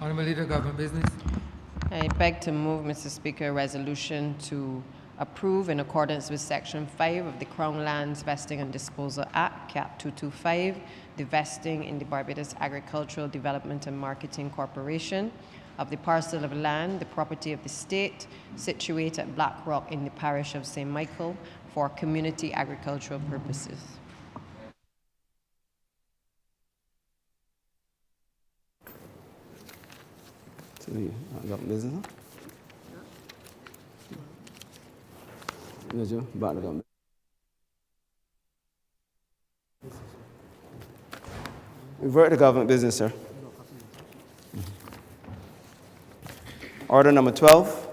Honourable Leader, Government Business. I beg to move, Mr. Speaker, a resolution to approve in accordance with Section 5 of the Crown Lands Vesting and Disposal Act, Cap 225, the vesting in the Barbados Agricultural Development and Marketing Corporation of the parcel of land, the property of the state, situated at Black Rock in the parish of St. Michael for community agricultural purposes. Government business. Back to government. Revert to government business, sir. Order number 12,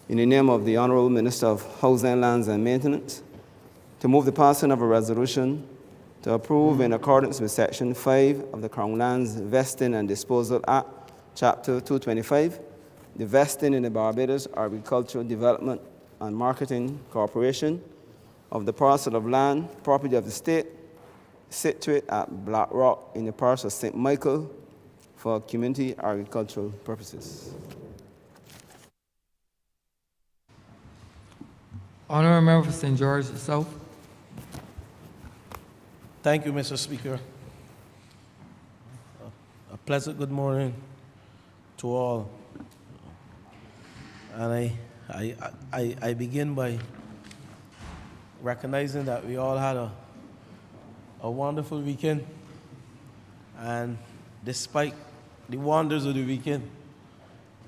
in the name of the Honourable Minister of Housing, Lands and Maintenance, to move the passing of a resolution to approve in accordance with Section 5 of the Crown Lands Vesting and Disposal Act, Chapter 225, the vesting in the Barbados Agricultural Development and Marketing Corporation of the parcel of land, property of the state, situate at Black Rock in the parish of St. Michael for community agricultural purposes. Honourable Member for St. George South. Thank you, Mr. Speaker. A pleasant good morning to all. And I begin by recognizing that we all had a wonderful weekend. And despite the wonders of the weekend,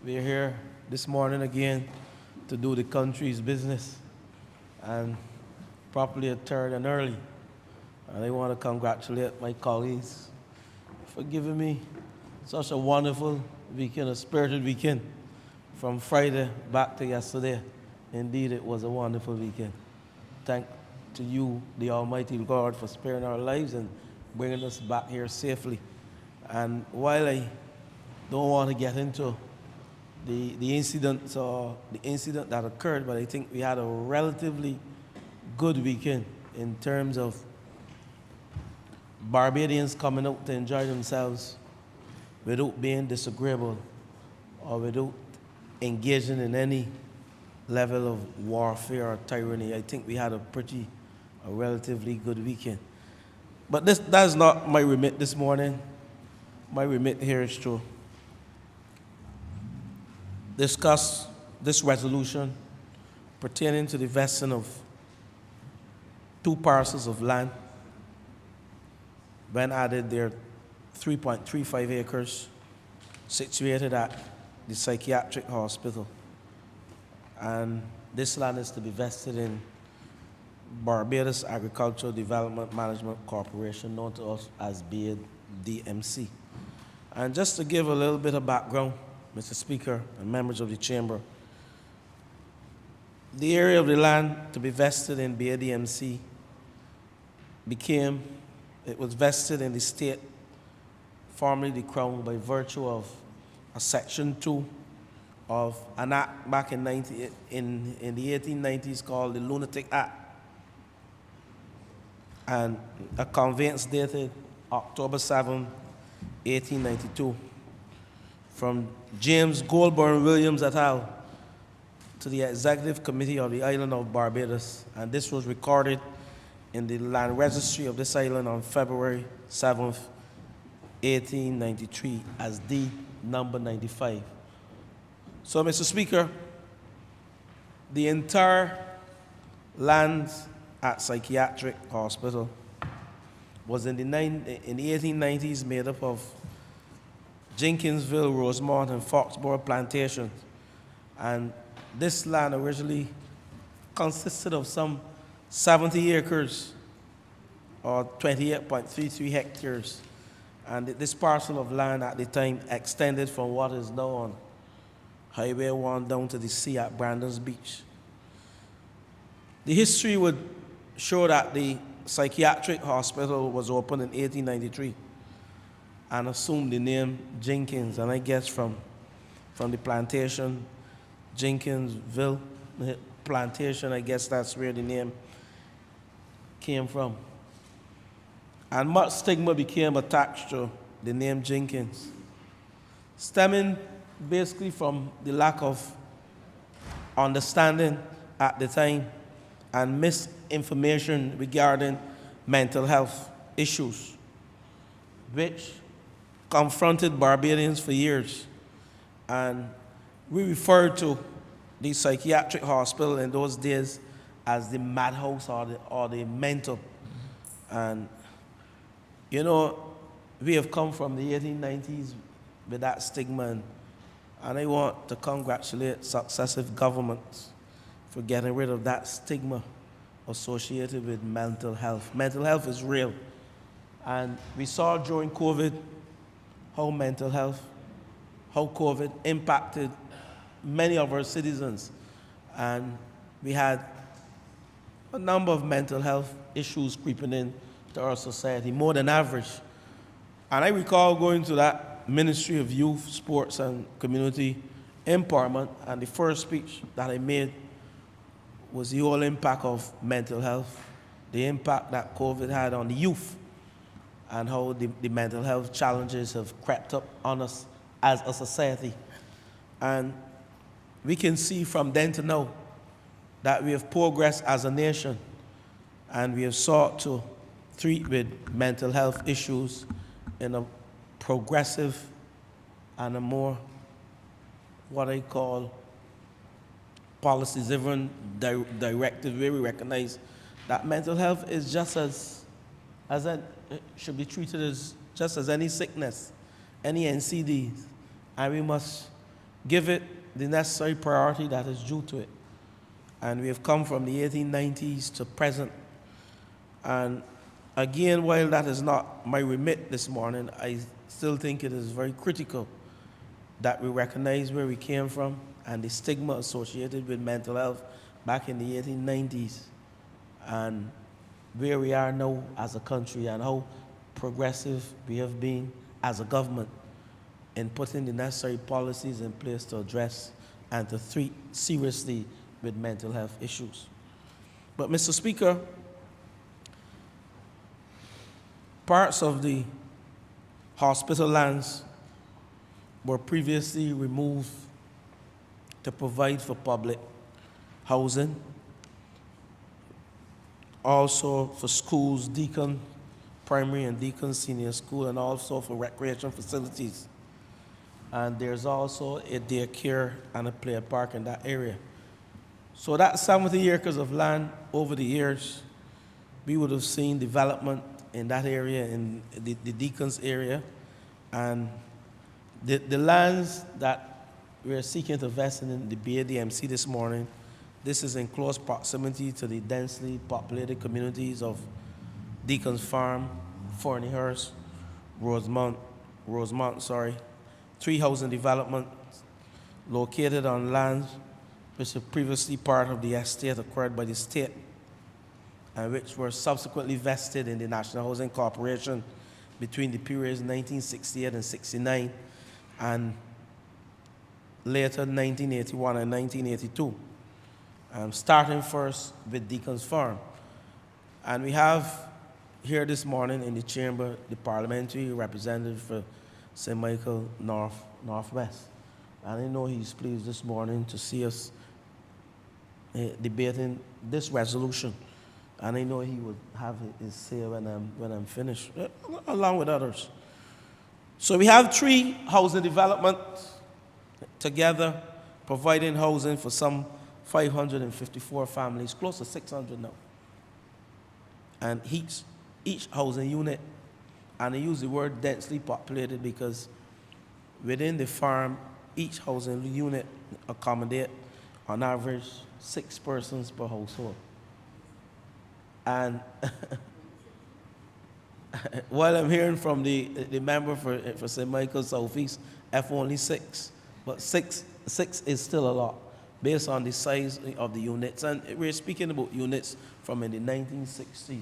we're here this morning again to do the country's business, and properly at third and early. And I want to congratulate my colleagues for giving me such a wonderful weekend, a spirited weekend, from Friday back to yesterday. Indeed, it was a wonderful weekend. Thank to you, the Almighty God, for sparing our lives and bringing us back here safely. And while I don't want to get into the incident that occurred, but I think we had a relatively good weekend in terms of Barbadians coming out to enjoy themselves without being disagreeable or without engaging in any level of warfare or tyranny. I think we had a relatively good weekend. But that is not my remit this morning. My remit here is to discuss this resolution pertaining to the vesting of 2 parcels of land when added their 3.35 acres situated at the psychiatric hospital. And this land is to be vested in Barbados Agricultural Development Management Corporation, known to us as BADMC. And just to give a little bit of background, Mr. Speaker and members of the Chamber, the area of the land to be vested in BADMC was vested in the state, formerly the Crown, by virtue of a Section 2 of an act back in the 1890s called the Lunatic Act, and a conveyance dated October 7, 1892, from James Goulburn Williams et al. To the Executive Committee of the Island of Barbados, and this was recorded in the land registry of this island on February 7, 1893 as deed number 95. So, Mr. Speaker, the entire land at Psychiatric Hospital was in the 1890s made up of Jenkinsville, Rosemont, and Foxborough plantations. And this land originally consisted of some 70 acres or 28.33 hectares. And this parcel of land at the time extended from what is now on Highway 1 down to the sea at Brandon's Beach. The history would show that the psychiatric hospital was opened in 1893 and assumed the name Jenkins, and I guess from the plantation, Jenkinsville plantation, I guess that's where the name came from. And much stigma became attached to the name Jenkins. stemming basically from the lack of understanding at the time and misinformation regarding mental health issues, which confronted Barbadians for years. And we referred to the psychiatric hospital in those days as the madhouse or the mental. And, you know, we have come from the 1890s with that stigma, and I want to congratulate successive governments for getting rid of that stigma associated with mental health. Mental health is real. And we saw during COVID how COVID impacted many of our citizens. And we had a number of mental health issues creeping in to our society, more than average. And I recall going to that Ministry of Youth, Sports and Community Empowerment, and the first speech that I made was the whole impact of mental health, the impact that COVID had on the youth, and how the mental health challenges have crept up on us as a society. And we can see from then to now that we have progressed as a nation, and we have sought to treat with mental health issues in a progressive and a more, what I call, policy-driven, directive way. We recognize that mental health is just it should be treated as just as any sickness, any NCD, and we must give it the necessary priority that is due to it. And we have come from the 1890s to present. And again, while that is not my remit this morning, I still think it is very critical that we recognize where we came from and the stigma associated with mental health back in the 1890s, and where we are now as a country, and how progressive we have been as a government in putting the necessary policies in place to address and to treat seriously with mental health issues. But, Mr. Speaker, parts of the hospital lands were previously removed to provide for public housing, also for schools, Deacon Primary and Deacon Senior School, and also for recreation facilities. And there's also a daycare and a play park in that area. So that 70 acres of land over the years, we would have seen development in that area, in the Deacon's area. And the lands that we're seeking to invest in the BADMC this morning, this is in close proximity to the densely populated communities of Deacon's Farm, Forneyhurst, Rosemont, three housing developments located on lands which were previously part of the estate acquired by the state, and which were subsequently vested in the National Housing Corporation between the periods 1968 and 69, and later 1981 and 1982. Starting first with Deacon's Farm. And we have here this morning in the chamber the parliamentary representative for St. Michael Northwest. And I know he's pleased this morning to see us debating this resolution. And I know he would have his say when I'm finished, along with others. So we have three housing developments together, providing housing for some 554 families, close to 600 now. And each housing unit, and I use the word densely populated because within the farm, each housing unit accommodate on average 6 persons per household. And while I'm hearing from the member for St. Michael Southeast, F only 6, but six is still a lot based on the size of the units. And we're speaking about units from in the 1960s.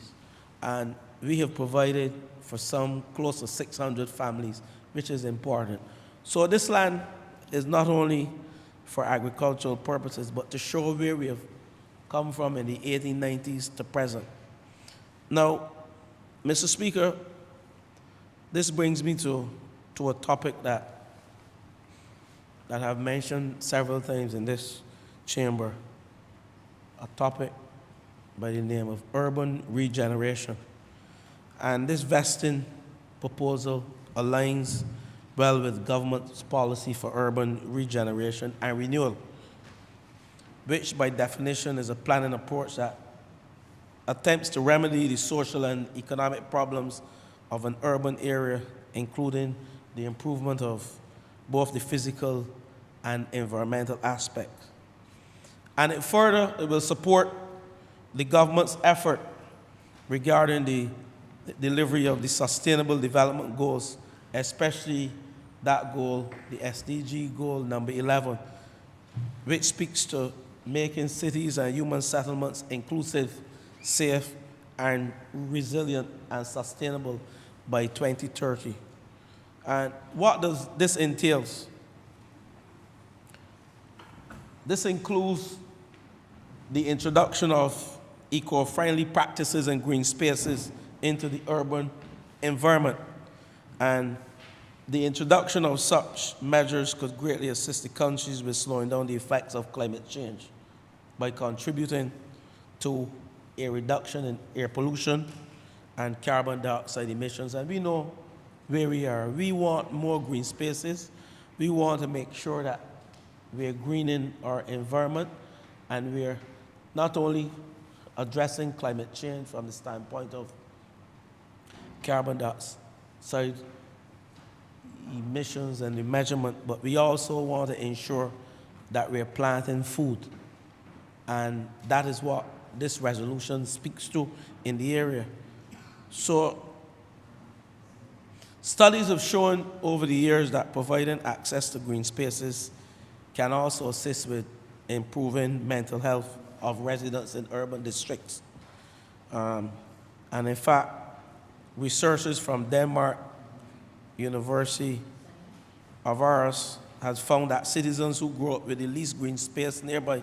And we have provided for some close to 600 families, which is important. So this land is not only for agricultural purposes, but to show where we have come from in the 1890s to present. Now, Mr. Speaker, this brings me to a topic that that have mentioned several times in this chamber a topic by the name of urban regeneration. And this vesting proposal aligns well with government's policy for urban regeneration and renewal, which by definition is a planning approach that attempts to remedy the social and economic problems of an urban area, including the improvement of both the physical and environmental aspects. And it will support the government's effort regarding the delivery of the Sustainable Development Goals, especially that goal, the SDG goal number 11, which speaks to making cities and human settlements inclusive, safe, and resilient and sustainable by 2030. And what does this entail? This includes the introduction of eco-friendly practices and green spaces into the urban environment. And the introduction of such measures could greatly assist the countries with slowing down the effects of climate change by contributing to a reduction in air pollution and carbon dioxide emissions. And we know where we are. We want more green spaces. We want to make sure that we're greening our environment, and we're not only addressing climate change from the standpoint of carbon dioxide emissions and the measurement, but we also want to ensure that we're planting food. And that is what this resolution speaks to in the area. So, studies have shown over the years that providing access to green spaces can also assist with improving mental health of residents in urban districts. And in fact, researchers from Denmark University of ours has found that citizens who grew up with the least green space nearby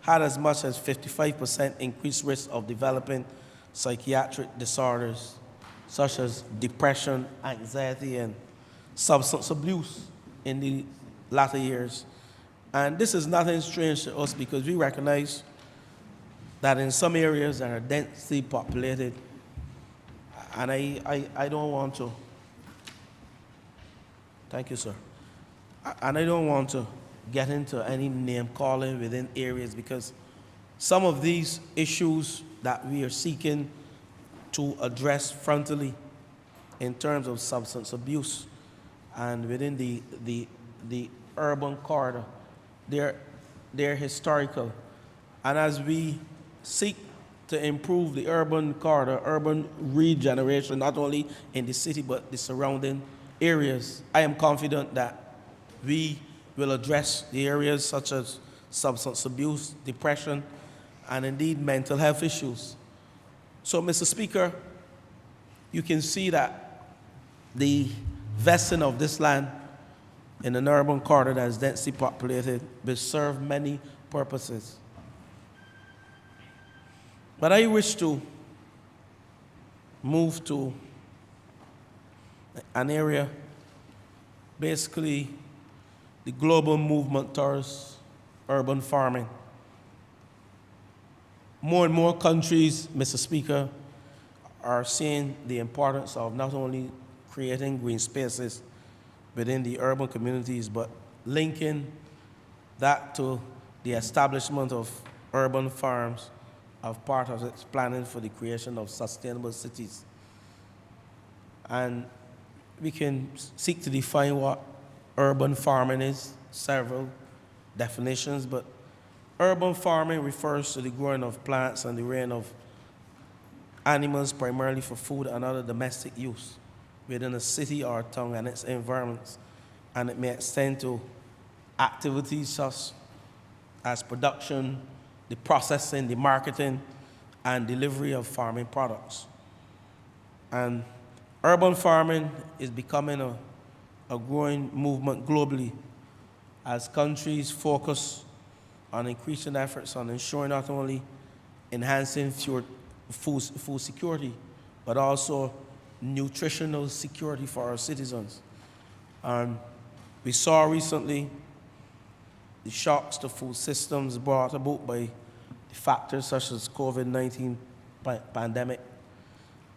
had as much as 55% increased risk of developing psychiatric disorders such as depression, anxiety, and substance abuse in the latter years. And this is nothing strange to us because we recognize that in some areas that are densely populated, and I don't want to, thank you, sir. And I don't want to get into any name calling within areas because some of these issues that we are seeking to address frontally in terms of substance abuse and within the urban corridor, they're historical. And as we seek to improve the urban corridor, urban regeneration, not only in the city but the surrounding areas, I am confident that we will address the areas such as substance abuse, depression, and indeed mental health issues. So, Mr. Speaker, you can see that the vesting of this land in an urban corridor that is densely populated will serve many purposes. But I wish to move to an area, basically the global movement towards urban farming. More and more countries, Mr. Speaker, are seeing the importance of not only creating green spaces within the urban communities, but linking that to the establishment of urban farms as part of its planning for the creation of sustainable cities. And we can seek to define what urban farming is, several definitions, but urban farming refers to the growing of plants and the rearing of animals primarily for food and other domestic use within a city or a town and its environments. And it may extend to activities such as production, the processing, the marketing, and delivery of farming products. And urban farming is becoming a growing movement globally as countries focus on increasing efforts on ensuring not only enhancing food security, but also nutritional security for our citizens. And we saw recently the shocks to food systems brought about by the factors such as COVID-19 pandemic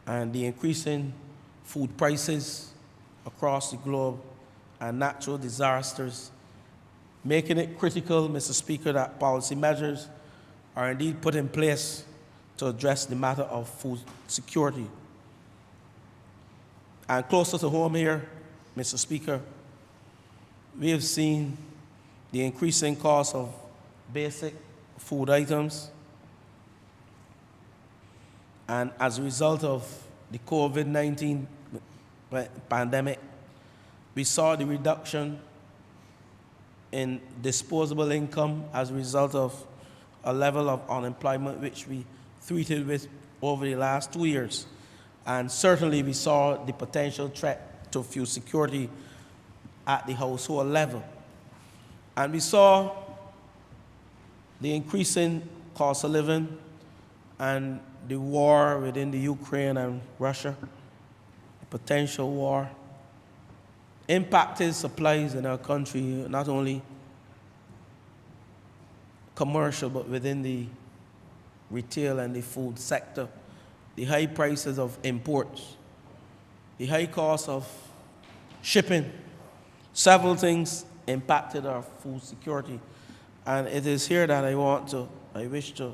and the increasing food prices across the globe and natural disasters, making it critical, Mr. Speaker, that policy measures are indeed put in place to address the matter of food security. And closer to home here, Mr. Speaker, we have seen the increasing cost of basic food items. And as a result of the COVID-19 pandemic, we saw the reduction in disposable income as a result of a level of unemployment which we treated with over the last 2 years. And certainly we saw the potential threat to food security at the household level. And we saw the increasing cost of living and the war within the Ukraine and Russia, the potential war, impacted supplies in our country, not only commercial, but within the retail and the food sector. The high prices of imports, the high cost of shipping, several things impacted our food security. And it is here that I wish to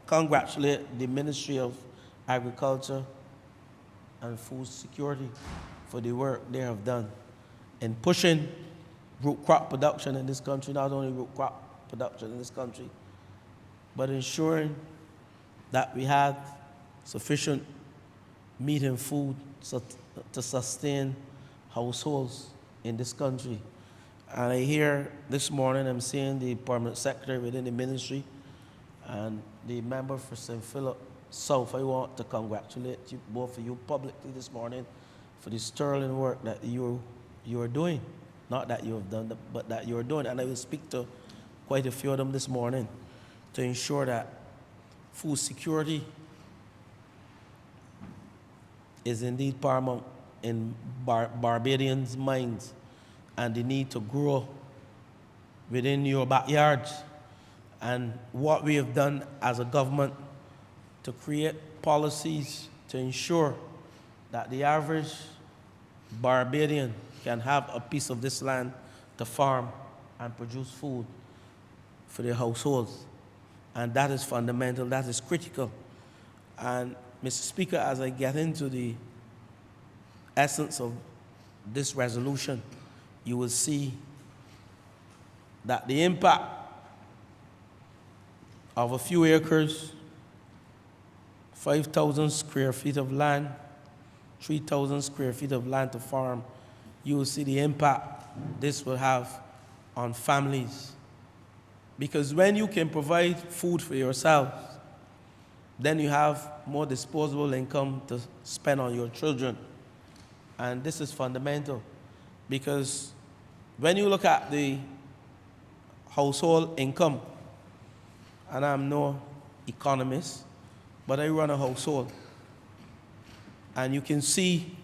congratulate the Ministry of Agriculture and Food Security for the work they have done in pushing root crop production in this country, not only root crop production in this country, but ensuring that we have sufficient meat and food to sustain households in this country. And I hear this morning, I'm seeing the permanent secretary within the ministry and the member for St. Philip South. I want to congratulate you, both of you publicly this morning for the sterling work that you are doing. Not that you have done, but that you are doing. And I will speak to quite a few of them this morning to ensure that food security is indeed paramount in Barbadians' minds, and the need to grow within your backyards. And what we have done as a government to create policies to ensure that the average Barbadian can have a piece of this land to farm and produce food for their households. And that is fundamental, that is critical. And Mr. Speaker, as I get into the essence of this resolution, you will see that the impact of a few acres, 5,000 square feet of land, 3,000 square feet of land to farm, you will see the impact this will have on families. Because when you can provide food for yourself, then you have more disposable income to spend on your children. And this is fundamental, because when you look at the household income, and I'm no economist, but I run a household, and you can see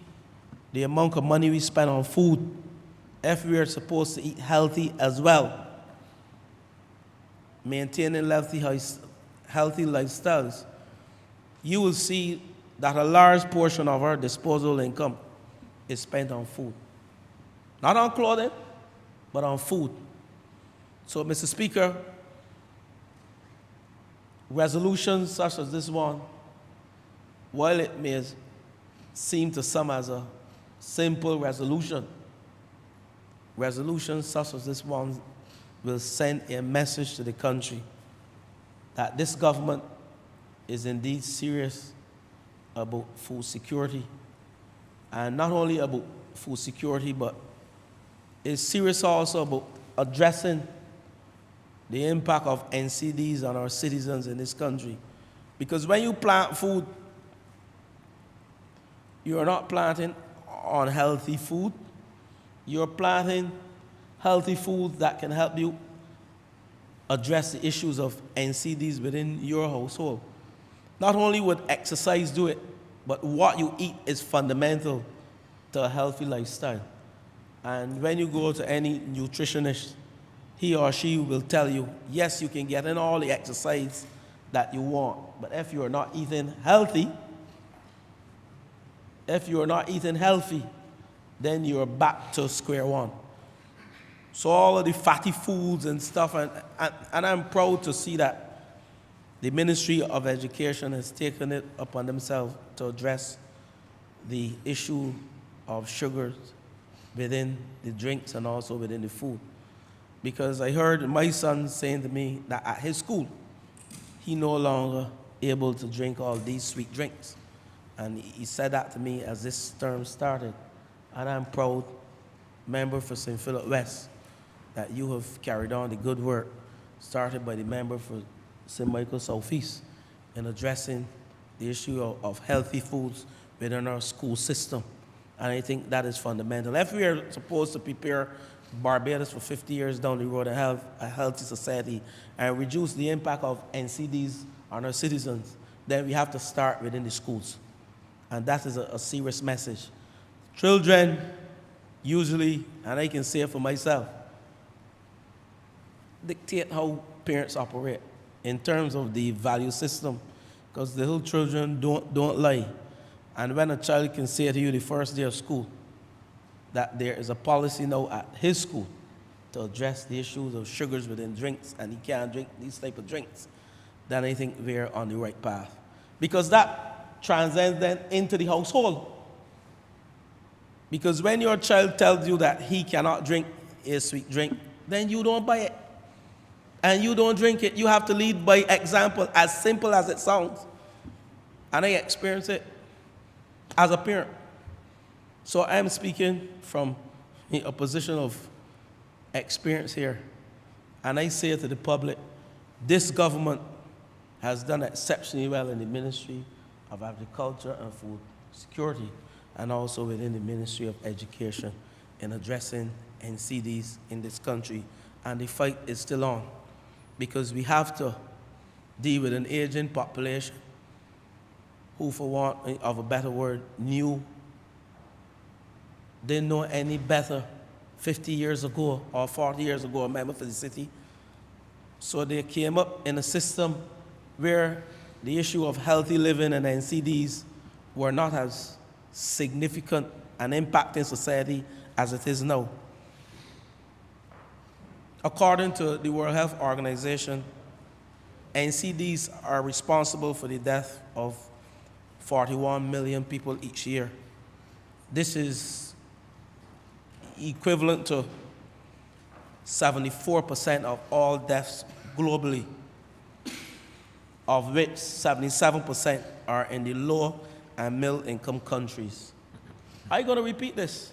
the amount of money we spend on food if we are supposed to eat healthy as well, maintaining healthy lifestyles. You will see that a large portion of our disposable income is spent on food. Not on clothing, but on food. So, Mr. Speaker, resolutions such as this one, while it may seem to some as a simple resolution, resolutions such as this one will send a message to the country that this government is indeed serious about food security. And not only about food security, but is serious also about addressing the impact of NCDs on our citizens in this country. Because when you plant food, you are not planting unhealthy food. You're planting healthy food that can help you address the issues of NCDs within your household. Not only would exercise do it, but what you eat is fundamental to a healthy lifestyle. And when you go to any nutritionist, he or she will tell you, yes, you can get in all the exercise that you want, but if you are not eating healthy, then you're back to square one. So all of the fatty foods and stuff, and I'm proud to see that the Ministry of Education has taken it upon themselves to address the issue of sugars within the drinks and also within the food. Because I heard my son saying to me that at his school, he no longer able to drink all these sweet drinks. And he said that to me as this term started. And I'm proud, member for St. Philip West, that you have carried on the good work started by the member for St. Michael Southeast in addressing the issue of healthy foods within our school system. And I think that is fundamental. If we are supposed to prepare Barbados for 50 years down the road and have a healthy society and reduce the impact of NCDs on our citizens, then we have to start within the schools. And that is a serious message. Children usually, and I can say it for myself, dictate how parents operate in terms of the value system, because the little children don't lie. And when a child can say to you the first day of school that there is a policy now at his school to address the issues of sugars within drinks and he can't drink these type of drinks, then I think we're on the right path. Because that transcends then into the household. Because when your child tells you that he cannot drink a sweet drink, then you don't buy it. And you don't drink it. You have to lead by example, as simple as it sounds. And I experience it as a parent. So I am speaking from a position of experience here. And I say to the public, this government has done exceptionally well in the Ministry of Agriculture and Food Security, and also within the Ministry of Education in addressing NCDs in this country. And the fight is still on, because we have to deal with an aging population who, for want of a better word, didn't know any better 50 years ago or 40 years ago, a member for the city. So they came up in a system where the issue of healthy living and NCDs were not as significant an impact in society as it is now. According to the World Health Organization, NCDs are responsible for the death of 41 million people each year. This is equivalent to 74% of all deaths globally, of which 77% are in the low and middle income countries. I'm going to repeat this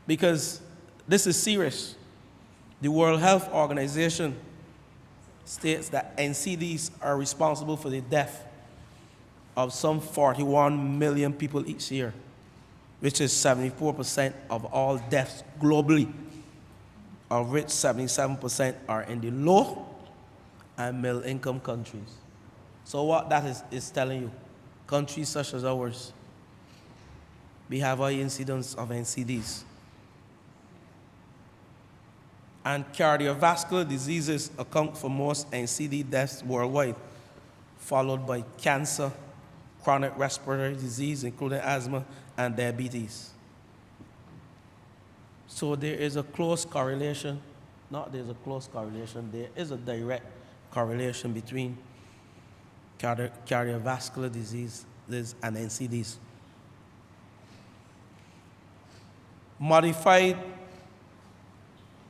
because this is serious. The World Health Organization states that NCDs are responsible for the death of some 41 million people each year, which is 74% of all deaths globally, of which 77% are in the low and middle income countries. So what that is telling you, countries such as ours, we have high incidence of NCDs. And cardiovascular diseases account for most NCD deaths worldwide, followed by cancer, chronic respiratory disease, including asthma, and diabetes. So there is a close correlation, there is a direct correlation between cardiovascular disease and NCDs.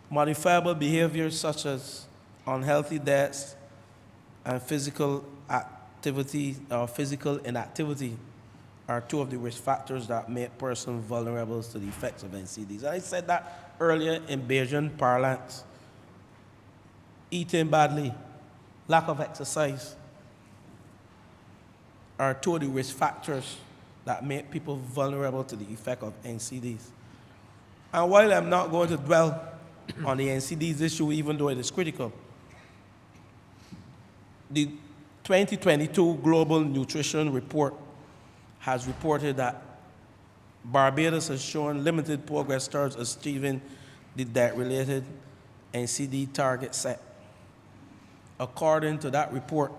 Modifiable behaviors such as unhealthy diets and physical inactivity are two of the risk factors that make persons vulnerable to the effects of NCDs. And I said that earlier in Bayesian parlance. Eating badly, lack of exercise are two of the risk factors that make people vulnerable to the effect of NCDs. And while I'm not going to dwell on the NCDs issue, even though it is critical, the 2022 Global Nutrition Report has reported that Barbados has shown limited progress towards achieving the diet-related NCD target set. According to that report,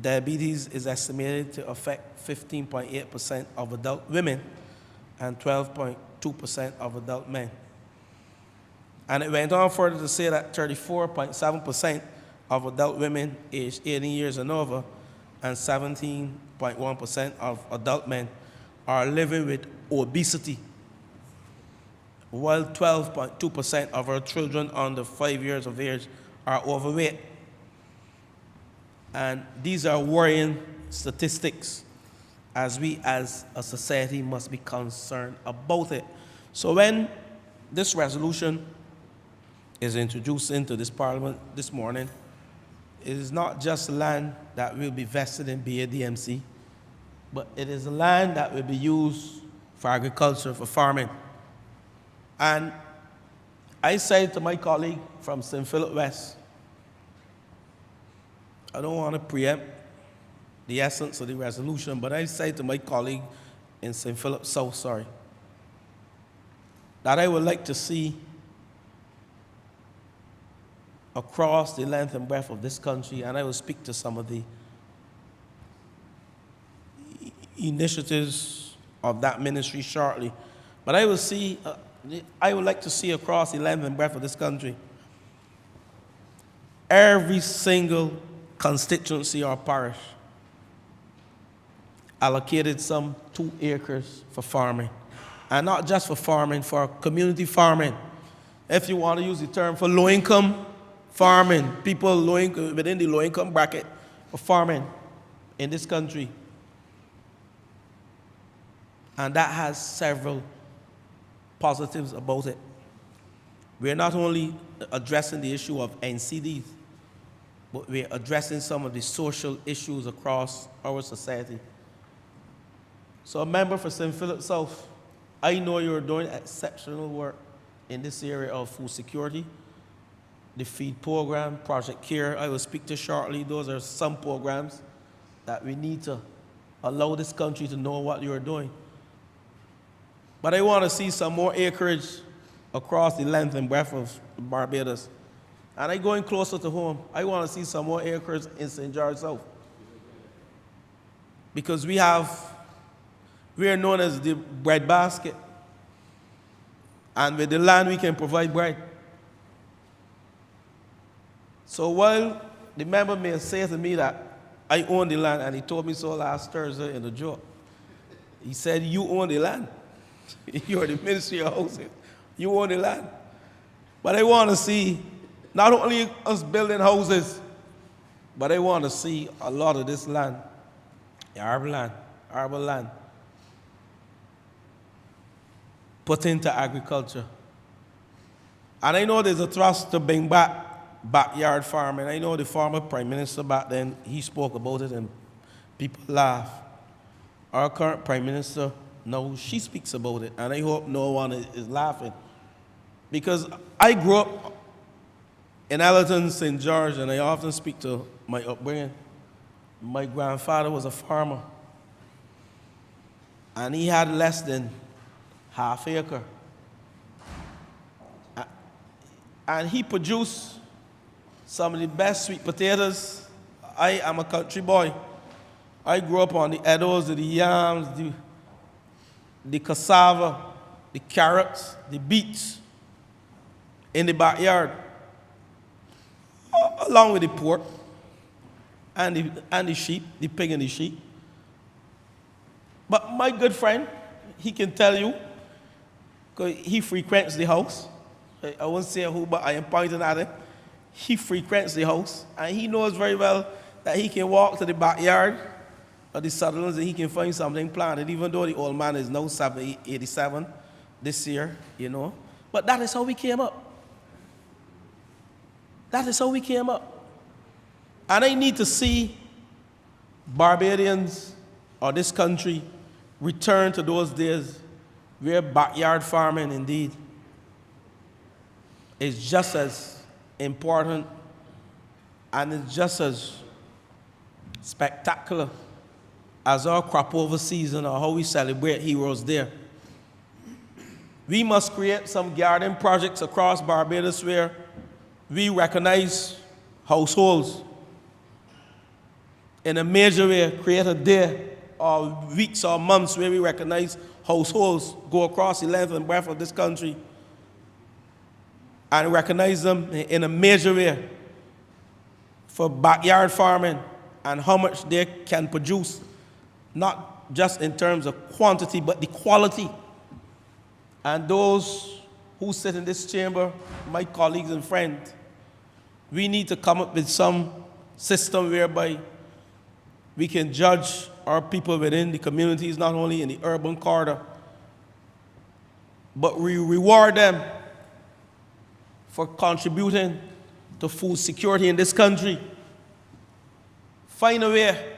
diabetes is estimated to affect 15.8% of adult women and 12.2% of adult men. And it went on further to say that 34.7% of adult women aged 18 years and over and 17.1% of adult men are living with obesity, while 12.2% of our children under 5 years of age are overweight. And these are worrying statistics, as we as a society must be concerned about it. So when this resolution is introduced into this parliament this morning, it is not just land that will be vested in BADMC, but it is land that will be used for agriculture, for farming. And I said to my colleague from St. Philip West, I don't want to preempt the essence of the resolution, but I said to my colleague in St. Philip South, that I would like to see across the length and breadth of this country, and I will speak to some of the initiatives of that ministry shortly. But I would like to see across the length and breadth of this country, every single constituency or parish allocated some 2 acres for farming. And not just for farming, for community farming. If you want to use the term for low-income farming, people within the low-income bracket for farming in this country. And that has several positives about it. We're not only addressing the issue of NCDs, but we're addressing some of the social issues across our society. So a member for St. Philip South, I know you're doing exceptional work in this area of food security, the feed program, Project CARE, I will speak to shortly. Those are some programs that we need to allow this country to know what you're doing. But I want to see some more acreage across the length and breadth of Barbados. And I'm going closer to home. I want to see some more acres in St. George South. Because we are known as the bread basket. And with the land, we can provide bread. So while the member may say to me that I own the land, and he told me so last Thursday in the job, he said, you own the land. You're the Ministry of Housing. You own the land. But I want to see not only us building houses, but I want to see a lot of this land, the arable land, put into agriculture. And I know there's a thrust to bring back backyard farming. I know the former Prime Minister back then, he spoke about it and people laugh. Our current Prime Minister, now she speaks about it, and I hope no one is laughing. Because I grew up in Allerton, St. George, and I often speak to my upbringing. My grandfather was a farmer, and he had less than half acre. And he produced some of the best sweet potatoes. I am a country boy. I grew up on the eddos, the yams, the cassava, the carrots, the beets in the backyard, along with the pork and the sheep, the pig and the sheep. But my good friend, he can tell you, because he frequents the house. I won't say who, but I am pointing at him. He frequents the house, and he knows very well that he can walk to the backyard of the Sutherlands and he can find something planted, even though the old man is now 87 this year, you know. But that is how we came up. That is how we came up. And I need to see Barbadians or this country return to those days where backyard farming indeed is just as important and it's just as spectacular as our crop over season or how we celebrate Heroes Day. We must create some garden projects across Barbados where we recognize households in a major way, create a day or weeks or months where we recognize households, go across the length and breadth of this country and recognize them in a major way for backyard farming and how much they can produce, not just in terms of quantity, but the quality. And those who sit in this chamber, my colleagues and friends, we need to come up with some system whereby we can judge our people within the communities, not only in the urban corridor, but we reward them for contributing to food security in this country. Find a way.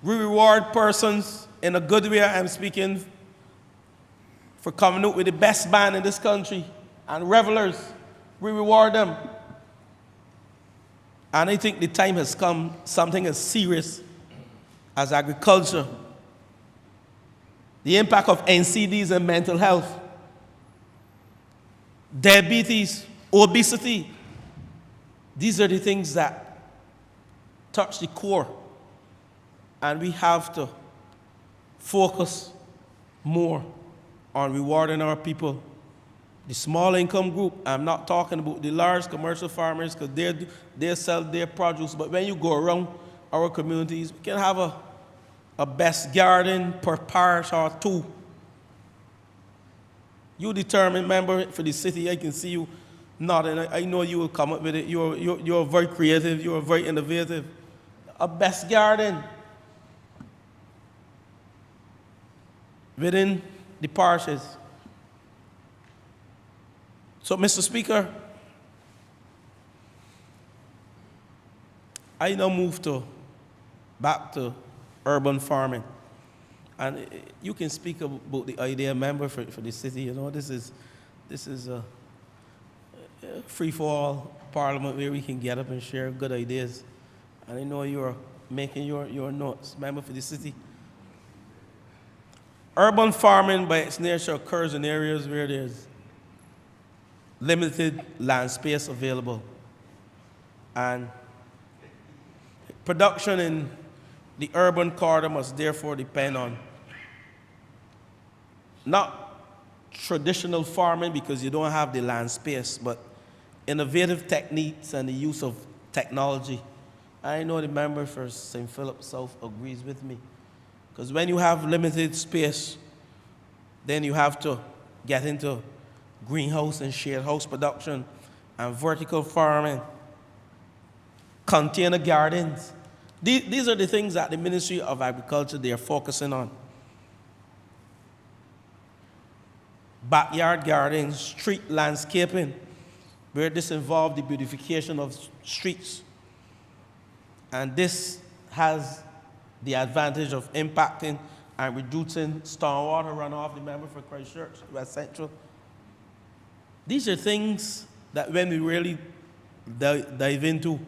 We reward persons in a good way. I'm speaking for coming out with the best band in this country and revelers. We reward them. And I think the time has come, something as serious as agriculture. The impact of NCDs and mental health, diabetes, obesity. These are the things that touch the core. And we have to focus more on rewarding our people. The small income group, I'm not talking about the large commercial farmers because they sell their produce, but when you go around our communities, we can have a best garden per parish or two. You determine, member for the city, I can see you nodding. I know you will come up with it. You're very creative, you're very innovative. A best garden within the parishes. So, Mr. Speaker, I now move back to urban farming. And you can speak about the idea, member, for the city. You know, this is a free-for-all parliament where we can get up and share good ideas. And I know you're making your notes, member, for the city. Urban farming, by its nature, occurs in areas where there's limited land space available. And production in the urban corridor must therefore depend on not traditional farming because you don't have the land space, but innovative techniques and the use of technology. I know the member for St. Philip South agrees with me. Because when you have limited space, then you have to get into greenhouse and shade house production and vertical farming, container gardens. These are the things that the Ministry of Agriculture, they are focusing on. Backyard gardens, street landscaping, where this involves the beautification of streets. And this has the advantage of impacting and reducing stormwater runoff, the member for Christchurch, West Central. These are things that when we really dive into,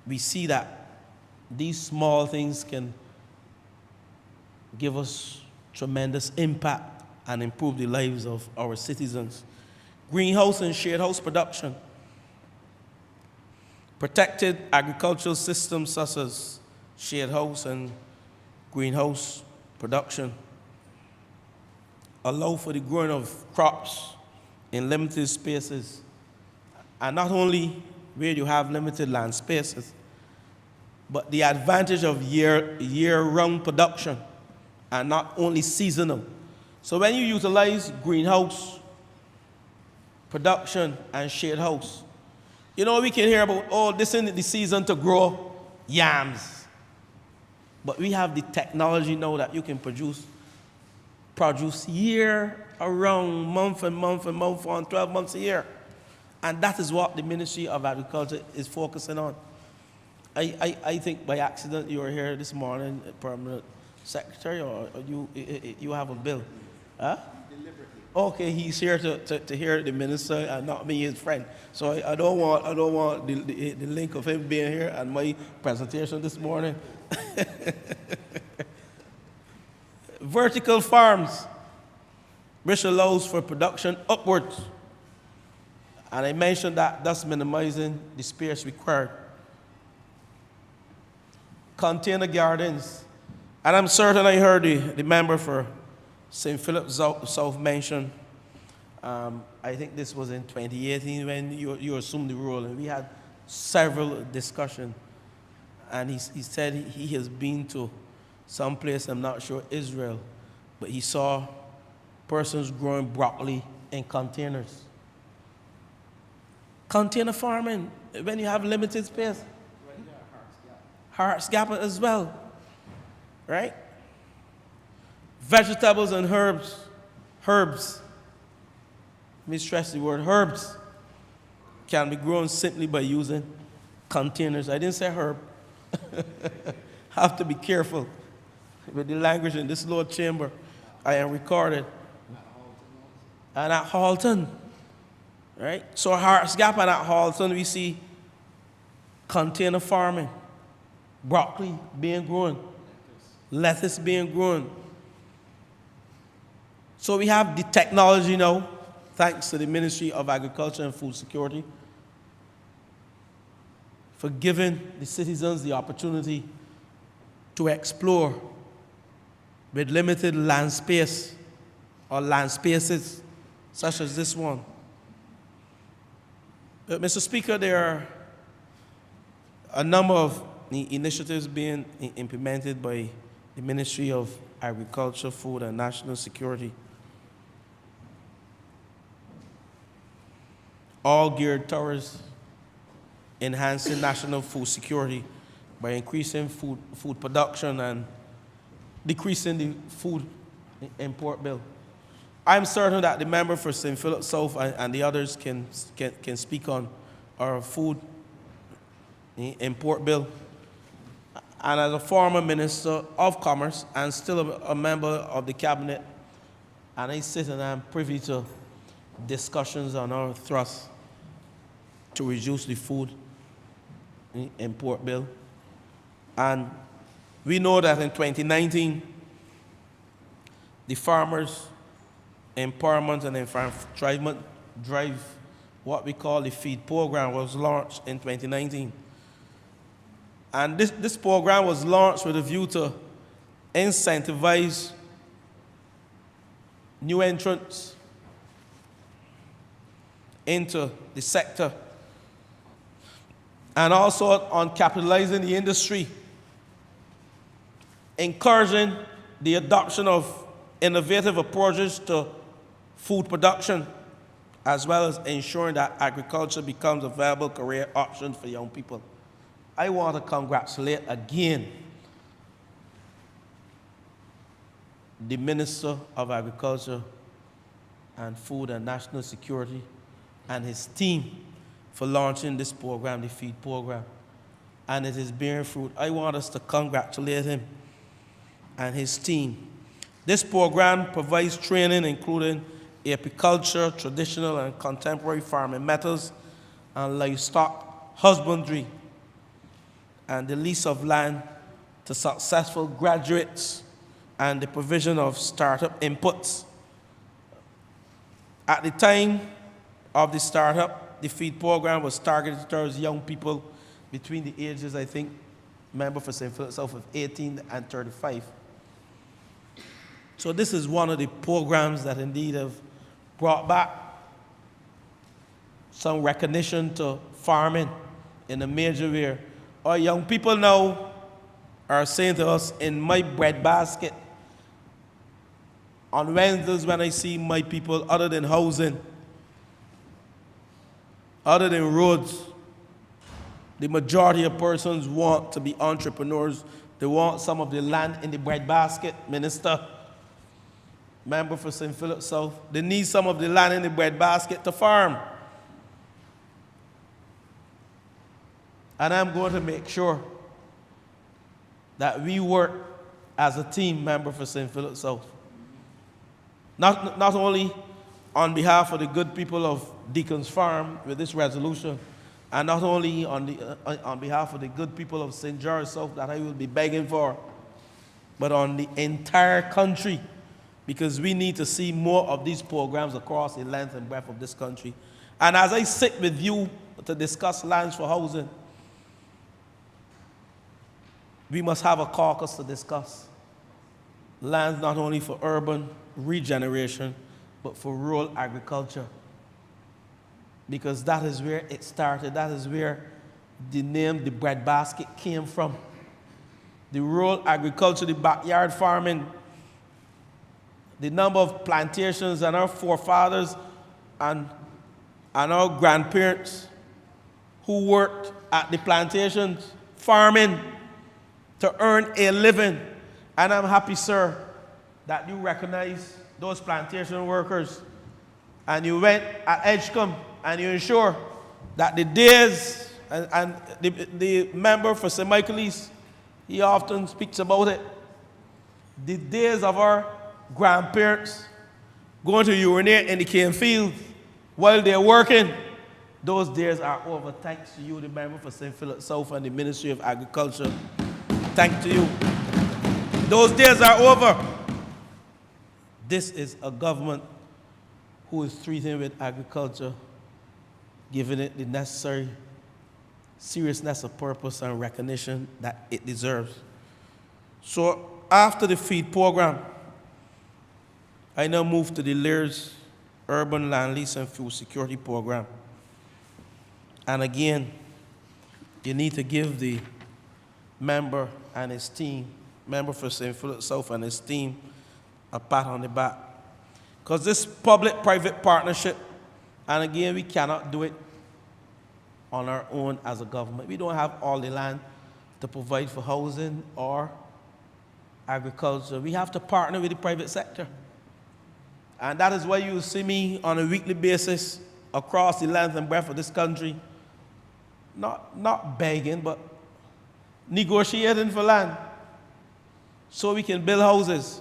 we see that these small things can give us tremendous impact and improve the lives of our citizens. Greenhouse and shade house production. Protected agricultural systems such as shade house and greenhouse production allow for the growing of crops in limited spaces. And not only where you have limited land spaces, but the advantage of year-round production and not only seasonal. So when you utilize greenhouse production and shade house, you know, we can hear about, oh, this isn't the season to grow yams. But we have the technology now that you can produce year around, month and month and month on, 12 months a year. And that is what the Ministry of Agriculture is focusing on. I think by accident you were here this morning, Permanent Secretary, or you have a bill? Huh? Deliberately. Okay, he's here to hear the minister and not me, his friend. So I don't want the link of him being here and my presentation this morning. Vertical farms. which allows for production upwards. And I mentioned that thus minimizing the space required. Container gardens. And I'm certain I heard the member for St. Philip South mention, I think this was in 2018 when you assumed the role, and we had several discussions. And he said he has been to some place, I'm not sure, Israel, but he saw persons growing broccoli in containers. Container farming, when you have limited space. Hearts Gap as well, right? Vegetables and herbs. Let me stress the word herbs can be grown simply by using containers. I didn't say herb. Have to be careful with the language in this Lord chamber. I am recorded. And at Halton, right? So Hearts Gap and at Halton, we see container farming, broccoli being grown, lettuce being grown. So we have the technology now, thanks to the Ministry of Agriculture and Food Security, for giving the citizens the opportunity to explore with limited land space or land spaces such as this one. Mr. Speaker, there are a number of initiatives being implemented by the Ministry of Agriculture, Food and National Security, all geared towards enhancing national food security by increasing food production and decreasing the food import bill. I'm certain that the member for St. Philip South and the others can speak on our food import bill. And as a former Minister of Commerce and still a member of the Cabinet, and I sit and I'm privy to discussions on our thrust to reduce the food import bill. And we know that in 2019, the Farmers Empowerment and Enfranchisement Drive, what we call the FEED program, was launched in 2019. And this program was launched with a view to incentivize new entrants into the sector, and also on capitalizing the industry, encouraging the adoption of innovative approaches to food production, as well as ensuring that agriculture becomes a viable career option for young people. I want to congratulate again the Minister of Agriculture and Food and National Security and his team for launching this program, the FEED program, and it is bearing fruit. I want us to congratulate him and his team. This program provides training including apiculture, traditional and contemporary farming methods, and livestock husbandry, and the lease of land to successful graduates, and the provision of startup inputs. At the time of the startup, the FEED program was targeted towards young people between the ages, I think, member for St. Philip South, of 18 and 35. So this is one of the programs that indeed have brought back some recognition to farming in a major way. Our young people now are saying to us, in my bread basket, on Wednesdays when I see my people, other than housing, other than roads, the majority of persons want to be entrepreneurs. They want some of the land in the bread basket, Minister, member for St. Philip South. They need some of the land in the bread basket to farm. And I'm going to make sure that we work as a team, member for St. Philip South. Not only on behalf of the good people of Deacon's Farm with this resolution, and not only on behalf of the good people of St. George South that I will be begging for, but on the entire country, because we need to see more of these programs across the length and breadth of this country. And as I sit with you to discuss lands for housing, we must have a caucus to discuss lands not only for urban regeneration, but for rural agriculture. Because that is where it started. That is where the name, the breadbasket, came from. The rural agriculture, the backyard farming, the number of plantations and our forefathers and our grandparents who worked at the plantations, farming to earn a living. And I'm happy, sir, that you recognize those plantation workers and you went at Edgecombe and you ensure that the days, and the member for St. Michaelis, he often speaks about it, the days of our grandparents going to urinate in the cane field while they're working, those days are over. Thanks to you, the member for St. Philip South and the Ministry of Agriculture. Thanks to you. Those days are over. This is a government who is treating with agriculture, giving it the necessary seriousness of purpose and recognition that it deserves. So after the feed program, I now move to the LEARS Urban Land Lease and Fuel Security Program. And again, you need to give the member and his team, member for St. Philip South and his team, a pat on the back. Because this public-private partnership, and again, we cannot do it on our own as a government. We don't have all the land to provide for housing or agriculture. We have to partner with the private sector. And that is why you see me on a weekly basis across the length and breadth of this country, not begging, but negotiating for land so we can build houses.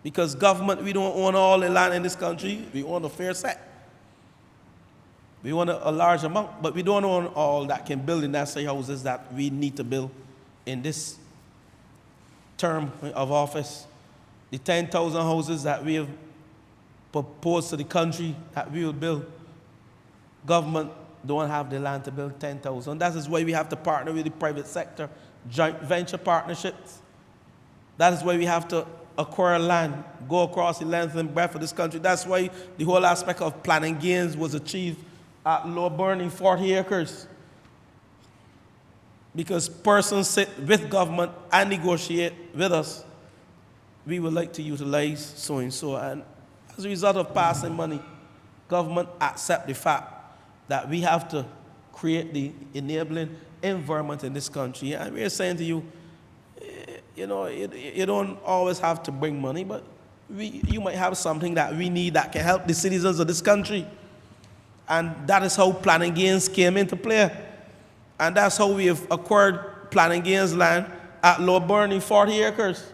Because government, we don't own all the land in this country. We own a fair set. We own a large amount, but we don't own all that can build the necessary houses that we need to build in this term of office. The 10,000 houses that we have proposed to the country that we will build, government don't have the land to build 10,000. That is why we have to partner with the private sector, joint venture partnerships. That is why we have to acquire land, go across the length and breadth of this country. That's why the whole aspect of planning gains was achieved at Lower Burning, 40 acres. Because persons sit with government and negotiate with us, we would like to utilize so and so. And as a result of passing money, government accept the fact that we have to create the enabling environment in this country. And we're saying to you, you know, you don't always have to bring money, but you might have something that we need that can help the citizens of this country. And that is how planning gains came into play. And that's how we have acquired planning gains land at Lower Burning, 40 acres,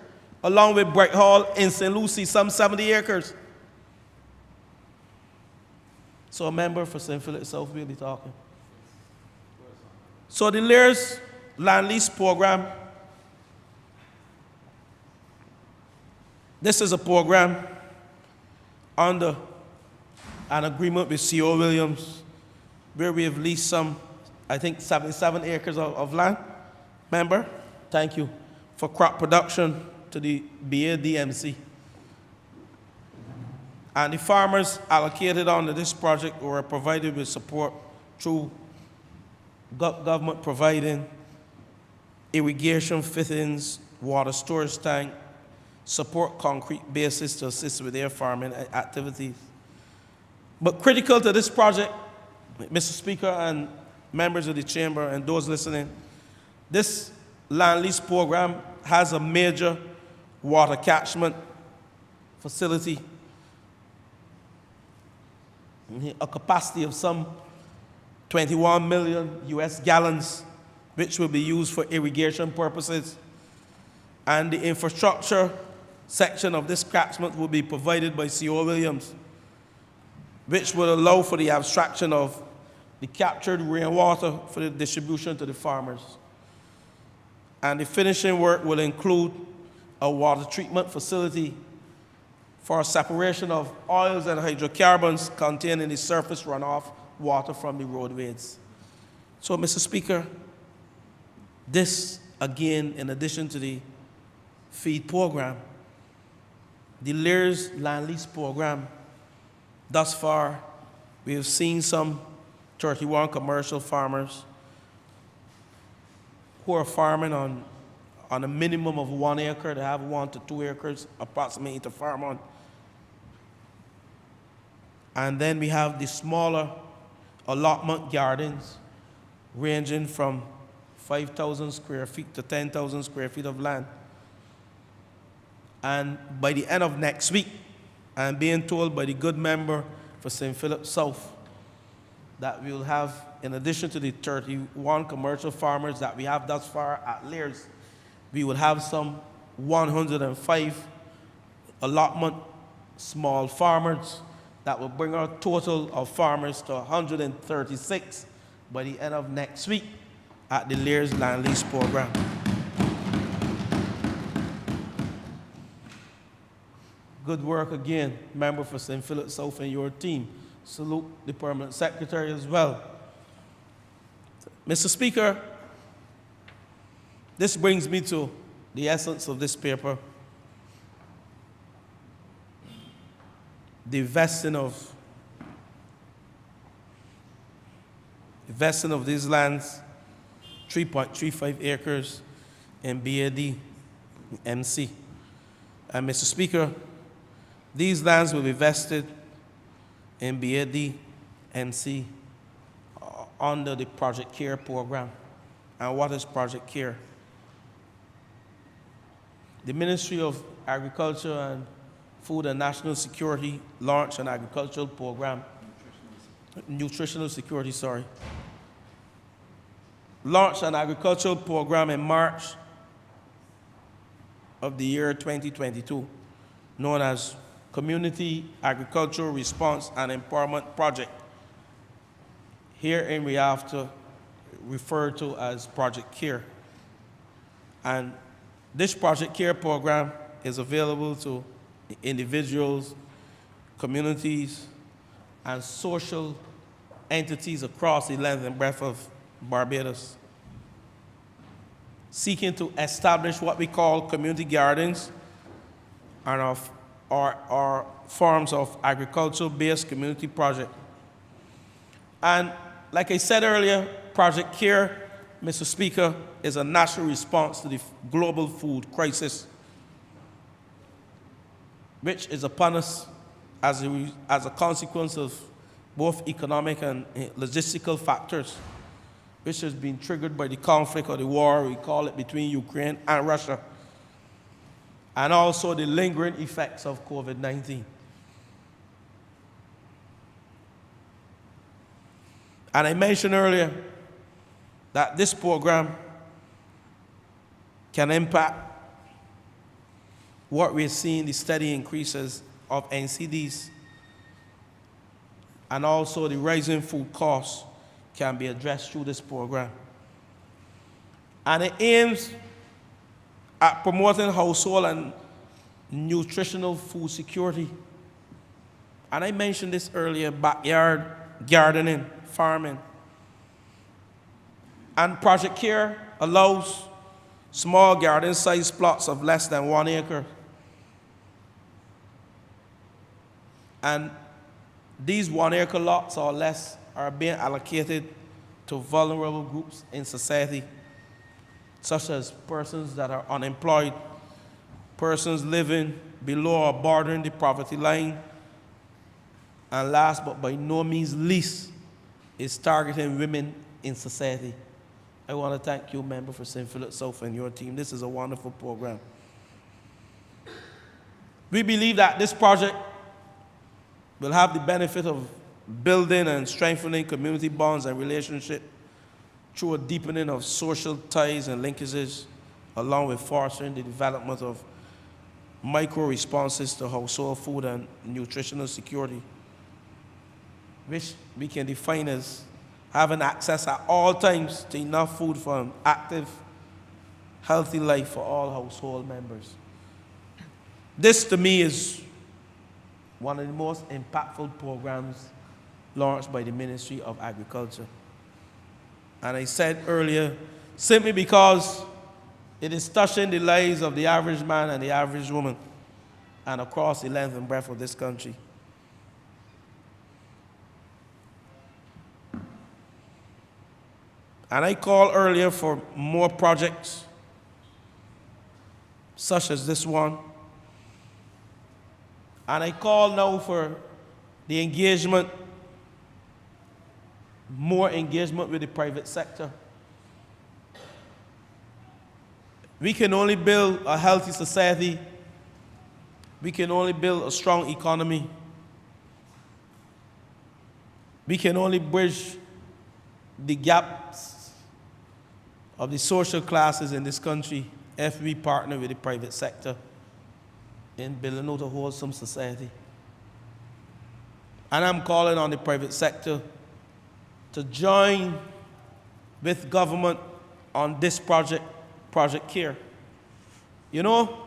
along with Bright Hall in St. Lucie, some 70 acres. So a member for St. Philip South will be talking. So the LEARS Land Lease Program, this is a program under an agreement with C.O. Williams where we have leased some, I think, 77 acres of land. Member, thank you, for crop production to the BADMC. And the farmers allocated under this project were provided with support through government providing irrigation fittings, water storage tank, support concrete bases to assist with their farming activities. But critical to this project, Mr. Speaker and members of the chamber and those listening, this land lease program has a major water catchment facility, a capacity of some 21 million US gallons, which will be used for irrigation purposes. And the infrastructure section of this catchment will be provided by C.O. Williams, which will allow for the abstraction of the captured rainwater for the distribution to the farmers. And the finishing work will include a water treatment facility for separation of oils and hydrocarbons contained in the surface runoff water from the roadways. So, Mr. Speaker, this, again, in addition to the feed program, the Lears land lease program, thus far, we have seen some 31 commercial farmers who are farming on a minimum of 1 acre. They have 1 to 2 acres approximately to farm on. And then we have the smaller allotment gardens ranging from 5,000 square feet to 10,000 square feet of land. And by the end of next week, I'm being told by the good member for St. Philip South that we will have, in addition to the 31 commercial farmers that we have thus far at Lears, we will have some 105 allotment small farmers that will bring our total of farmers to 136 by the end of next week at the Lears Land Lease Program. Good work again, member for St. Philip South and your team. Salute the Permanent Secretary as well. Mr. Speaker, this brings me to the essence of this paper. The vesting of these lands, 3.35 acres in BAD MC. And Mr. Speaker, these lands will be vested in BAD MC under the Project CARE program. And what is Project CARE? The Ministry of Agriculture and Food and National Security launched an agricultural program, nutritional security, launched an agricultural program in March of the year 2022, known as Community Agricultural Response and Empowerment Project. Herein we have to refer to as Project CARE. And this Project CARE program is available to individuals, communities, and social entities across the length and breadth of Barbados, seeking to establish what we call community gardens and our forms of agricultural-based community project. And like I said earlier, Project CARE, Mr. Speaker, is a national response to the global food crisis, which is upon us as a consequence of both economic and logistical factors, which has been triggered by the conflict or the war, we call it, between Ukraine and Russia, and also the lingering effects of COVID-19. And I mentioned earlier that this program can impact what we're seeing, the steady increases of NCDs, and also the rising food costs can be addressed through this program. And it aims at promoting household and nutritional food security. And I mentioned this earlier, backyard gardening, farming. And Project CARE allows small garden-sized plots of less than 1 acre. And these 1 acre lots or less are being allocated to vulnerable groups in society, such as persons that are unemployed, persons living below or bordering the poverty line, and last but by no means least, is targeting women in society. I want to thank you, member for St. Philip South and your team. This is a wonderful program. We believe that this project will have the benefit of building and strengthening community bonds and relationships through a deepening of social ties and linkages, along with fostering the development of micro-responses to household food and nutritional security, which we can define as having access at all times to enough food for an active, healthy life for all household members. This, to me, is one of the most impactful programs launched by the Ministry of Agriculture. And I said earlier, simply because it is touching the lives of the average man and the average woman and across the length and breadth of this country. And I called earlier for more projects, such as this one. And I call now for the engagement, more engagement with the private sector. We can only build a healthy society. We can only build a strong economy. We can only bridge the gaps of the social classes in this country if we partner with the private sector in building out a wholesome society. And I'm calling on the private sector to join with government on this project, Project CARE. You know,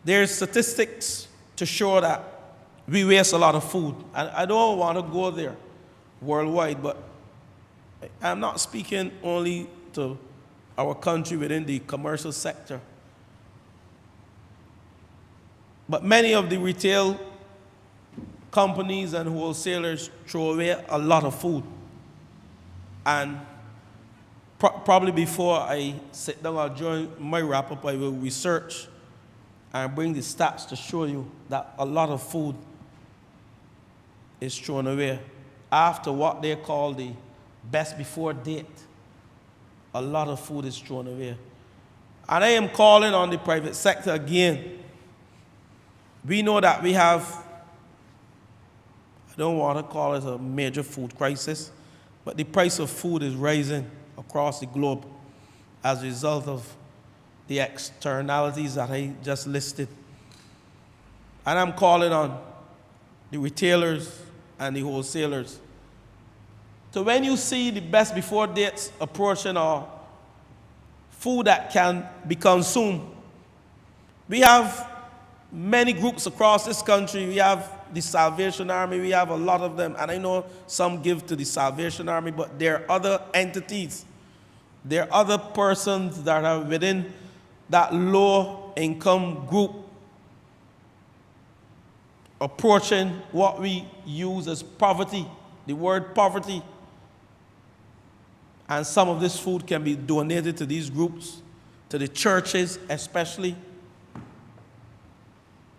there's statistics to show that we waste a lot of food. And I don't want to go there worldwide, but I'm not speaking only to our country within the commercial sector. But many of the retail companies and wholesalers throw away a lot of food. And probably before I sit down or during my wrap-up, I will research and bring the stats to show you that a lot of food is thrown away. After what they call the best before date, a lot of food is thrown away. And I am calling on the private sector again. We know that we have, I don't want to call it a major food crisis, but the price of food is rising across the globe as a result of the externalities that I just listed. And I'm calling on the retailers and the wholesalers. So when you see the best before dates approaching or food that can be consumed, we have many groups across this country. We have the Salvation Army, we have a lot of them, and I know some give to the Salvation Army, but there are other entities, there are other persons that are within that low-income group approaching what we use as poverty, the word poverty. And some of this food can be donated to these groups, to the churches especially.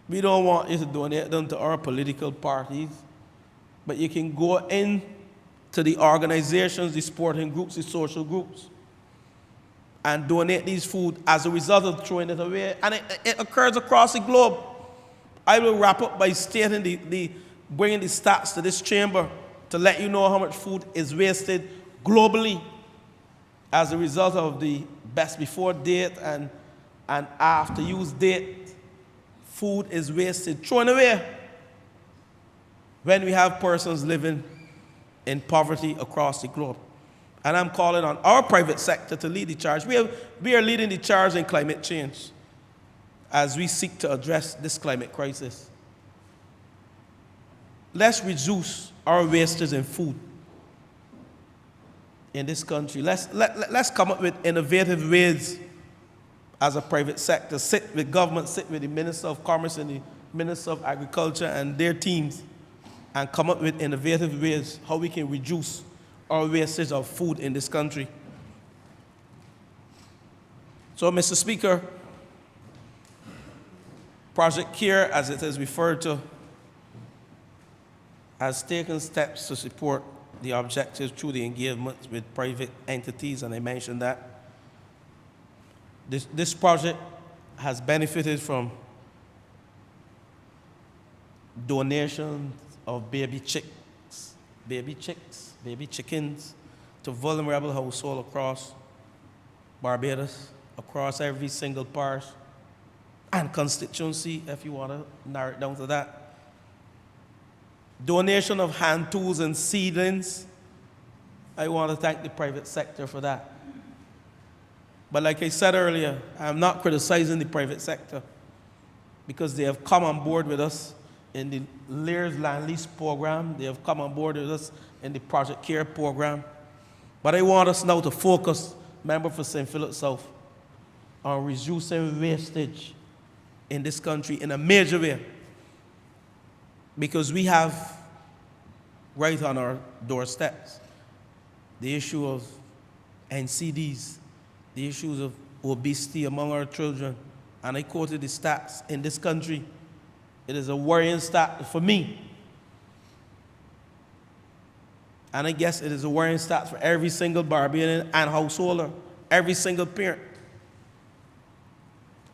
We don't want you to donate them to our political parties, but you can go in to the organizations, the sporting groups, the social groups, and donate these food as a result of throwing it away. And it occurs across the globe. I will wrap up by stating bringing the stats to this chamber to let you know how much food is wasted globally as a result of the best before date and after use date. Food is wasted, thrown away, when we have persons living in poverty across the globe. And I'm calling on our private sector to lead the charge. We are leading the charge in climate change as we seek to address this climate crisis. Let's reduce our wastage in food in this country. Let's come up with innovative ways as a private sector. Sit with government, sit with the Minister of Commerce and the Minister of Agriculture and their teams and come up with innovative ways how we can reduce our wastage of food in this country. So, Mr. Speaker, Project CARE, as it is referred to, has taken steps to support the objectives through the engagement with private entities, and I mentioned that. This project has benefited from donations of baby chickens to vulnerable households across Barbados, across every single parish and constituency, if you want to narrow it down to that. Donation of hand tools and seedlings. I want to thank the private sector for that. But like I said earlier, I'm not criticizing the private sector. because they have come on board with us in the Lears Land Lease program. They have come on board with us in the Project Care program. But I want us now to focus, member for St. Philip South, on reducing wastage in this country in a major way. Because we have right on our doorsteps the issue of NCDs, the issues of obesity among our children. And I quoted the stats in this country. It is a worrying stat for me. And I guess it is a worrying stat for every single Barbadian and householder, every single parent.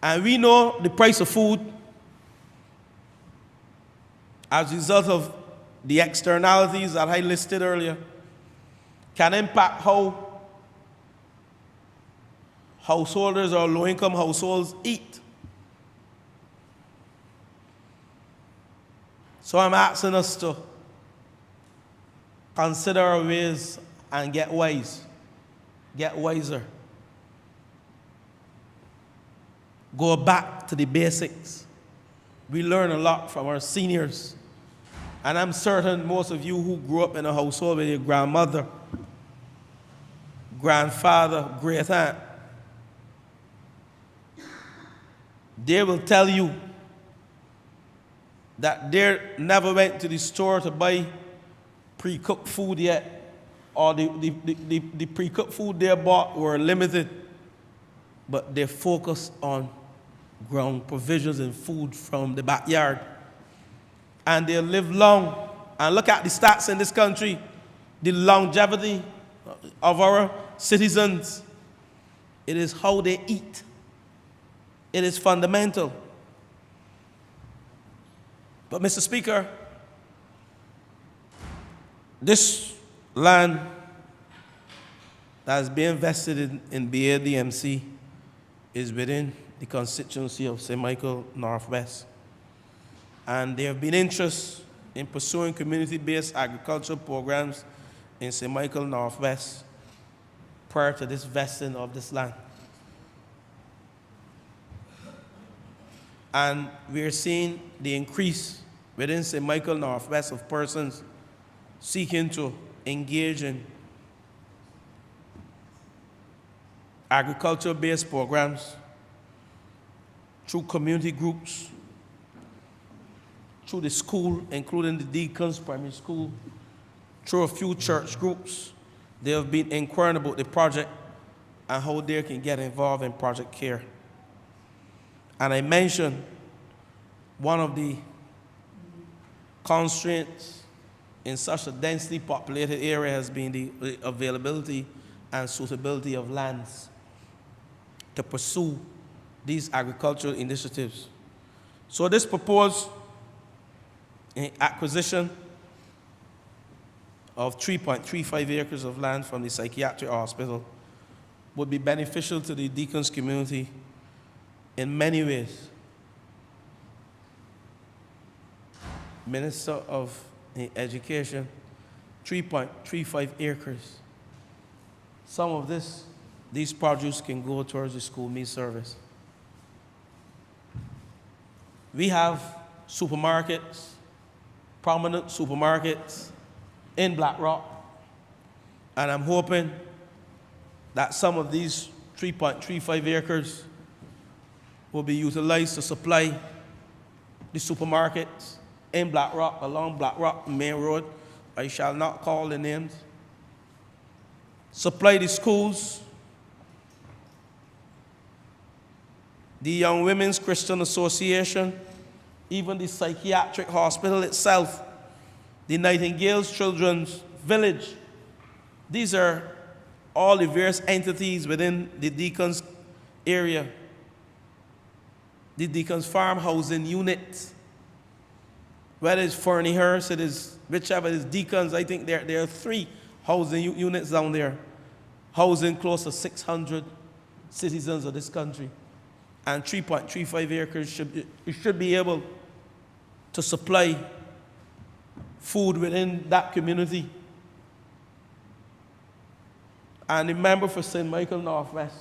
And we know the price of food, as a result of the externalities that I listed earlier, can impact how householders or low-income households eat. So I'm asking us to consider our ways and get wise, get wiser. Go back to the basics. We learn a lot from our seniors. And I'm certain most of you who grew up in a household with your grandmother, grandfather, great aunt, they will tell you that they never went to the store to buy pre-cooked food yet, or the pre-cooked food they bought were limited, but they focused on ground provisions and food from the backyard. And they live long. And look at the stats in this country, the longevity of our citizens. It is how they eat. It is fundamental. But Mr. Speaker, this land that is being invested in BADMC is within the constituency of St. Michael Northwest. And there have been interest in pursuing community-based agricultural programs in St. Michael Northwest prior to this vesting of this land. And we're seeing the increase within St. Michael Northwest of persons seeking to engage in agriculture-based programs through community groups, through the school, including the Deacons Primary School, through a few church groups. They have been inquiring about the project and how they can get involved in Project Care. And I mentioned one of the constraints in such a densely populated area has been the availability and suitability of lands to pursue these agricultural initiatives. So this proposed acquisition of 3.35 acres of land from the psychiatric hospital would be beneficial to the Deacons community in many ways. Minister of Education, 3.35 acres. Some of these produce can go towards the school meal service. We have supermarkets, prominent supermarkets in Black Rock, and I'm hoping that some of these 3.35 acres will be utilized to supply the supermarkets in Black Rock, along Black Rock Main Road. I shall not call the names. Supply the schools, the Young Women's Christian Association, even the psychiatric hospital itself, the Nightingale's Children's Village. These are all the various entities within the Deacons area. The Deacons Farm Housing Unit, whether it's Ferniehurst, it is whichever is Deacons, I think there are 3 housing units down there, housing close to 600 citizens of this country. And 3.35 acres should be able to supply food within that community. And the member for St. Michael Northwest,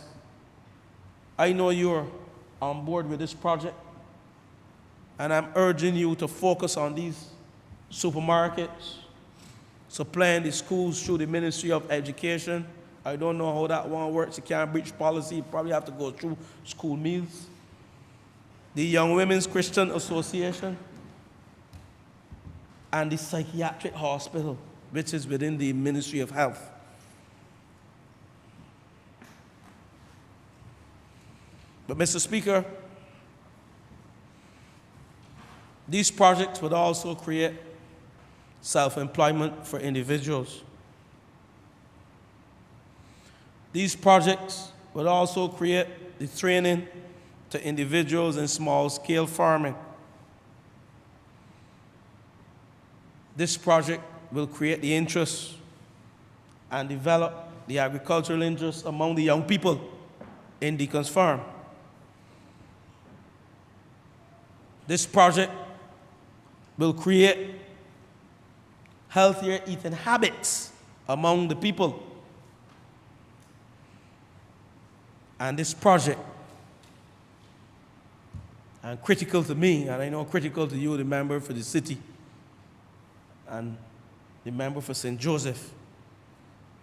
I know you're on board with this project. And I'm urging you to focus on these supermarkets, supplying the schools through the Ministry of Education. I don't know how that one works. You can't breach policy. You probably have to go through school meals. The Young Women's Christian Association and the psychiatric hospital, which is within the Ministry of Health. But Mr. Speaker, these projects would also create self-employment for individuals. These projects would also create the training to individuals in small-scale farming. This project will create the interest and develop the agricultural interest among the young people in Deacon's Farm. This project will create healthier eating habits among the people. And this project, and critical to me, and I know critical to you, the member for the city, and the member for St. Joseph,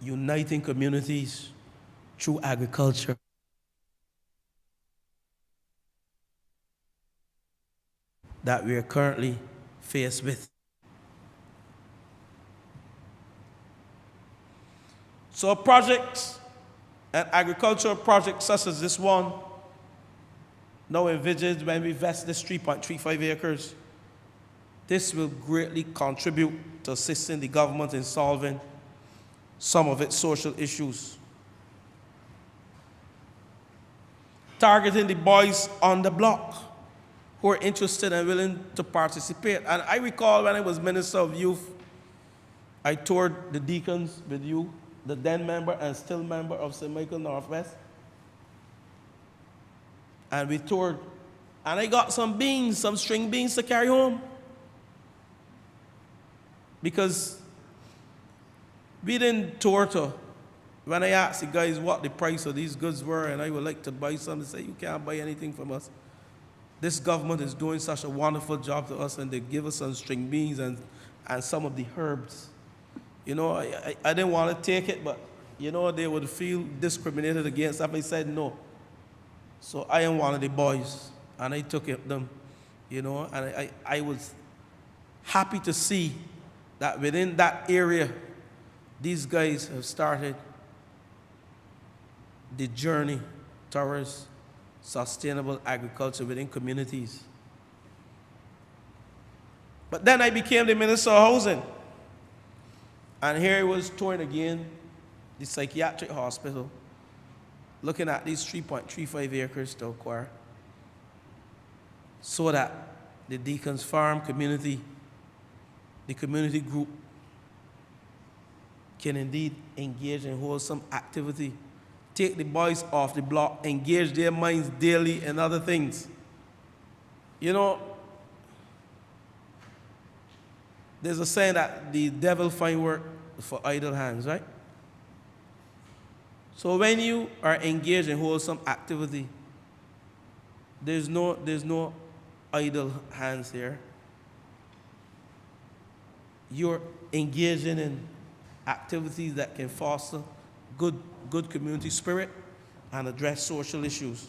uniting communities through agriculture. That we are currently faced with. So projects and agricultural projects such as this one, now envisaged when we vest this 3.35 acres, this will greatly contribute to assisting the government in solving some of its social issues. Targeting the boys on the block who are interested and willing to participate. And I recall when I was Minister of Youth, I toured the deacons with you, the then member and still member of St. Michael Northwest. And we toured, and I got some beans, some string beans to carry home. Because we didn't tour to, when I asked the guys what the price of these goods were, and I would like to buy some, they say, you can't buy anything from us. This government is doing such a wonderful job to us, and they give us some string beans and some of the herbs. You know, I didn't want to take it, but, you know, they would feel discriminated against if I said no. So I am one of the boys, and I took them, you know, and I was happy to see that within that area, these guys have started the journey towards sustainable agriculture within communities. But then I became the Minister of Housing. And here I was touring again the psychiatric hospital, looking at these 3.35 acres to acquire, so that the Deacon's Farm community, the community group, can indeed engage in wholesome activity, take the boys off the block, engage their minds daily in other things. You know, there's a saying that the devil find work for idle hands, right? So when you are engaged in wholesome activity, there's no idle hands here. You're engaging in activities that can foster good community spirit and address social issues.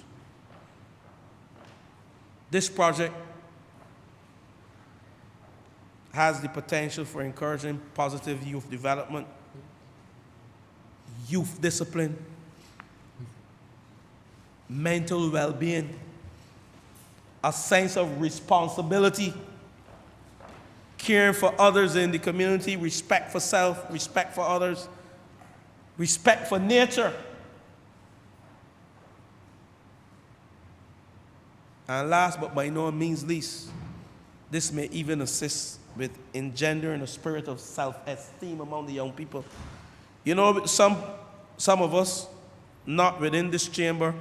This project has the potential for encouraging positive youth development, youth discipline, mental well-being, a sense of responsibility, caring for others in the community, respect for self, respect for others, respect for nature. And last but by no means least, this may even assist with engendering a spirit of self-esteem among the young people. You know, some of us, not within this chamber,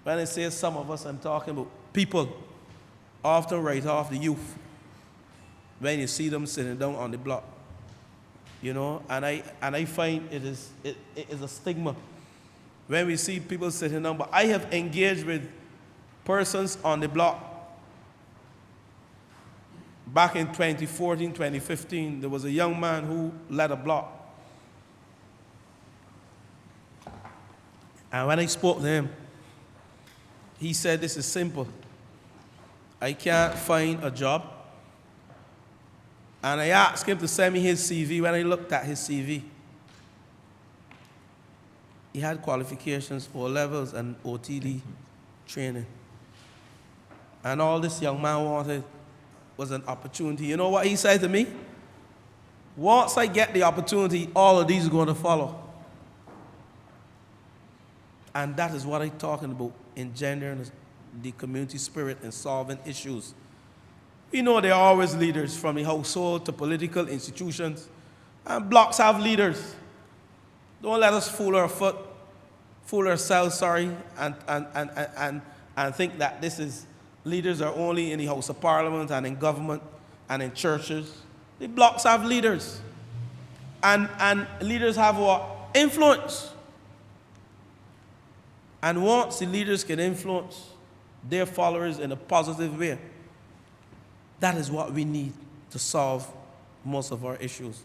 when I say some of us, I'm talking about people, often write off the youth when you see them sitting down on the block. You know, and I find it is a stigma when we see people sitting down. But I have engaged with persons on the block back in 2014, 2015, there was a young man who led a block. And when I spoke to him, he said, this is simple. I can't find a job. And I asked him to send me his CV. When I looked at his CV, he had qualifications for levels and OTD training. And all this young man wanted was an opportunity. You know what he said to me? Once I get the opportunity, all of these are going to follow. And that is what I'm talking about, engendering the community spirit and solving issues. We know there are always leaders, from the household to political institutions, and blocks have leaders. Don't let us fool ourselves, and think that leaders are only in the House of Parliament and in government and in churches. The blocks have leaders. And leaders have what? Influence. And once the leaders can influence their followers in a positive way, that is what we need to solve most of our issues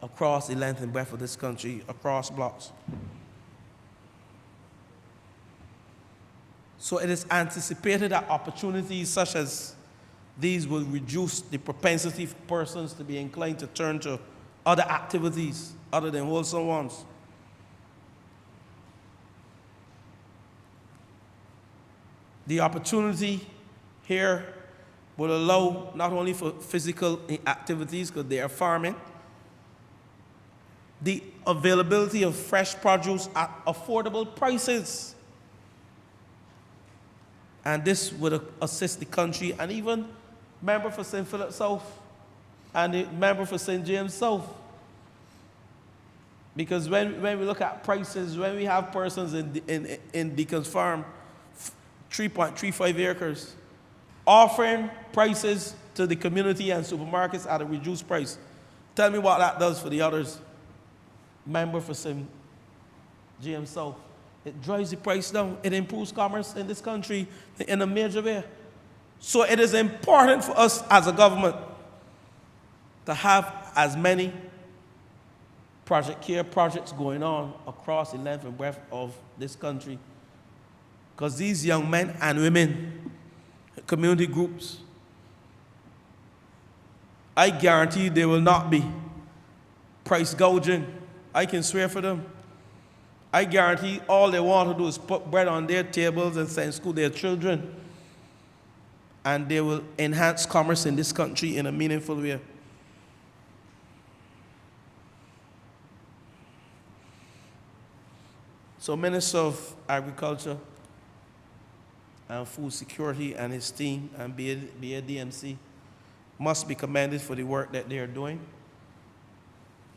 across the length and breadth of this country, across blocks. So it is anticipated that opportunities such as these will reduce the propensity for persons to be inclined to turn to other activities other than wholesome ones. The opportunity here will allow not only for physical activities, because they are farming, the availability of fresh produce at affordable prices. And this would assist the country, and even member for St. Philip South and the member for St. James South. Because when we look at prices, when we have persons in Deacon's Farm, 3.35 acres, offering prices to the community and supermarkets at a reduced price. Tell me what that does for the others. Member for St. James South. It drives the price down. It improves commerce in this country in a major way. So it is important for us as a government to have as many care projects going on across the length and breadth of this country. Because these young men and women, community groups, I guarantee they will not be price gouging. I can swear for them. I guarantee all they want to do is put bread on their tables and send school their children. And they will enhance commerce in this country in a meaningful way. So Minister of Agriculture and Food Security and his team and BADMC must be commended for the work that they are doing,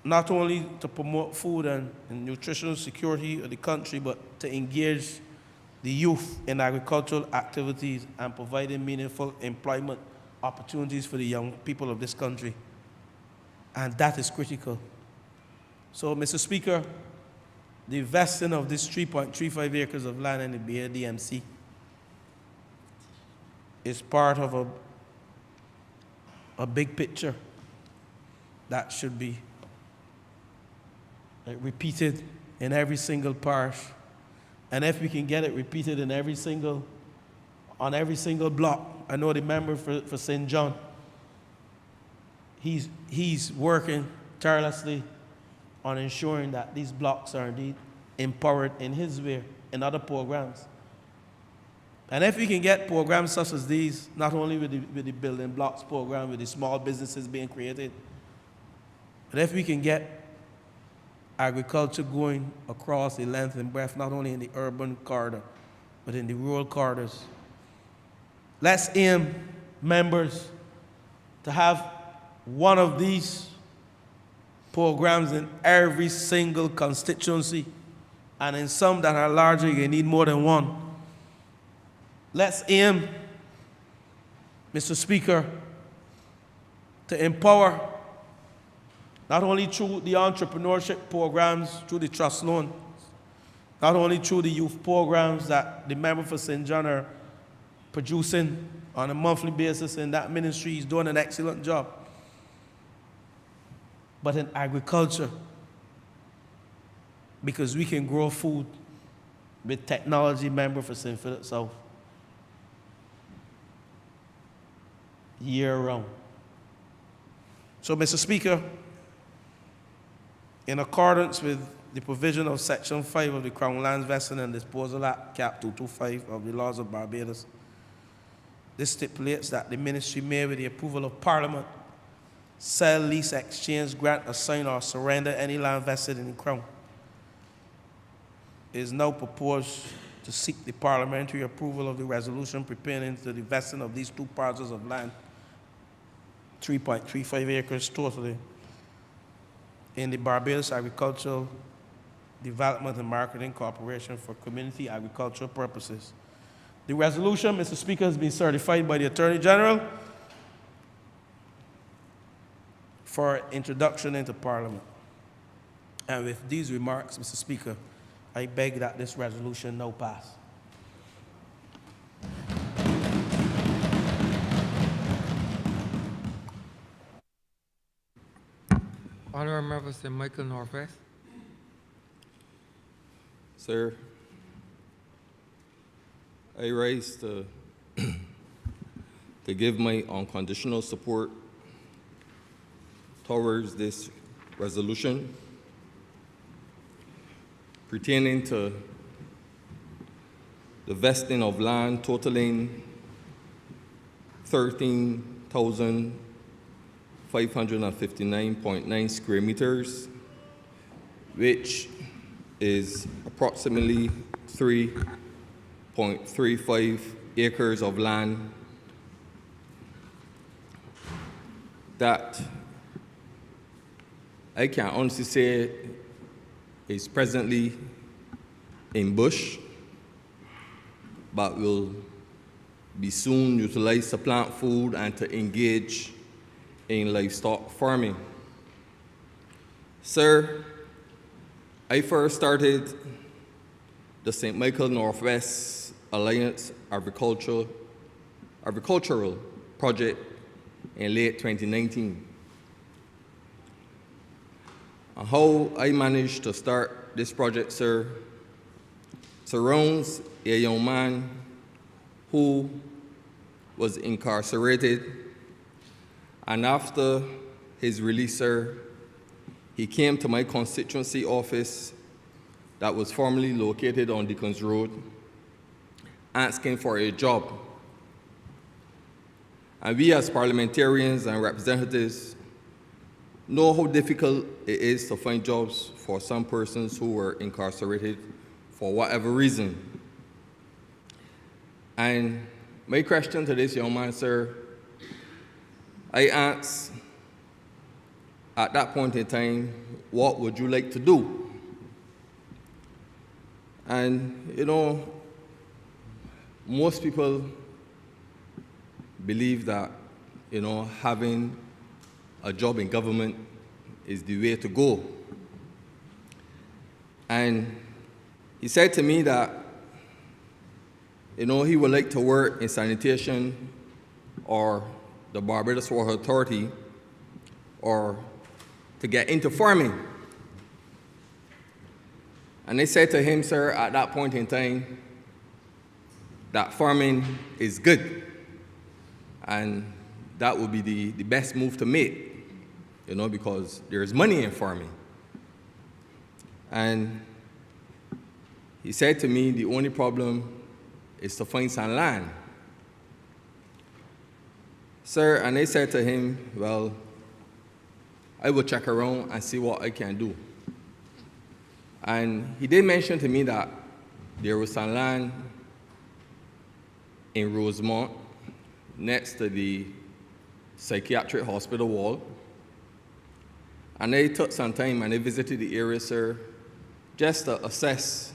not only to promote food and nutritional security of the country, but to engage the youth in agricultural activities and providing meaningful employment opportunities for the young people of this country. And that is critical. So, Mr. Speaker, the vesting of this 3.35 acres of land in the BADMC is part of a big picture that should be repeated in every single parish. And if we can get it repeated in on every single block. I know the member for St. John, he's working tirelessly on ensuring that these blocks are indeed empowered in his way in other programs. And if we can get programs such as these, not only with the building blocks program, with the small businesses being created, but if we can get agriculture going across the length and breadth, not only in the urban corridor, but in the rural corridors. Let's aim, members, to have one of these programs in every single constituency, and in some that are larger, you need more than one. Let's aim, Mr. Speaker, to empower not only through the entrepreneurship programs, through the trust loan, not only through the youth programs that the member for St. John are producing, on a monthly basis in that ministry. He's doing an excellent job. But in agriculture, because we can grow food with technology, member for St. Philip South, year round. So, Mr. Speaker, in accordance with the provision of Section 5 of the Crown Lands Vesting and Disposal Act, Cap 225 of the laws of Barbados, this stipulates that the ministry may, with the approval of Parliament, sell, lease, exchange, grant, assign, or surrender any land vested in the Crown. It is now proposed to seek the parliamentary approval of the resolution pertaining to the vesting of these two parcels of land, 3.35 acres totally, in the Barbados Agricultural Development and Marketing Corporation for community agricultural purposes. The resolution, Mr. Speaker, has been certified by the Attorney General for introduction into Parliament. And with these remarks, Mr. Speaker, I beg that this resolution now pass. Honourable Member St. Michael Northwest. Sir, I rise to give my unconditional support towards this resolution pertaining to the vesting of land totaling 13,559.9 square meters, which is approximately 3.35 acres of land that I can honestly say is presently in bush, but will be soon utilized to plant food and to engage in livestock farming. Sir, I first started the St. Michael Northwest Alliance Agricultural Project in late 2019. And how I managed to start this project, sir, surrounds a young man who was incarcerated, and after his release, sir, he came to my constituency office that was formerly located on Deacons Road, asking for a job. And we as parliamentarians and representatives know how difficult it is to find jobs for some persons who were incarcerated for whatever reason. And my question to this young man, sir, I asked at that point in time, what would you like to do? And, you know, most people believe that, you know, having a job in government is the way to go. And he said to me that, you know, he would like to work in sanitation or the Barbados Water Authority or to get into farming. And I said to him, sir, at that point in time, that farming is good. And that would be the best move to make, you know, because there's money in farming. And he said to me, the only problem is to find some land. Sir, and I said to him, well, I will check around and see what I can do. And he did mention to me that there was some land in Rosemont next to the psychiatric hospital wall. And I took some time and I visited the area, sir, just to assess,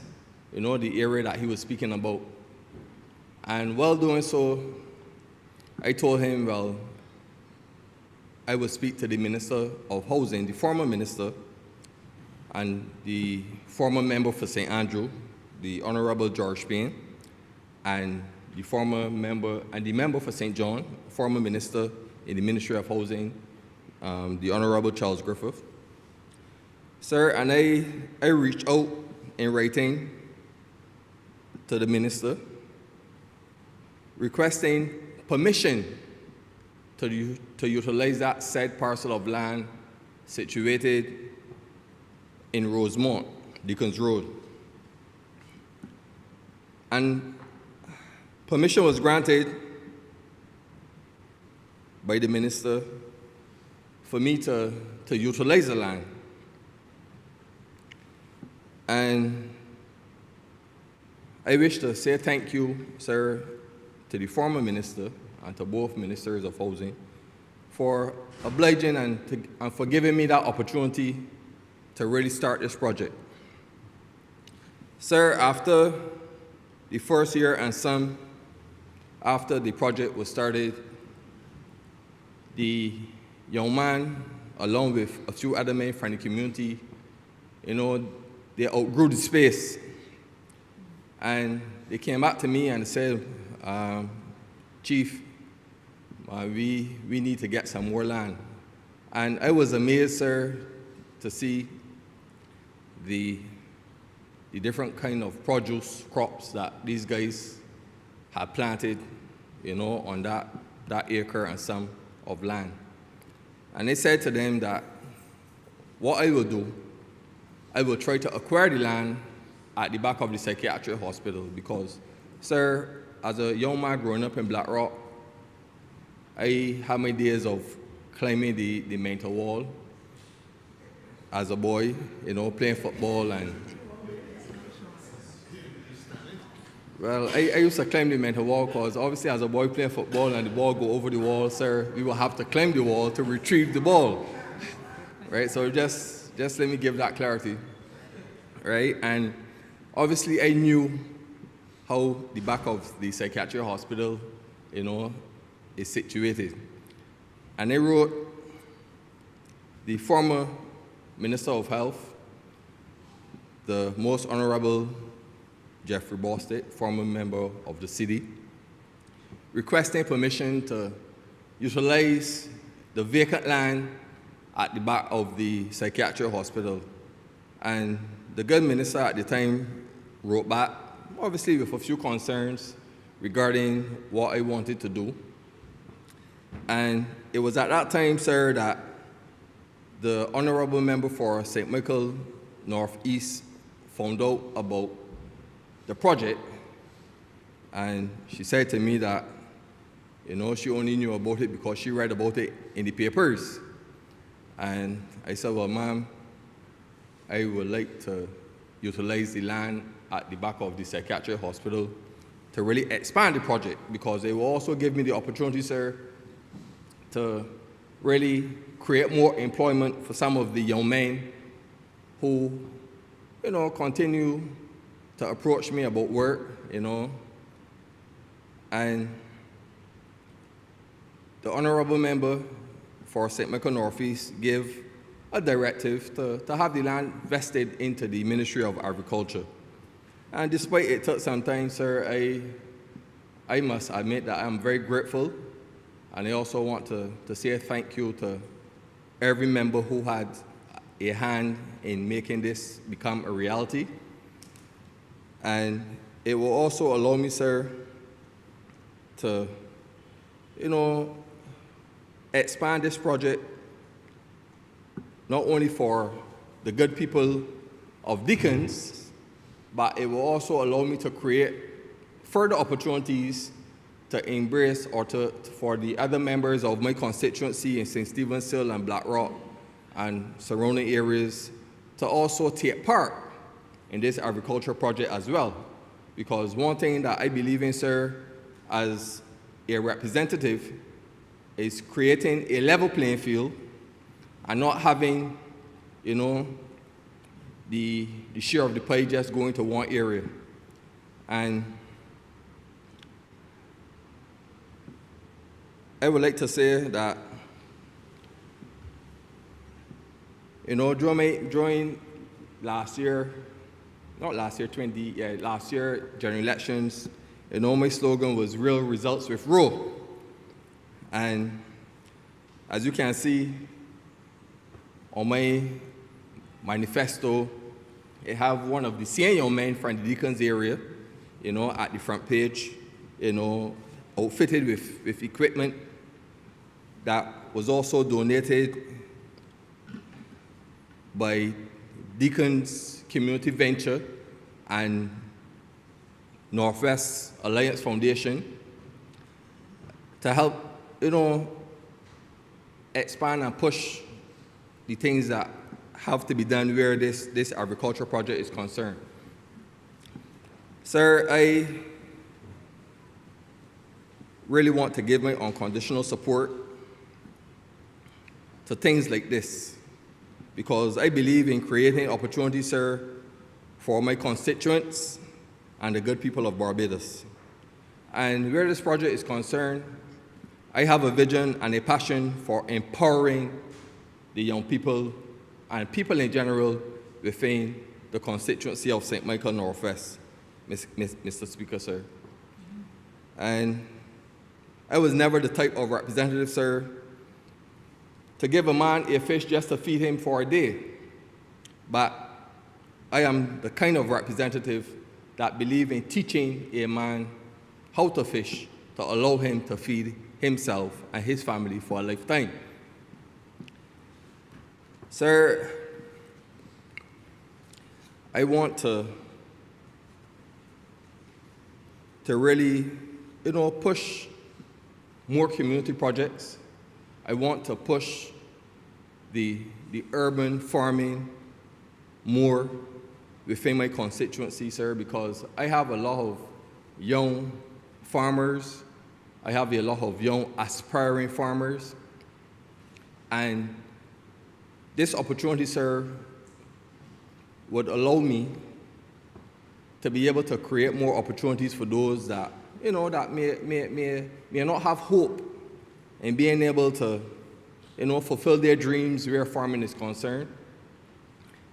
you know, the area that he was speaking about. And while doing so, I told him, well, I would speak to the Minister of Housing, the former minister, and the former member for St. Andrew, the Honourable George Payne, and the former member and the member for St. John, former minister in the Ministry of Housing, the Honourable Charles Griffith. Sir, and I reached out in writing to the minister requesting permission to utilize that said parcel of land situated in Rosemont, Deacons Road. And permission was granted by the minister for me to utilize the land. And I wish to say thank you, sir, to the former minister and to both ministers of housing for obliging and for giving me that opportunity to really start this project. Sir, after the first year and some after the project was started, the young man, along with a few other men from the community, they outgrew the space. And they came back to me and said, Chief, we need to get some more land. And I was amazed, sir, to see the different kind of produce crops that these guys had planted, on that acre and some of land. And they said to them that what I will do, I will try to acquire the land at the back of the psychiatric hospital because, sir, as a young man growing up in Black Rock, I had my days of climbing the mental wall as a boy, playing football and well, I used to climb the mental wall because obviously as a boy playing football and the ball go over the wall, sir, we will have to climb the wall to retrieve the ball, right? So just let me give that clarity, right? And obviously I knew how the back of the psychiatric hospital, is situated. And I wrote the former Minister of Health, the Most Honourable Jeffrey Bostic, former member of the city, requesting permission to utilize the vacant land at the back of the psychiatric hospital. And the good minister at the time wrote back, obviously with a few concerns regarding what I wanted to do. And it was at that time, sir, that the honourable member for St. Michael Northeast found out about the project, and she said to me that, she only knew about it because she read about it in the papers. And I said, well, ma'am, I would like to utilize the land at the back of the psychiatric hospital to really expand the project because it will also give me the opportunity, sir, to really create more employment for some of the young men who, continue to approach me about work, and the honourable member for St. Michael Northeast gave a directive to have the land vested into the Ministry of Agriculture. And despite it took some time, sir, I must admit that I'm very grateful, and I also want to say thank you to every member who had a hand in making this become a reality. And it will also allow me, sir, to, expand this project not only for the good people of Deacons, but it will also allow me to create further opportunities to embrace or for the other members of my constituency in St. Stephen's Hill and Black Rock and surrounding areas to also take part in this agriculture project as well. Because one thing that I believe in, sir, as a representative, is creating a level playing field and not having, the share of the pie just going to one area. And I would like to say that, during last year, general elections my slogan was real results with ROE. And as you can see on my manifesto, I have one of the senior men from the Deacons area, at the front page, outfitted with equipment that was also donated by Deacons Community Venture and Northwest Alliance Foundation to help, expand and push the things that have to be done where this agriculture project is concerned. Sir, I really want to give my unconditional support to things like this because I believe in creating opportunities, sir, for my constituents and the good people of Barbados. And where this project is concerned, I have a vision and a passion for empowering the young people and people in general within the constituency of St. Michael Northwest, Mr. Speaker, sir. And I was never the type of representative, sir, to give a man a fish just to feed him for a day. But I am the kind of representative that believe in teaching a man how to fish to allow him to feed himself and his family for a lifetime. Sir, I want to really, push more community projects. I want to push the urban farming more within my constituency, sir, because I have a lot of young farmers. I have a lot of young aspiring farmers. And this opportunity, sir, would allow me to be able to create more opportunities for those that, that may not have hope in being able to, fulfill their dreams where farming is concerned.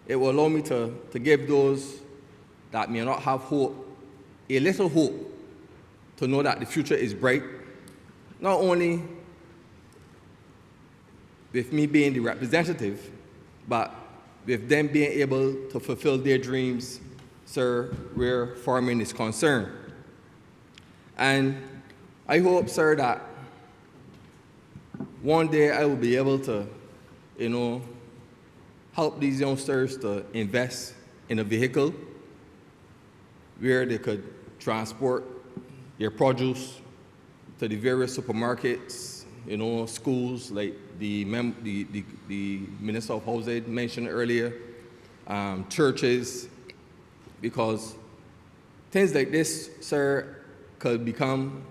It will allow me to give those that may not have hope a little hope to know that the future is bright, not only with me being the representative, but with them being able to fulfill their dreams, sir, where farming is concerned. And I hope, sir, that one day I will be able to, help these youngsters to invest in a vehicle where they could transport their produce to the various supermarkets, schools like the Minister of Housing mentioned earlier, churches, because things like this, sir, could become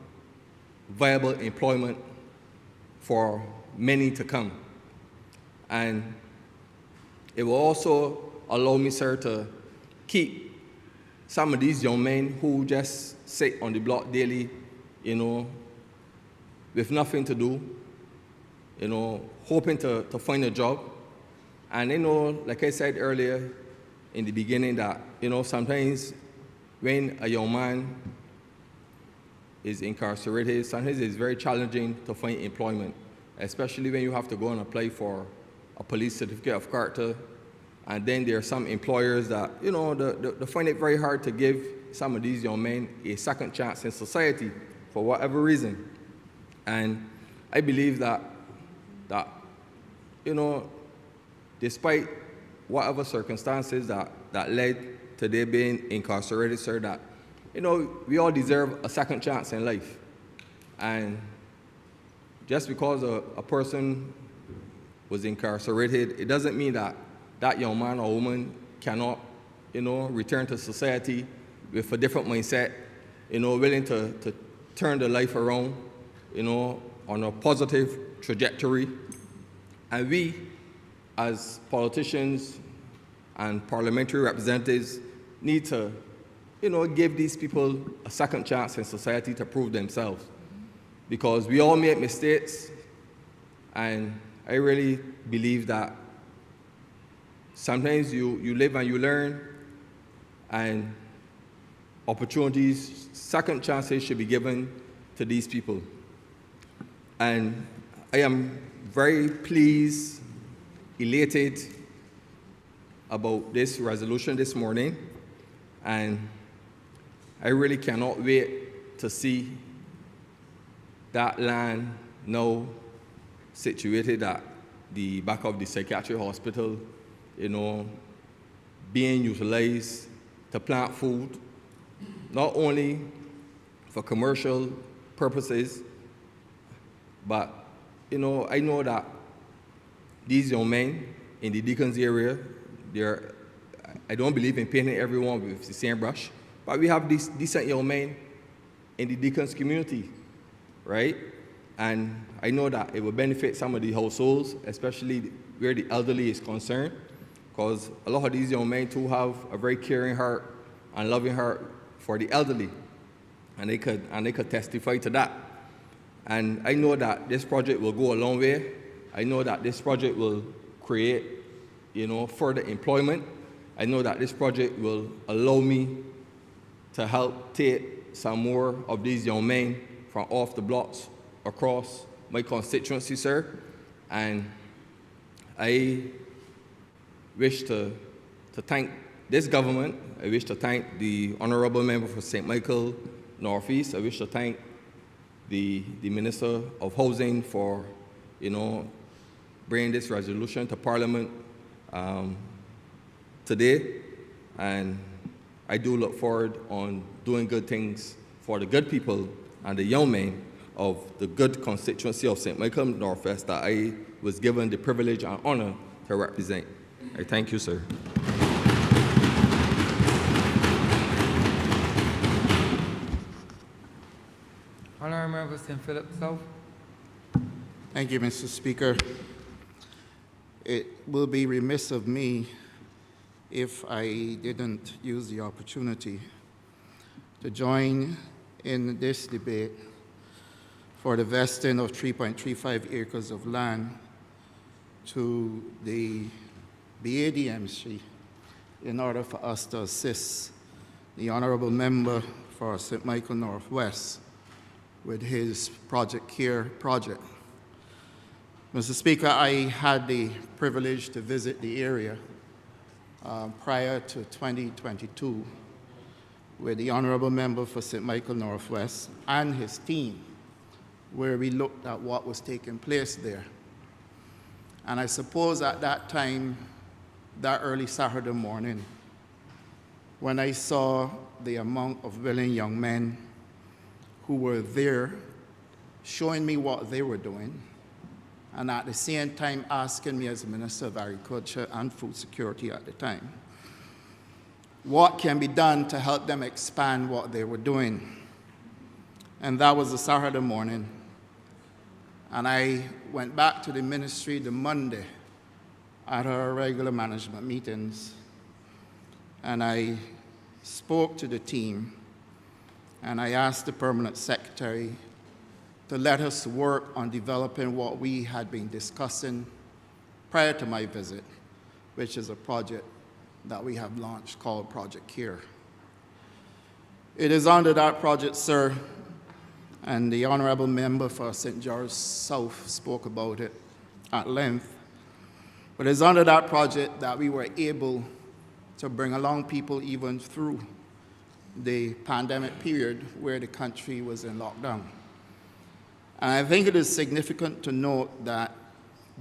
viable employment for many to come. And it will also allow me, sir, to keep some of these young men who just sit on the block daily, with nothing to do, hoping to find a job. And like I said earlier in the beginning that, sometimes when a young man is incarcerated, sometimes it's very challenging to find employment, especially when you have to go and apply for a police certificate of character. And then there are some employers that, they find it very hard to give some of these young men a second chance in society for whatever reason. And I believe that despite whatever circumstances that led to their being incarcerated, sir, that, we all deserve a second chance in life. And just because a person was incarcerated, it doesn't mean that that young man or woman cannot, return to society with a different mindset, willing to turn their life around, on a positive trajectory. And we, as politicians and parliamentary representatives, need to, give these people a second chance in society to prove themselves. Because we all make mistakes, and I really believe that sometimes you live and you learn, and opportunities, second chances should be given to these people. And I am very pleased, elated about this resolution this morning, and I really cannot wait to see that land now situated at the back of the psychiatric hospital, being utilized to plant food, not only for commercial purposes, but I know that these young men in the Deacons area, I don't believe in painting everyone with the same brush, but we have these decent young men in the Deacons community, right? And I know that it will benefit some of the households, especially where the elderly is concerned, because a lot of these young men too have a very caring heart and loving heart for the elderly, and they could testify to that. And I know that this project will go a long way. I know that this project will create, further employment. I know that this project will allow me to help take some more of these young men from off the blocks across my constituency, sir. And I wish to thank this government. I wish to thank the Honourable Member for St. Michael Northeast. I wish to thank the Minister of Housing for, bringing this resolution to Parliament today. And I do look forward on doing good things for the good people and the young men of the good constituency of St. Michael Northwest that I was given the privilege and honor to represent. I thank you, sir. Honourable Member St. Philip South. Thank you, Mr. Speaker. It will be remiss of me if I didn't use the opportunity to join in this debate for the vesting of 3.35 acres of land to the BADMC in order for us to assist the Honourable Member for St. Michael Northwest with his Project Care project. Mr. Speaker, I had the privilege to visit the area prior to 2022 with the Honourable Member for St. Michael Northwest and his team, where we looked at what was taking place there. And I suppose at that time, that early Saturday morning, when I saw the amount of willing young men who were there showing me what they were doing, and at the same time asking me as Minister of Agriculture and Food Security at the time, what can be done to help them expand what they were doing. And that was a Saturday morning. And I went back to the ministry the Monday at our regular management meetings, and I spoke to the team, and I asked the permanent secretary to let us work on developing what we had been discussing prior to my visit, which is a project that we have launched called Project Care. It is under that project, sir, and the Honourable Member for St. George South spoke about it at length, but it's under that project that we were able to bring along people even through the pandemic period where the country was in lockdown. And I think it is significant to note that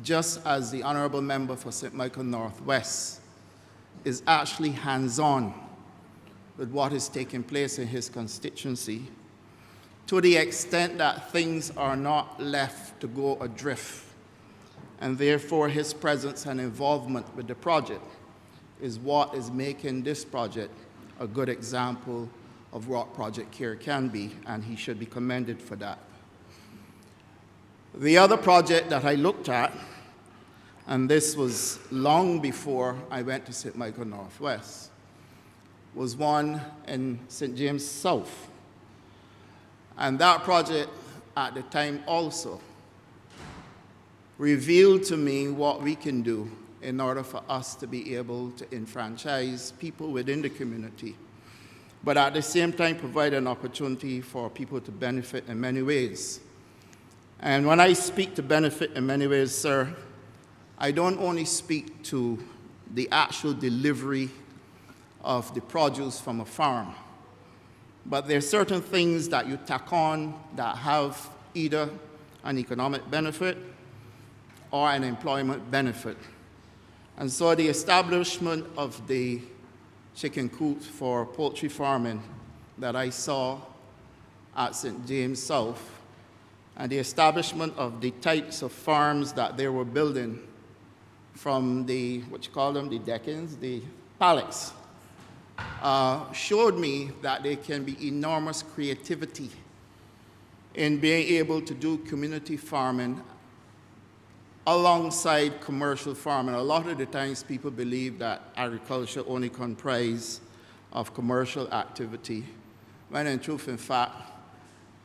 just as the Honourable Member for St. Michael Northwest is actually hands-on with what is taking place in his constituency, to the extent that things are not left to go adrift, and therefore his presence and involvement with the project is what is making this project a good example of what Project Care can be, and he should be commended for that. The other project that I looked at, and this was long before I went to St. Michael Northwest, was one in St. James South. And that project at the time also revealed to me what we can do in order for us to be able to enfranchise people within the community but at the same time provide an opportunity for people to benefit in many ways. And when I speak to benefit in many ways, sir, I don't only speak to the actual delivery of the produce from a farm, but there are certain things that you tack on that have either an economic benefit or an employment benefit. And so the establishment of the chicken coop for poultry farming that I saw at St. James South, and the establishment of the types of farms that they were building from the, what you call them, the deckings, the pallets, showed me that there can be enormous creativity in being able to do community farming alongside commercial farming. A lot of the times people believe that agriculture only comprises of commercial activity, when in truth, in fact,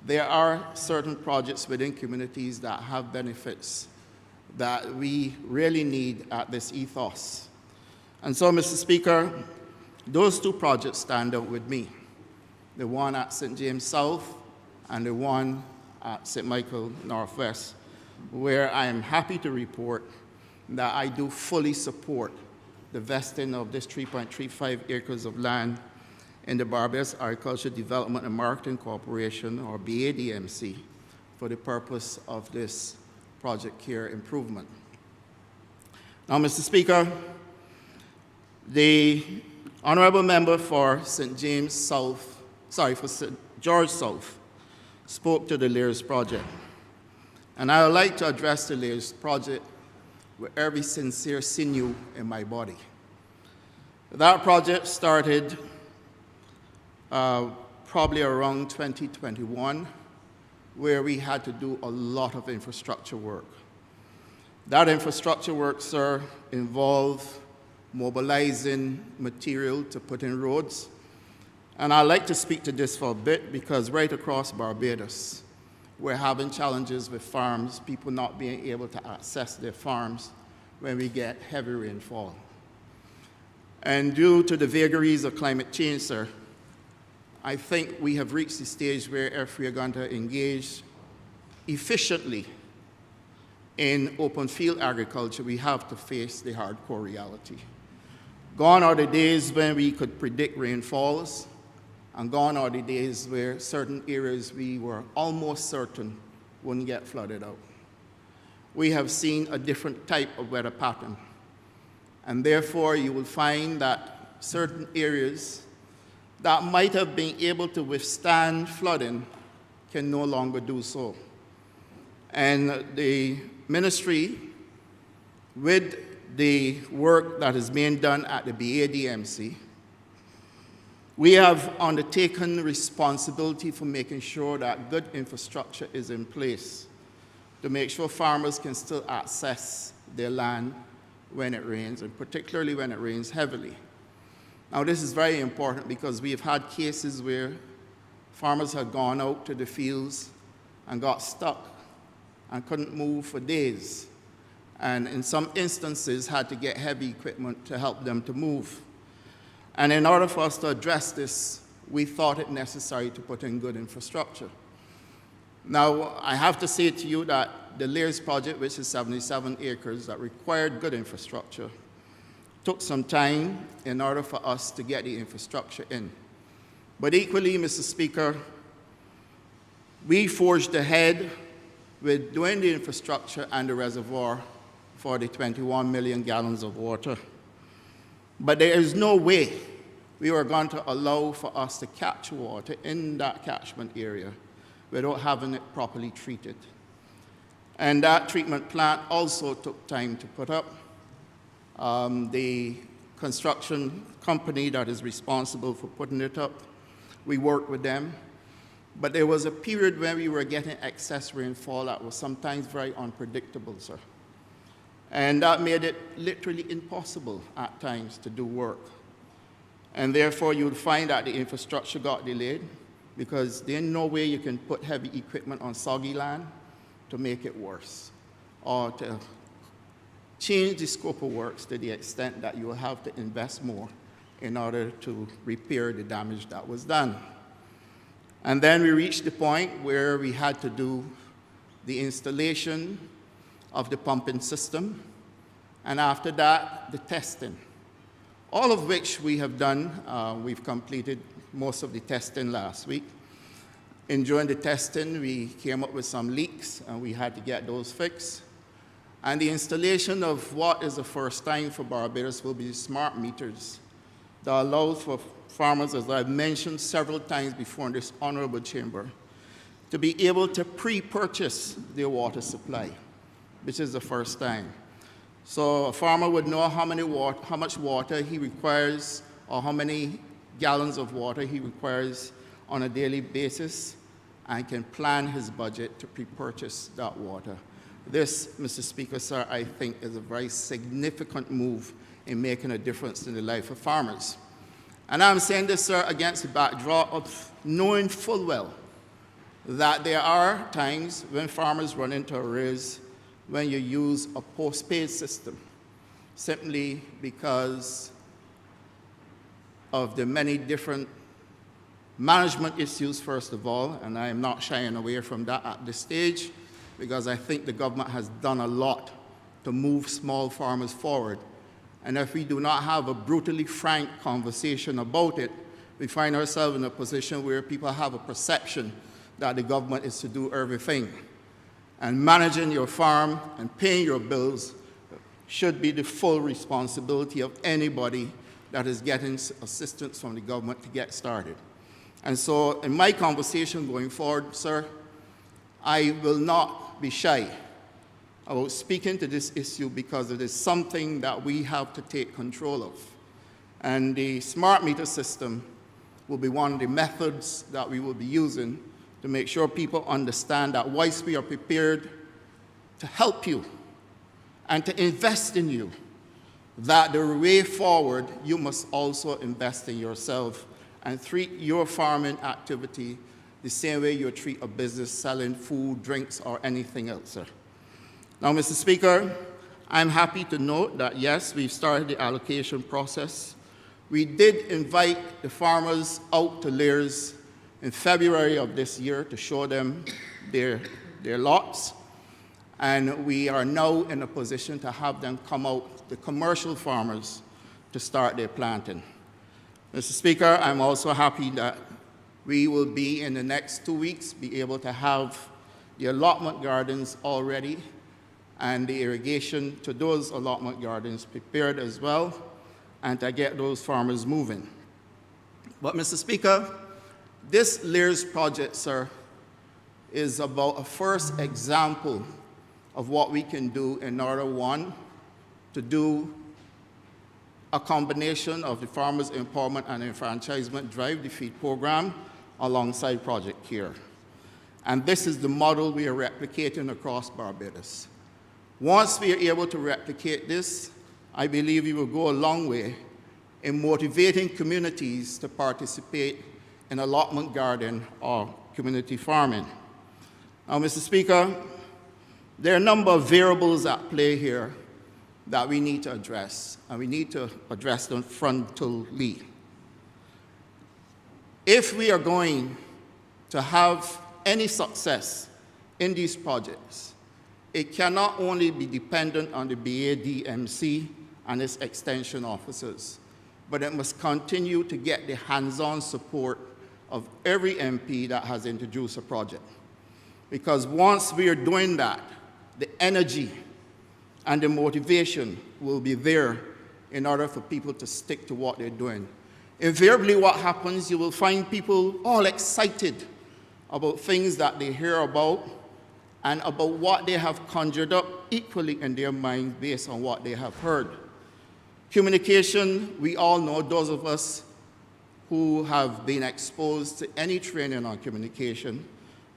there are certain projects within communities that have benefits that we really need at this ethos. And so, Mr. Speaker, those two projects stand out with me, the one at St. James South and the one at St. Michael Northwest, where I am happy to report that I do fully support the vesting of this 3.35 acres of land in the Barbados Agriculture Development and Marketing Corporation, or BADMC, for the purpose of this project care improvement. Now, Mr. Speaker, the Honourable Member for St. James South, for St. George South, spoke to the LAIRS project. And I would like to address the LAIRS project with every sincere sinew in my body. That project started probably around 2021, where we had to do a lot of infrastructure work. That infrastructure work, sir, involved mobilizing material to put in roads. And I'd like to speak to this for a bit, because right across Barbados, we're having challenges with farms, people not being able to access their farms when we get heavy rainfall. And due to the vagaries of climate change, sir, I think we have reached the stage where if we are going to engage efficiently in open field agriculture, we have to face the hardcore reality. Gone are the days when we could predict rainfalls, and gone are the days where certain areas we were almost certain wouldn't get flooded out. We have seen a different type of weather pattern, and therefore you will find that certain areas that might have been able to withstand flooding can no longer do so. And the ministry, with the work that is being done at the BADMC, we have undertaken responsibility for making sure that good infrastructure is in place to make sure farmers can still access their land when it rains, and particularly when it rains heavily. Now, this is very important because we have had cases where farmers had gone out to the fields and got stuck and couldn't move for days, and in some instances had to get heavy equipment to help them to move. And in order for us to address this, we thought it necessary to put in good infrastructure. Now, I have to say to you that the LAIRS project, which is 77 acres, that required good infrastructure, took some time in order for us to get the infrastructure in. But equally, Mr. Speaker, we forged ahead with doing the infrastructure and the reservoir for the 21 million gallons of water. But there is no way we were going to allow for us to capture water in that catchment area without having it properly treated. And that treatment plant also took time to put up. The construction company that is responsible for putting it up, we worked with them. But there was a period when we were getting excess rainfall that was sometimes very unpredictable, sir. And that made it literally impossible at times to do work. And therefore, you'll find that the infrastructure got delayed because there's no way you can put heavy equipment on soggy land to make it worse, or to change the scope of works to the extent that you will have to invest more in order to repair the damage that was done. And then we reached the point where we had to do the installation of the pumping system, and after that, the testing. All of which we have done. We've completed most of the testing last week. And during the testing, we came up with some leaks, and we had to get those fixed. And the installation of what is the first time for Barbados will be smart meters that allows for farmers, as I've mentioned several times before in this honorable chamber, to be able to pre-purchase their water supply, which is the first time. So a farmer would know how much water he requires, or how many gallons of water he requires on a daily basis, and can plan his budget to pre-purchase that water. This, Mr. Speaker, sir, I think is a very significant move in making a difference in the life of farmers. And I'm saying this, sir, against the backdrop of knowing full well that there are times when farmers run into arrears when you use a post-paid system, simply because of the many different management issues, first of all, and I am not shying away from that at this stage, because I think the government has done a lot to move small farmers forward. And if we do not have a brutally frank conversation about it, we find ourselves in a position where people have a perception that the government is to do everything. And managing your farm and paying your bills should be the full responsibility of anybody that is getting assistance from the government to get started. And so in my conversation going forward, sir, I will not be shy about speaking to this issue, because it is something that we have to take control of. And the smart meter system will be one of the methods that we will be using to make sure people understand that whilst we are prepared to help you and to invest in you, that the way forward, you must also invest in yourself and treat your farming activity the same way you treat a business selling food, drinks, or anything else, sir. Now, Mr. Speaker, I'm happy to note that, yes, we've started the allocation process. We did invite the farmers out to layers in February of this year to show them their lots. And we are now in a position to have them come out, the commercial farmers, to start their planting. Mr. Speaker, I'm also happy that we will be, in the next 2 weeks, be able to have the allotment gardens all ready and the irrigation to those allotment gardens prepared as well, and to get those farmers moving. But, Mr. Speaker, this LAIRS project, sir, is about a first example of what we can do in order, one, to do a combination of the Farmers Empowerment and Enfranchisement Drive, the FEED program, alongside Project CARE. And this is the model we are replicating across Barbados. Once we are able to replicate this, I believe we will go a long way in motivating communities to participate in allotment garden or community farming. Now, Mr. Speaker, there are a number of variables at play here that we need to address, and we need to address them frontally. If we are going to have any success in these projects, it cannot only be dependent on the BADMC and its extension officers, but it must continue to get the hands-on support of every MP that has introduced a project. Because once we are doing that, the energy and the motivation will be there in order for people to stick to what they're doing. Invariably, what happens, you will find people all excited about things that they hear about and about what they have conjured up equally in their mind based on what they have heard. Communication, we all know, those of us who have been exposed to any training on communication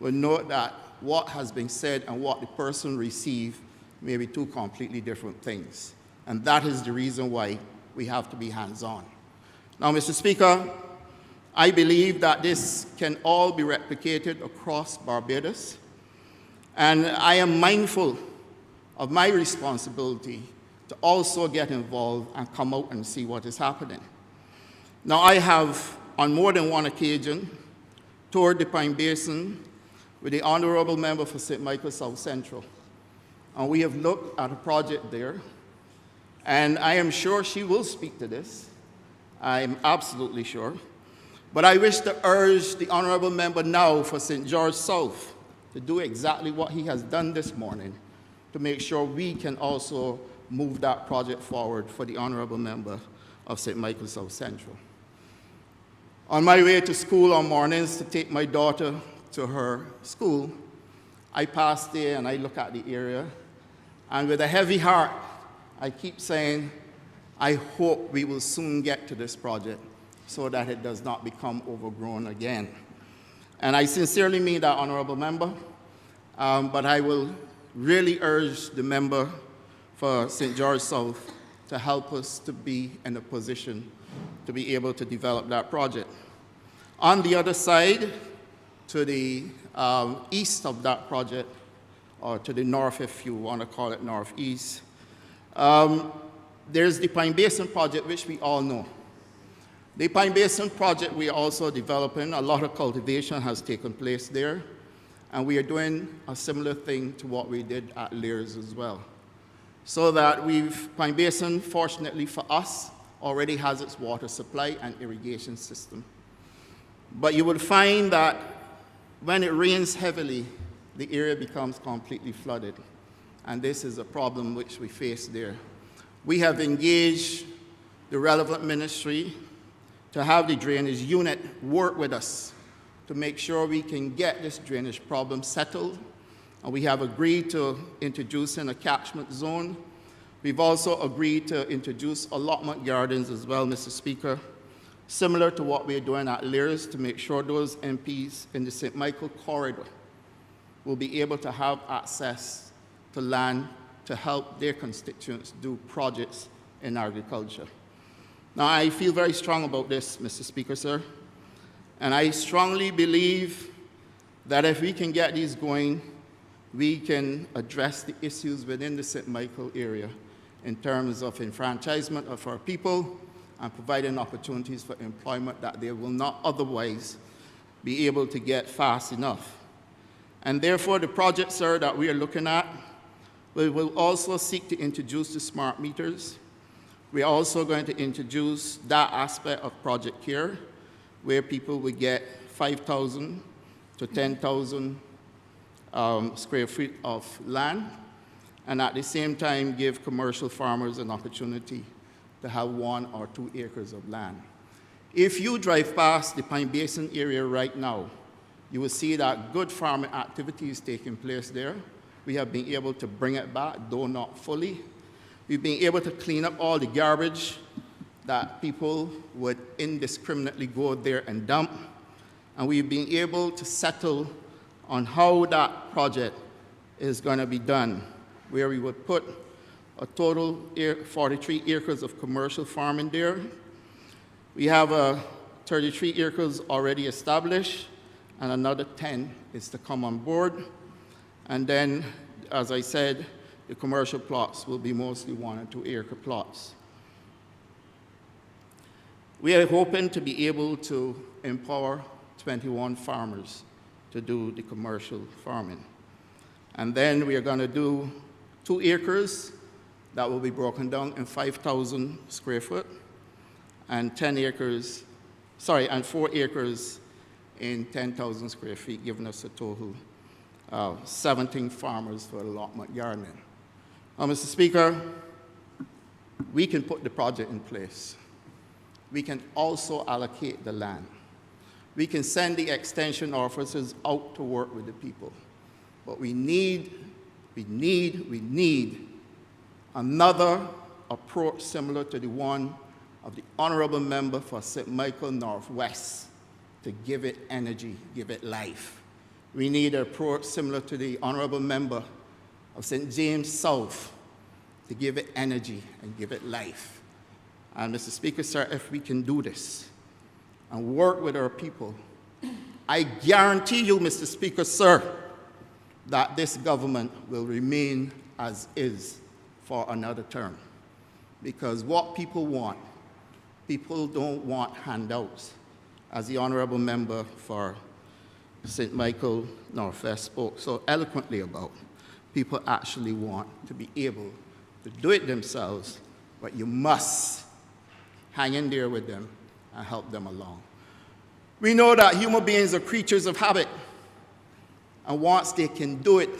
will know that what has been said and what the person received may be two completely different things. And that is the reason why we have to be hands-on. Now, Mr. Speaker, I believe that this can all be replicated across Barbados. And I am mindful of my responsibility to also get involved and come out and see what is happening. Now, I have, on more than one occasion, toured the Pine Basin with the Honourable Member for St. Michael South Central. And we have looked at a project there, and I am sure she will speak to this. I am absolutely sure. But I wish to urge the Honourable Member now for St. George South to do exactly what he has done this morning to make sure we can also move that project forward for the Honourable Member of St. Michael South Central. On my way to school on mornings to take my daughter to her school, I pass there and I look at the area, and with a heavy heart, I keep saying, I hope we will soon get to this project so that it does not become overgrown again. And I sincerely mean that, Honourable Member, but I will really urge the member for St. George South to help us to be in a position to be able to develop that project. On the other side, to the east of that project, or to the north if you want to call it northeast, there's the Pine Basin project, which we all know. The Pine Basin project we are also developing. A lot of cultivation has taken place there, and we are doing a similar thing to what we did at Lears as well. So that Pine Basin, fortunately for us, already has its water supply and irrigation system. But you will find that when it rains heavily, the area becomes completely flooded. And this is a problem which we face there. We have engaged the relevant ministry to have the drainage unit work with us to make sure we can get this drainage problem settled. And we have agreed to introduce in a catchment zone. We've also agreed to introduce allotment gardens as well, Mr. Speaker, similar to what we're doing at Lears, to make sure those MPs in the St. Michael corridor will be able to have access to land to help their constituents do projects in agriculture. Now, I feel very strong about this, Mr. Speaker, sir, and I strongly believe that if we can get these going, we can address the issues within the St. Michael area in terms of enfranchisement of our people and providing opportunities for employment that they will not otherwise be able to get fast enough. And therefore, the project, sir, that we are looking at, we will also seek to introduce the smart meters. We're also going to introduce that aspect of Project Care, where people will get 5,000 to 10,000 square feet of land, and at the same time give commercial farmers an opportunity to have 1 or 2 acres of land. If you drive past the Pine Basin area right now, you will see that good farming activity is taking place there. We have been able to bring it back, though not fully. We've been able to clean up all the garbage that people would indiscriminately go there and dump. And we've been able to settle on how that project is going to be done, where we would put a total 43 acres of commercial farming there. We have 33 acres already established, and another 10 is to come on board. And then, as I said, the commercial plots will be mostly 1 and 2 acre plots. We are hoping to be able to empower 21 farmers to do the commercial farming. And then we are going to do 2 acres that will be broken down in 5,000 square foot, and 4 acres in 10,000 square feet, giving us a total of 17 farmers for allotment gardening. Now, Mr. Speaker, we can put the project in place. We can also allocate the land. We can send the extension officers out to work with the people. But we need another approach similar to the one of the Honourable Member for St. Michael Northwest to give it energy, give it life. We need an approach similar to the Honourable Member of St. James South to give it energy and give it life. And Mr. Speaker, sir, if we can do this and work with our people, I guarantee you, Mr. Speaker, sir, that this government will remain as is for another term. Because what people want people don't want handouts. As the honorable member for St. Michael Northwest spoke so eloquently about, people actually want to be able to do it themselves, but you must hang in there with them and help them along. We know that human beings are creatures of habit, and once they can do it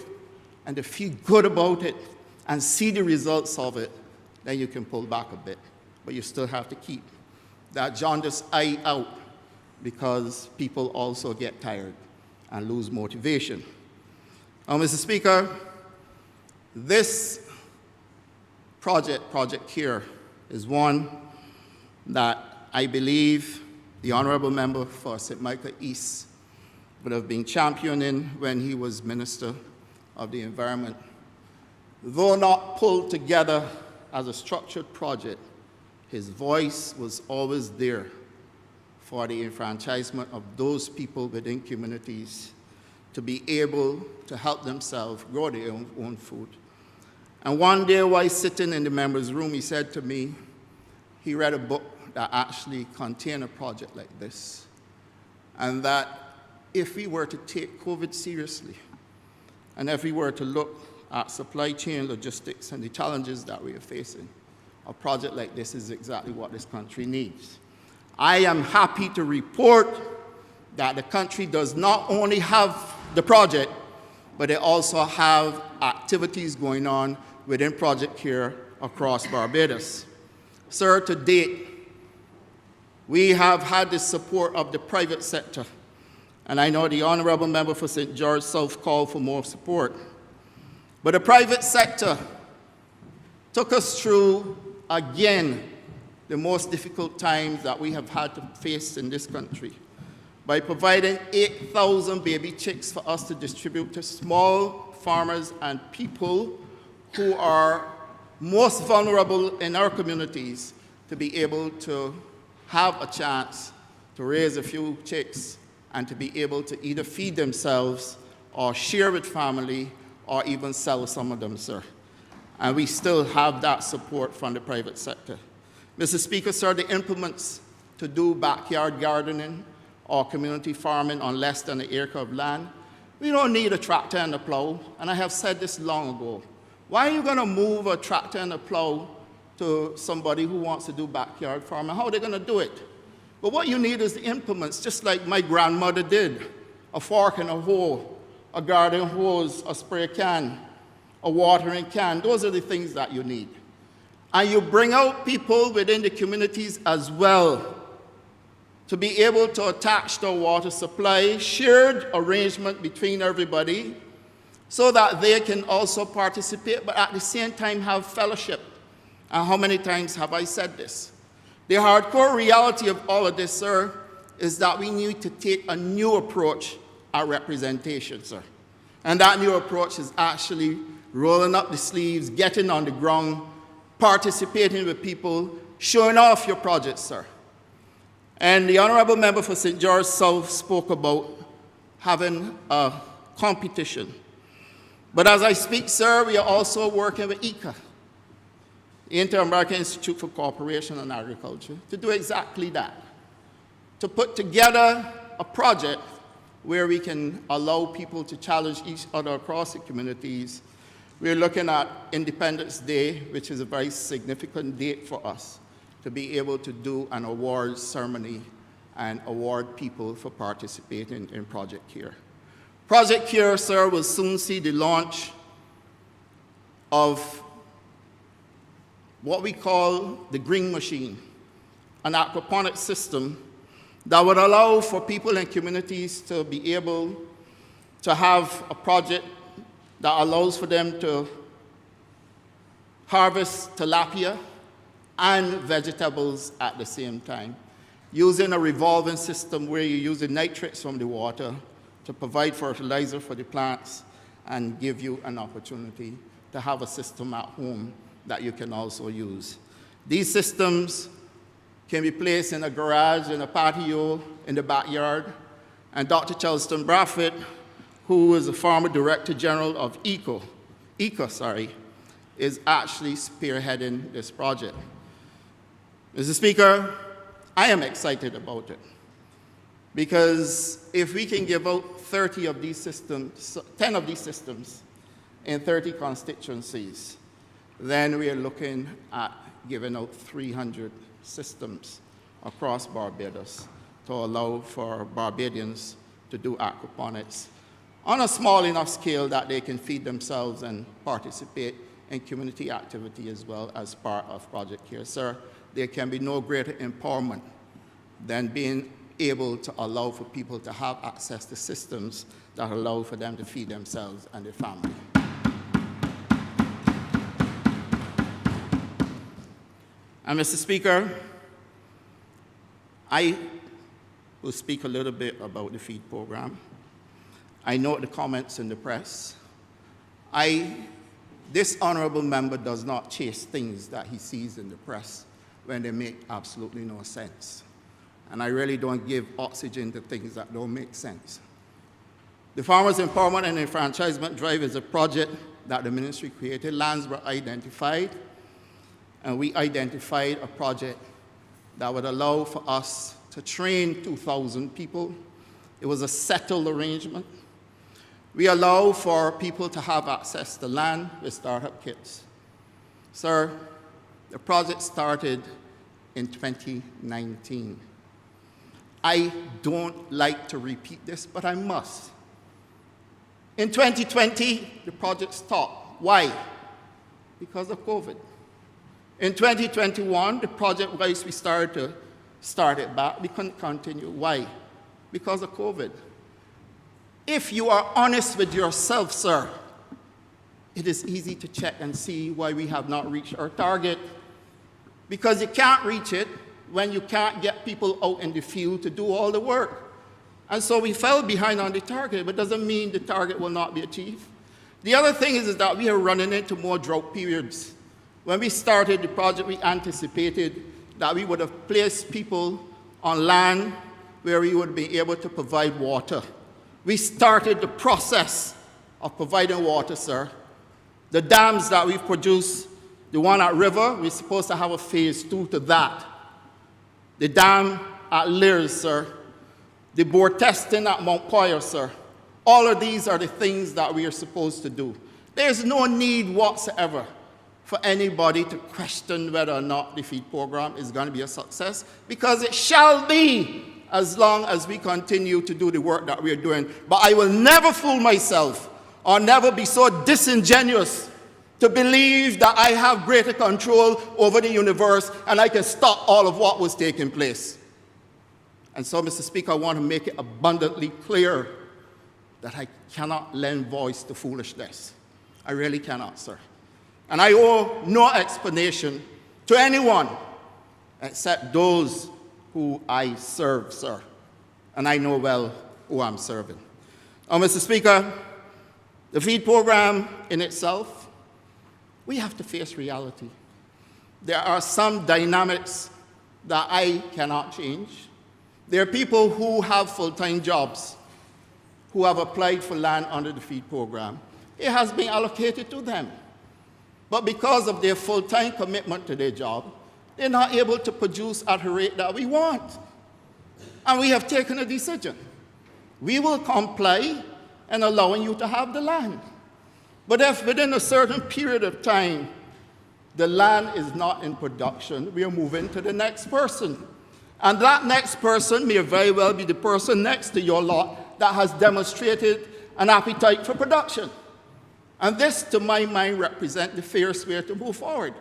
and they feel good about it and see the results of it, then you can pull back a bit. But you still have to keep that jaundiced eye out, because people also get tired and lose motivation. Mr. Speaker, this Project CARE, is one that I believe the honorable member for St. Michael East would have been championing when he was Minister of the Environment. Though not pulled together as a structured project, his voice was always there for the enfranchisement of those people within communities to be able to help themselves grow their own food. And one day while sitting in the members' room, he said to me, he read a book that actually contained a project like this, and that if we were to take COVID seriously, and if we were to look at supply chain logistics and the challenges that we are facing, a project like this is exactly what this country needs. I am happy to report that the country does not only have the project, but they also have activities going on within Project CARE across Barbados. Sir, to date, we have had the support of the private sector, and I know the honorable member for St. George South called for more support. But the private sector took us through, again, the most difficult times that we have had to face in this country by providing 8,000 baby chicks for us to distribute to small farmers and people who are most vulnerable in our communities to be able to have a chance to raise a few chicks and to be able to either feed themselves or share with family or even sell some of them, sir. And we still have that support from the private sector. Mr. Speaker, sir, the implements to do backyard gardening or community farming on less than an acre of land, we don't need a tractor and a plow, and I have said this long ago. Why are you going to move a tractor and a plow to somebody who wants to do backyard farming? How are they going to do it? But what you need is the implements, just like my grandmother did. A fork and a hoe, a garden hose, a spray can, a watering can. Those are the things that you need. And you bring out people within the communities as well to be able to attach to a water supply, shared arrangement between everybody, so that they can also participate, but at the same time have fellowship. And how many times have I said this? The hardcore reality of all of this, sir, is that we need to take a new approach at representation, sir. And that new approach is actually rolling up the sleeves, getting on the ground, participating with people, showing off your projects, sir. And the honorable member for St. George South spoke about having a competition. But as I speak, sir, we are also working with ICA, the Inter-American Institute for Cooperation and Agriculture, to do exactly that, to put together a project where we can allow people to challenge each other across the communities. We're looking at Independence Day, which is a very significant date for us, to be able to do an awards ceremony and award people for participating in Project CARE. Project CARE, sir, will soon see the launch of what we call the green machine, an aquaponic system that would allow for people and communities to be able to have a project that allows for them to harvest tilapia and vegetables at the same time, using a revolving system where you use the nitrates from the water to provide fertilizer for the plants and give you an opportunity to have a system at home that you can also use. These systems can be placed in a garage, in a patio, in the backyard, and Dr. Charleston Braffett, who is the former Director General of ICA, is actually spearheading this project. Mr. Speaker, I am excited about it. Because if we can give out 30 of these systems, 10 of these systems in 30 constituencies, then we are looking at giving out 300 systems across Barbados to allow for Barbadians to do aquaponics on a small enough scale that they can feed themselves and participate in community activity as well as part of Project Care. Sir, there can be no greater empowerment than being able to allow for people to have access to systems that allow for them to feed themselves and their family. And Mr. Speaker, I will speak a little bit about the feed program. I note the comments in the press. This honourable member does not chase things that he sees in the press when they make absolutely no sense. And I really don't give oxygen to things that don't make sense. The Farmers Empowerment and Enfranchisement Drive is a project that the ministry created. Lands were identified, and we identified a project that would allow for us to train 2,000 people. It was a settled arrangement. We allow for people to have access to land with startup kits. Sir, the project started in 2019. I don't like to repeat this, but I must. In 2020, the project stopped. Why? Because of COVID. In 2021, the project, once we started to start it back, we couldn't continue. Why? Because of COVID. If you are honest with yourself, sir, it is easy to check and see why we have not reached our target. Because you can't reach it when you can't get people out in the field to do all the work. And so we fell behind on the target, but doesn't mean the target will not be achieved. The other thing is that we are running into more drought periods. When we started the project, we anticipated that we would have placed people on land where we would be able to provide water. We started the process of providing water, sir. The dams that we've produced, the one at River, we're supposed to have a phase 2 to that. The dam at Lears, sir. The bore testing at Mount Poyer, sir. All of these are the things that we are supposed to do. There's no need whatsoever for anybody to question whether or not the feed program is going to be a success, because it shall be as long as we continue to do the work that we are doing. But I will never fool myself or never be so disingenuous to believe that I have greater control over the universe and I can stop all of what was taking place. And so, Mr. Speaker, I want to make it abundantly clear that I cannot lend voice to foolishness. I really cannot, sir. And I owe no explanation to anyone except those who I serve, sir. And I know well who I'm serving. Now, Mr. Speaker, the feed program in itself, we have to face reality. There are some dynamics that I cannot change. There are people who have full-time jobs who have applied for land under the feed program. It has been allocated to them. But because of their full-time commitment to their job, they're not able to produce at a rate that we want. And we have taken a decision. We will comply in allowing you to have the land. But if within a certain period of time, the land is not in production, we are moving to the next person. And that next person may very well be the person next to your lot that has demonstrated an appetite for production. And this, to my mind, represents the fairest way to move forward.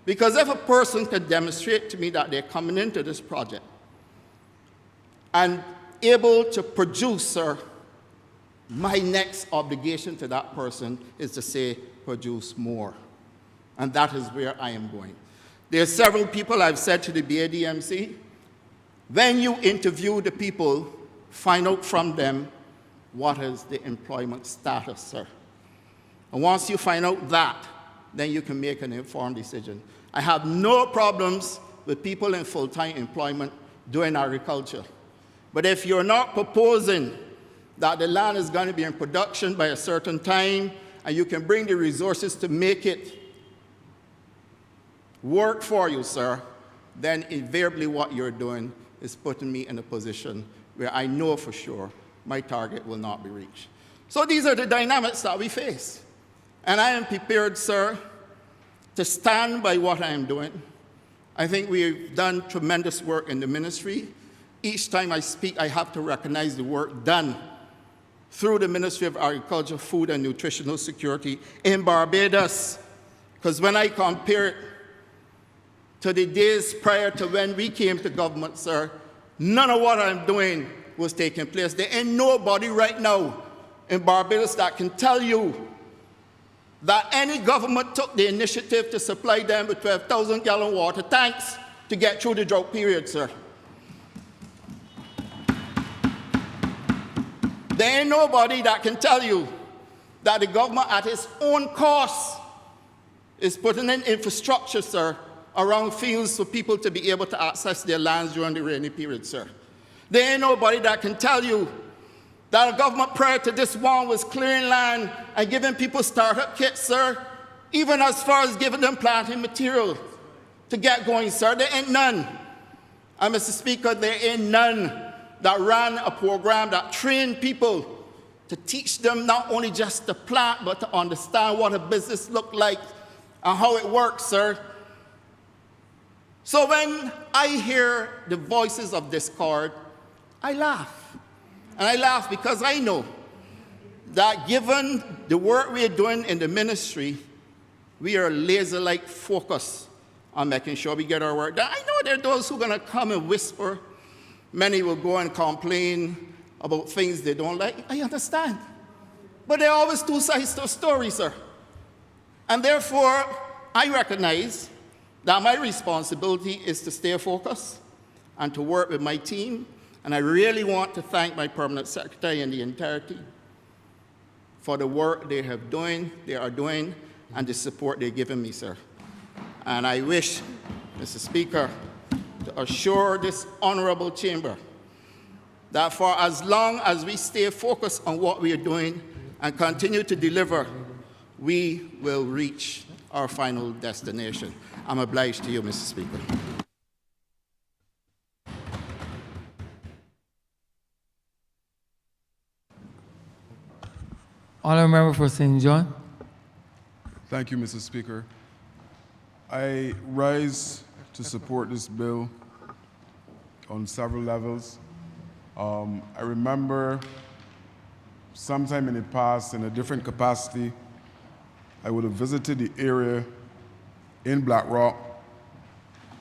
Because if a person can demonstrate to me that they're coming into this project and able to produce, sir, my next obligation to that person is to say, produce more. And that is where I am going. There are several people I've said to the BADMC, when you interview the people, find out from them what is the employment status, sir. And once you find out that, then you can make an informed decision. I have no problems with people in full-time employment doing agriculture. But if you're not proposing that the land is going to be in production by a certain time, and you can bring the resources to make it work for you, sir, then invariably what you're doing is putting me in a position where I know for sure my target will not be reached. So these are the dynamics that we face. And I am prepared, sir, to stand by what I am doing. I think we've done tremendous work in the ministry. Each time I speak, I have to recognize the work done through the Ministry of Agriculture, Food and Nutritional Security in Barbados. Because when I compare it to the days prior to when we came to government, sir, none of what I'm doing was taking place. There ain't nobody right now in Barbados that can tell you that any government took the initiative to supply them with 12,000-gallon water tanks to get through the drought period, sir. There ain't nobody that can tell you that the government at its own cost is putting in infrastructure, sir, around fields for people to be able to access their lands during the rainy period, sir. There ain't nobody that can tell you that the government prior to this one was clearing land and giving people startup kits, sir, even as far as giving them planting material to get going, sir. There ain't none. And Mr. Speaker, there ain't none that ran a program that trained people to teach them not only just to plant, but to understand what a business looked like and how it works, sir. So when I hear the voices of discord, I laugh. And I laugh because I know that given the work we are doing in the ministry, we are laser-like focused on making sure we get our work done. I know there are those who are going to come and whisper. Many will go and complain about things they don't like. I understand. But there are always two sides to a story, sir. And therefore, I recognize that my responsibility is to stay focused and to work with my team. And I really want to thank my permanent secretary and the entire team for the work they are doing, and the support they're giving me, sir. And I wish, Mr. Speaker, to assure this honorable chamber that for as long as we stay focused on what we are doing and continue to deliver, we will reach our final destination. I'm obliged to you, Mr. Speaker. Honourable Member for St. John. Thank you, Mr. Speaker. I rise to support this bill on several levels. I remember sometime in the past, in a different capacity, I would have visited the area in Black Rock,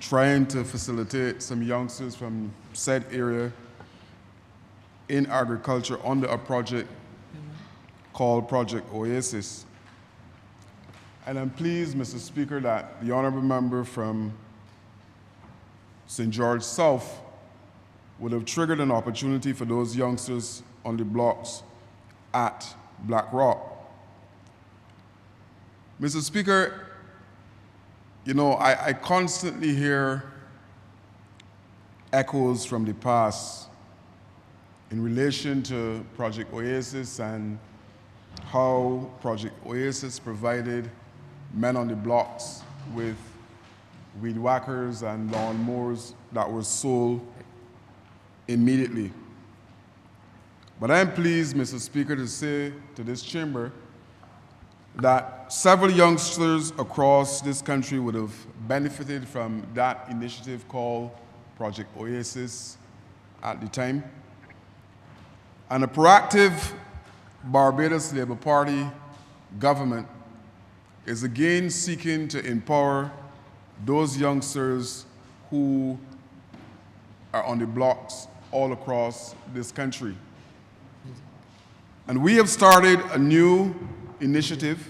trying to facilitate some youngsters from said area in agriculture under a project called Project Oasis. And I'm pleased, Mr. Speaker, that the honorable member from St. George South would have triggered an opportunity for those youngsters on the blocks at Black Rock. Mr. Speaker, you know, I constantly hear echoes from the past in relation to Project Oasis and how Project Oasis provided men on the blocks with weed whackers and lawn mowers that were sold immediately. But I am pleased, Mr. Speaker, to say to this chamber that several youngsters across this country would have benefited from that initiative called Project Oasis at the time. And a proactive Barbados Labour Party government is again seeking to empower those youngsters who are on the blocks all across this country. And we have started a new initiative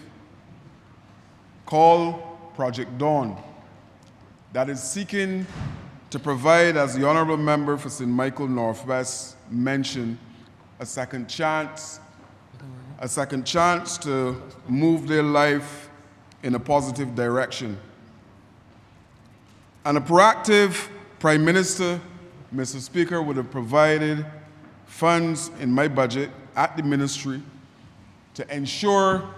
called Project Dawn that is seeking to provide, as the honorable member for St. Michael Northwest mentioned, a second chance to move their life in a positive direction. And a proactive Prime Minister, Mr. Speaker, would have provided funds in my budget at the ministry to ensure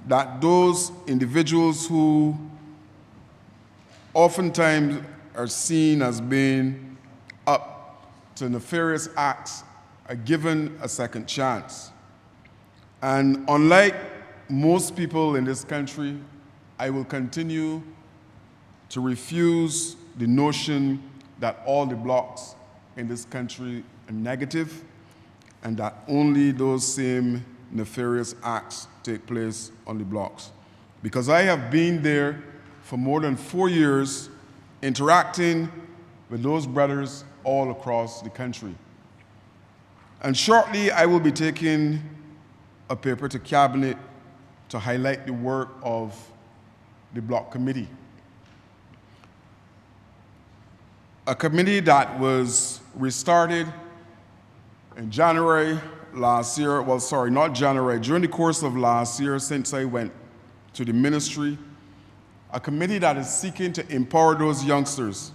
that those individuals who oftentimes are seen as being up to nefarious acts are given a second chance. And unlike most people in this country, I will continue to refuse the notion that all the blocks in this country are negative and that only those same nefarious acts take place on the blocks. Because I have been there for more than 4 years interacting with those brothers all across the country. And shortly, I will be taking a paper to Cabinet to highlight the work of the block committee. A committee that was restarted in January last year, well, sorry, not January, during the course of last year since I went to the ministry, a committee that is seeking to empower those youngsters.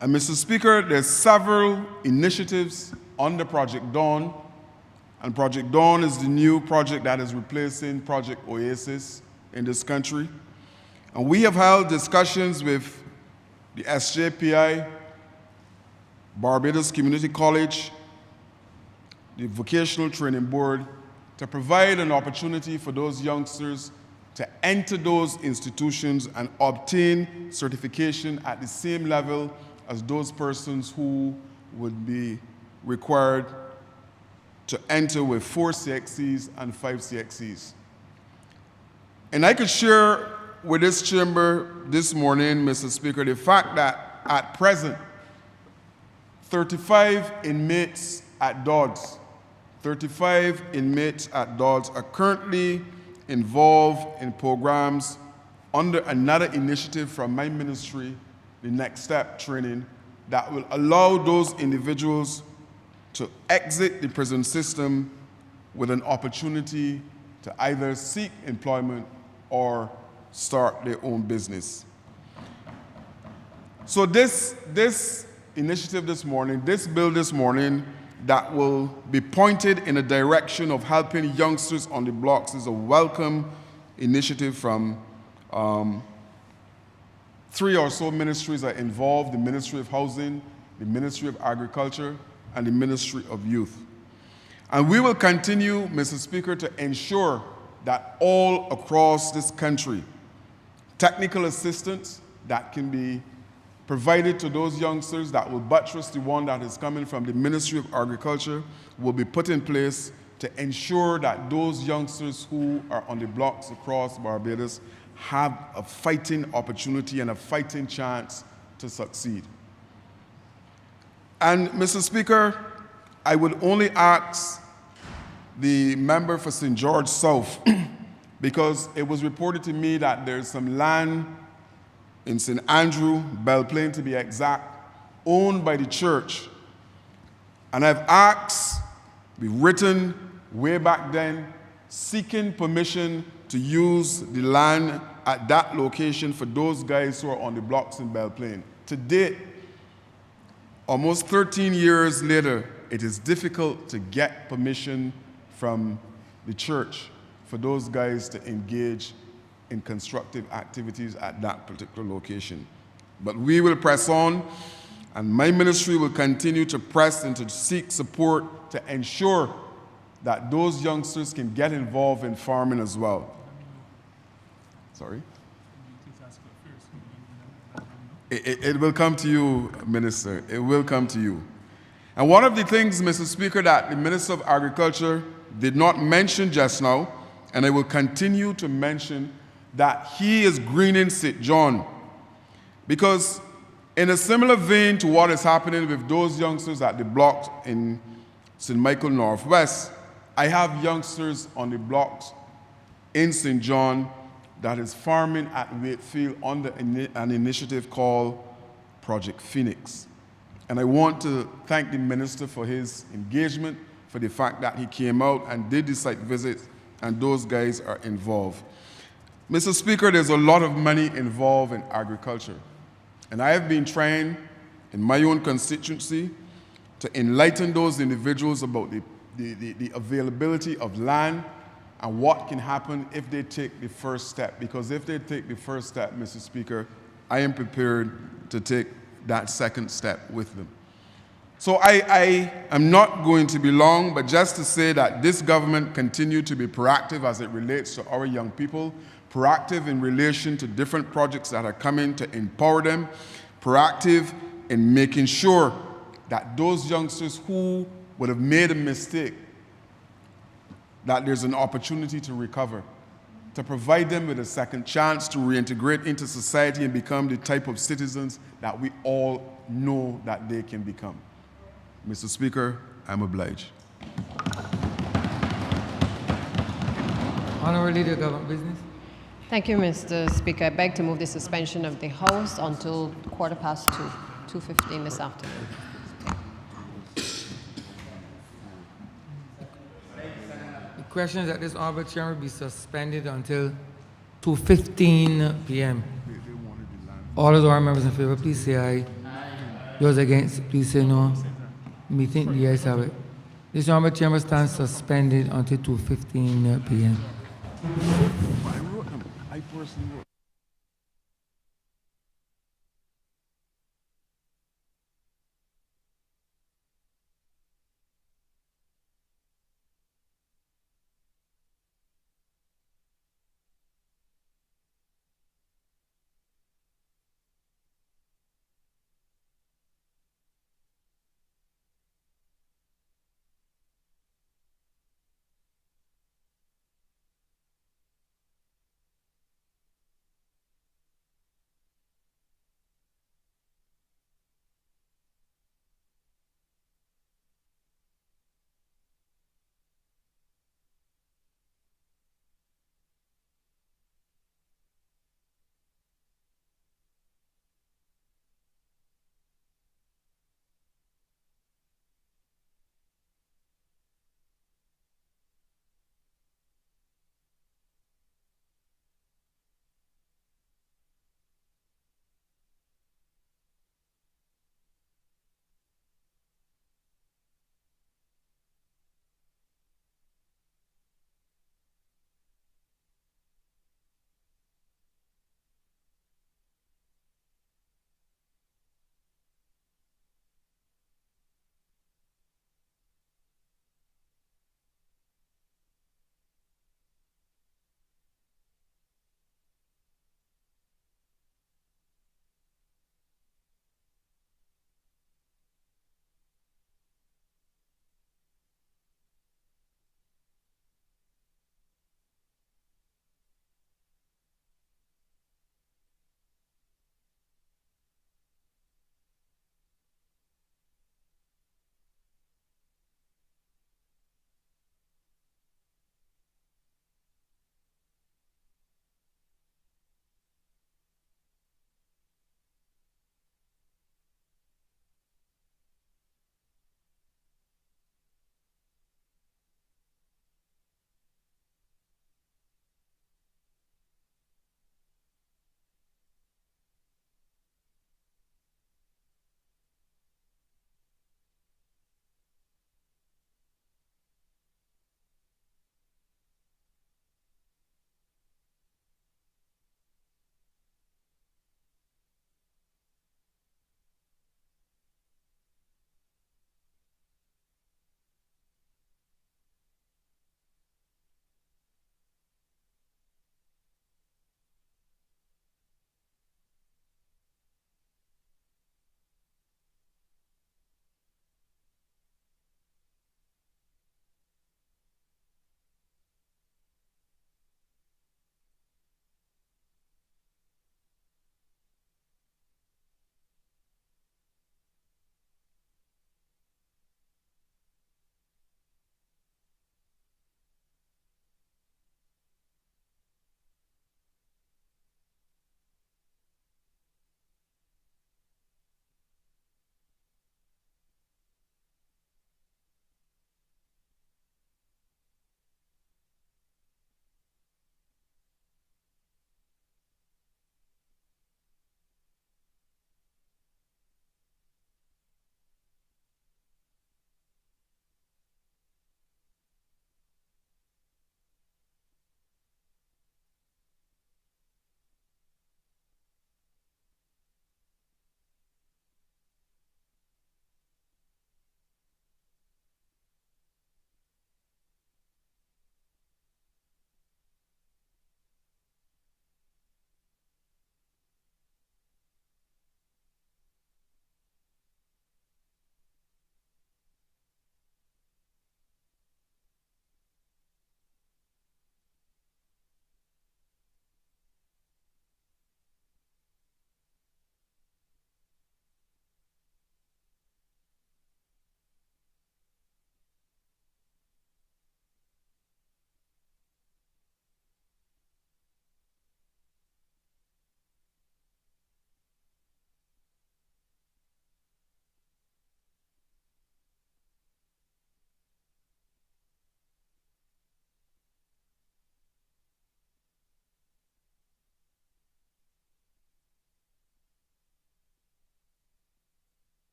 And Mr. Speaker, there's several initiatives under Project Dawn, and Project Dawn is the new project that is replacing Project Oasis in this country. And we have held discussions with the SJPI, Barbados Community College, the Vocational Training Board, to provide an opportunity for those youngsters to enter those institutions and obtain certification at the same level as those persons who would be required to enter with 4 CXCs and 5 CXCs. And I could share with this chamber this morning, Mr. Speaker, the fact that at present, 35 inmates at Dodds, 35 inmates at Dodds are currently involved in programs under another initiative from my ministry, the Next Step training, that will allow those individuals to exit the prison system with an opportunity to either seek employment or start their own business. So this initiative this morning, this bill this morning, that will be pointed in a direction of helping youngsters on the blocks is a welcome initiative from 3 or so ministries are involved: the Ministry of Housing, the Ministry of Agriculture, and the Ministry of Youth. And we will continue, Mr. Speaker, to ensure that all across this country, technical assistance that can be provided to those youngsters that will buttress the one that is coming from the Ministry of Agriculture will be put in place to ensure that those youngsters who are on the blocks across Barbados have a fighting opportunity and a fighting chance to succeed. And, Mr. Speaker, I would only ask the member for St. George South, because it was reported to me that there's some land in St. Andrew, Belle Plaine to be exact, owned by the church. And I've asked, we've written way back then, seeking permission to use the land at that location for those guys who are on the blocks in Belle Plaine. To date, almost 13 years later, it is difficult to get permission from the church for those guys to engage in constructive activities at that particular location. But we will press on, and my ministry will continue to press and to seek support to ensure that those youngsters can get involved in farming as well. Sorry? It will come to you, Minister. It will come to you. And one of the things, Mr. Speaker, that the Minister of Agriculture did not mention just now, and I will continue to mention, that he is greening St. John. Because in a similar vein to what is happening with those youngsters at the blocks in St. Michael Northwest, I have youngsters on the blocks in St. John that is farming at Wakefield under an initiative called Project Phoenix. And I want to thank the minister for his engagement, for the fact that he came out and did the site visits, and those guys are involved. Mr. Speaker, there's a lot of money involved in agriculture. And I have been trying in my own constituency to enlighten those individuals about the availability of land and what can happen if they take the first step. Because if they take the first step, Mr. Speaker, I am prepared to take that second step with them. So I am not going to be long, but just to say that this government continue to be proactive as it relates to our young people, proactive in relation to different projects that are coming to empower them, proactive in making sure that those youngsters who would have made a mistake, that there's an opportunity to recover, to provide them with a second chance to reintegrate into society and become the type of citizens that we all know that they can become. Mr. Speaker, I'm obliged. Honourable Leader of Government Business. Thank you, Mr. Speaker. I beg to move the suspension of the House until 2:15, 2:15 this afternoon. The question is that this Honourable Chairman be suspended until 2:15 p.m. All those honourable members in favour, please say aye. Those against, please say no. Meeting, the ayes have it. This Honourable Chairman stands suspended until 2:15 p.m. I personally wrote.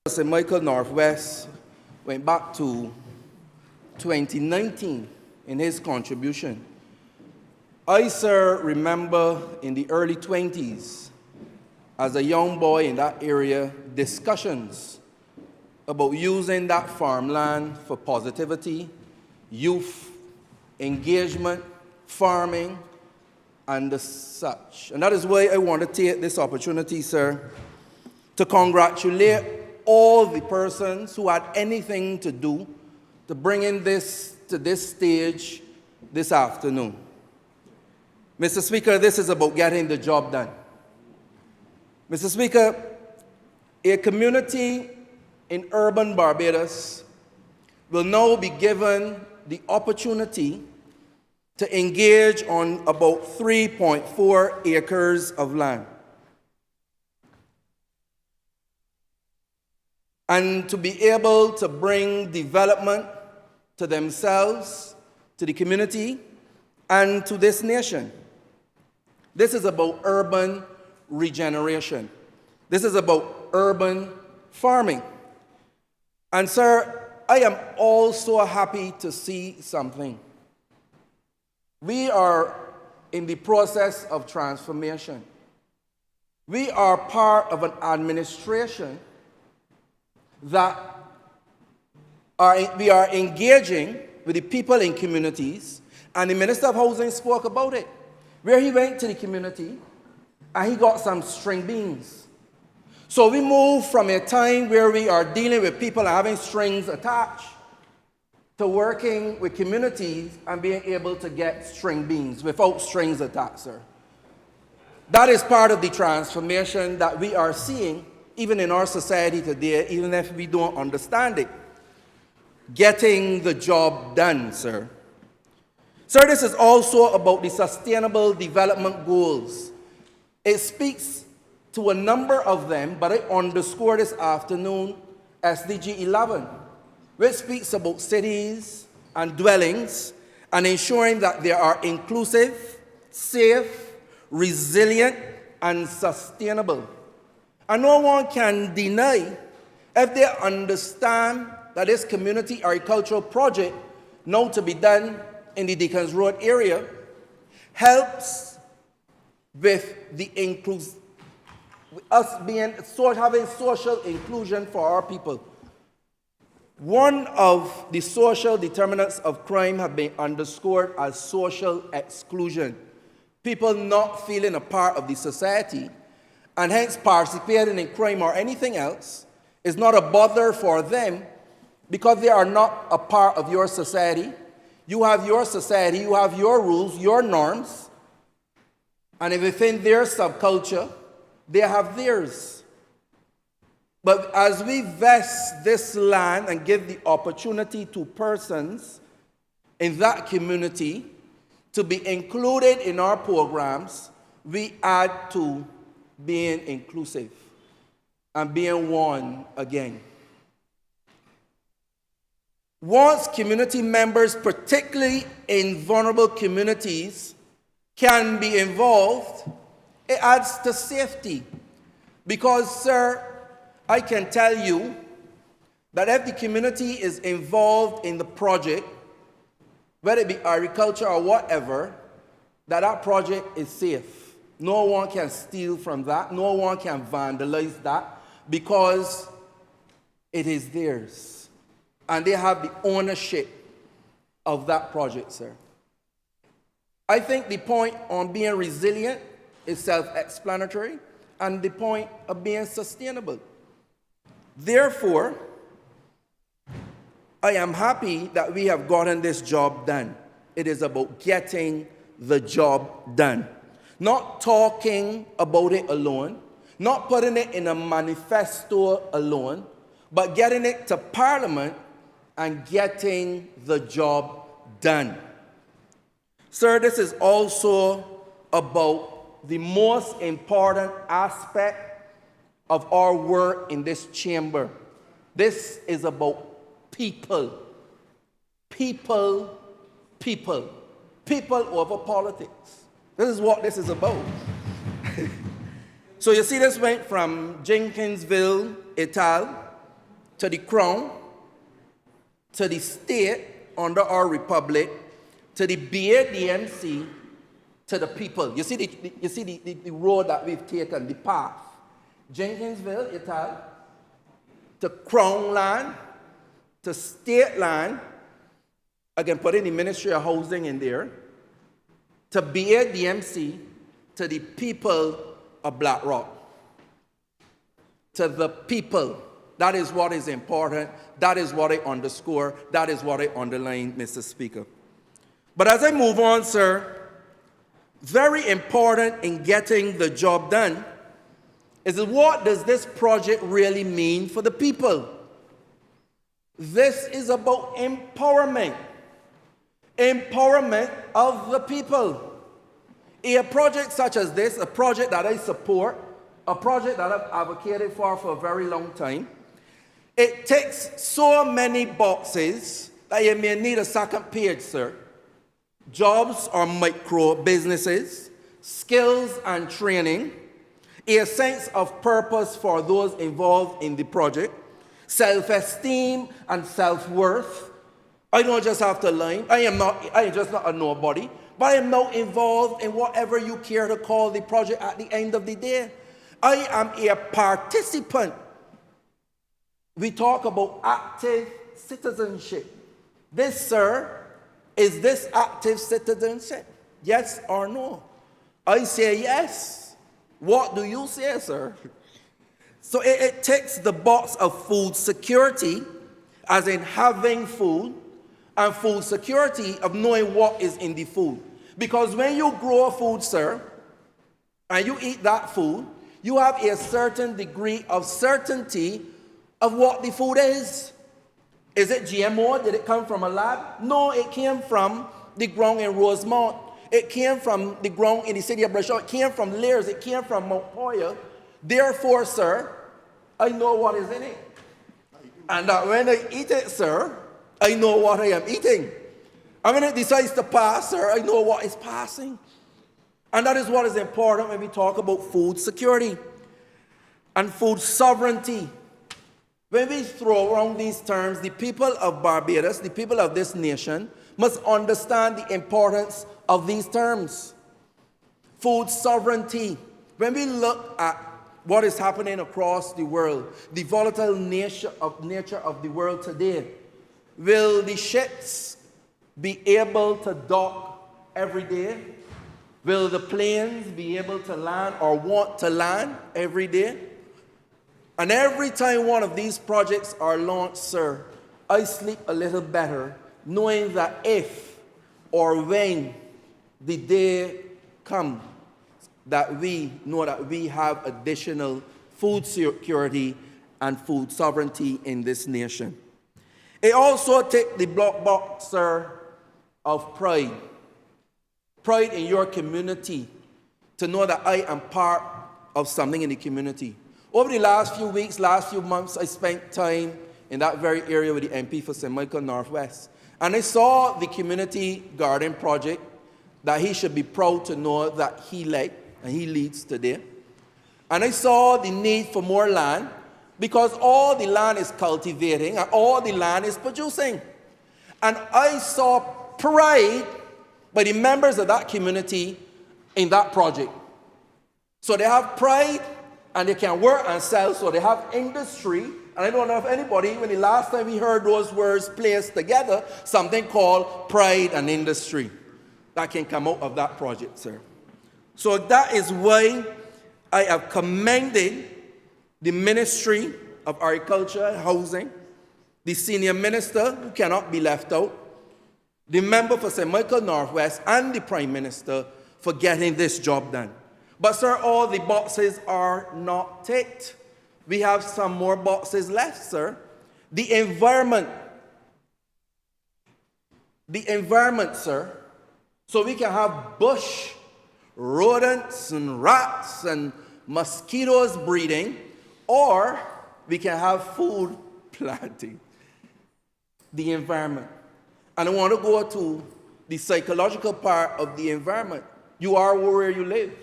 St. Michael Northwest went back to 2019 in his contribution. I, sir, remember in the early 20s, as a young boy in that area, discussions about using that farmland for positivity, youth engagement, farming, and the such. And that is why I want to take this opportunity, sir, to congratulate all the persons who had anything to do to bringing this to this stage this afternoon. Mr. Speaker, this is about getting the job done. Mr. Speaker, a community in urban Barbados will now be given the opportunity to engage on about 3.4 acres of land. And to be able to bring development to themselves, to the community, and to this nation. This is about urban regeneration. This is about urban farming. And sir, I am also happy to see something. We are in the process of transformation. We are part of an administration that we are engaging with the people in communities, and the Minister of Housing spoke about it, where he went to the community and he got some string beans. So we move from a time where we are dealing with people having strings attached to working with communities and being able to get string beans without strings attached, sir. That is part of the transformation that we are seeing even in our society today, even if we don't understand it. Getting the job done, sir. Sir, this is also about the Sustainable Development Goals. It speaks to a number of them, but I underscore this afternoon SDG 11, which speaks about cities and dwellings and ensuring that they are inclusive, safe, resilient, and sustainable. And no one can deny, if they understand that this community agricultural project, now to be done in the Dickens Road area, helps with the having social inclusion for our people. One of the social determinants of crime have been underscored as social exclusion. People not feeling a part of the society and hence participating in crime or anything else is not a bother for them because they are not a part of your society. You have your society, you have your rules, your norms, and within their subculture, they have theirs. But as we vest this land and give the opportunity to persons in that community to be included in our programs, we add to being inclusive and being one again. Once community members, particularly in vulnerable communities, can be involved, it adds to safety. Because, sir, I can tell you that if the community is involved in the project, whether it be agriculture or whatever, that project is safe. No one can steal from that. No one can vandalize that because it is theirs. And they have the ownership of that project, sir. I think the point on being resilient is self-explanatory, and the point of being sustainable. Therefore, I am happy that we have gotten this job done. It is about getting the job done. Not talking about it alone, not putting it in a manifesto alone, but getting it to Parliament and getting the job done. Sir, this is also about the most important aspect of our work in this chamber. This is about people. People, people. People over politics. This is what this is about. So you see, this went from Jenkinsville, Ital, to the Crown, to the state under our republic, to the BADMC, to the people. You see the road that we've taken, the path. Jenkinsville, Ital, to Crown land, to state land. I can put in the Ministry of Housing in there. To BADMC, to the people of Black Rock. To the people. That is what is important. That is what I underscore. That is what I underline, Mr. Speaker. But as I move on, sir, very important in getting the job done is what does this project really mean for the people? This is about empowerment. Empowerment of the people. A project such as this, a project that I support, a project that I've advocated for a very long time, it takes so many boxes that you may need a second page, sir. Jobs or micro businesses, skills and training, a sense of purpose for those involved in the project, self-esteem and self-worth. I don't just have to lie. I am just not a nobody, but I am now involved in whatever you care to call the project at the end of the day. I am a participant. We talk about active citizenship. This, sir, is this active citizenship? Yes or no? I say yes. What do you say, sir? So it ticks the box of food security, as in having food, and food security of knowing what is in the food. Because when you grow food, sir, and you eat that food, you have a certain degree of certainty of what the food is. Is it GMO? Did it come from a lab? No, it came from the ground in Rosemont. It came from the ground in the city of Brashaw. It came from Lears. It came from Mount Hoya. Therefore, sir, I know what is in it. And that when I eat it, sir, I know what I am eating. And when it decides to pass, sir, I know what is passing. And that is what is important when we talk about food security and food sovereignty. When we throw around these terms, the people of Barbados, the people of this nation, must understand the importance of these terms. Food sovereignty. When we look at what is happening across the world, the volatile nature of the world today, will the ships be able to dock every day? Will the planes be able to land or want to land every day? And every time one of these projects are launched, sir, I sleep a little better knowing that if or when the day comes that we know that we have additional food security and food sovereignty in this nation. It also takes the block box, sir, of pride. Pride in your community, to know that I am part of something in the community. Over the last few weeks, last few months, I spent time in that very area with the MP for St. Michael Northwest. And I saw the community garden project that he should be proud to know that he led and he leads today. And I saw the need for more land because all the land is cultivating and all the land is producing. And I saw pride by the members of that community in that project. So they have pride and they can work and sell, so they have industry. And I don't know if anybody, when the last time we heard those words placed together, something called pride and industry that can come out of that project, sir. So that is why I have commended the Ministry of Agriculture and Housing, the senior minister who cannot be left out, the member for St. Michael Northwest, and the Prime Minister for getting this job done. But, sir, all the boxes are not ticked. We have some more boxes left, sir. The environment, sir, so we can have bush, rodents and rats and mosquitoes breeding, or we can have food planting. The environment. And I want to go to the psychological part of the environment. You are where you live.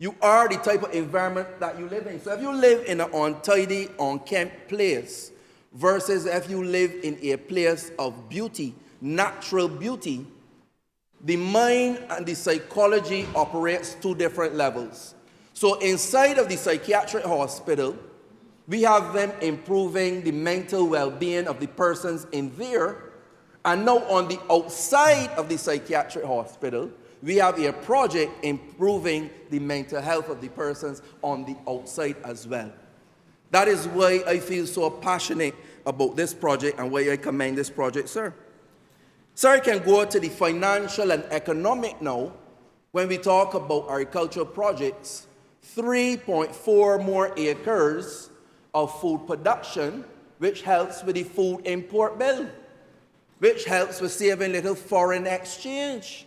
You are the type of environment that you live in. So if you live in an untidy, unkempt place, versus if you live in a place of beauty, natural beauty, the mind and the psychology operates two different levels. So inside of the psychiatric hospital, we have them improving the mental well-being of the persons in there. And now on the outside of the psychiatric hospital, we have a project improving the mental health of the persons on the outside as well. That is why I feel so passionate about this project and why I commend this project, sir. Sir, I can go to the financial and economic now. When we talk about agricultural projects, 3.4 more acres of food production, which helps with the food import bill, which helps with saving little foreign exchange.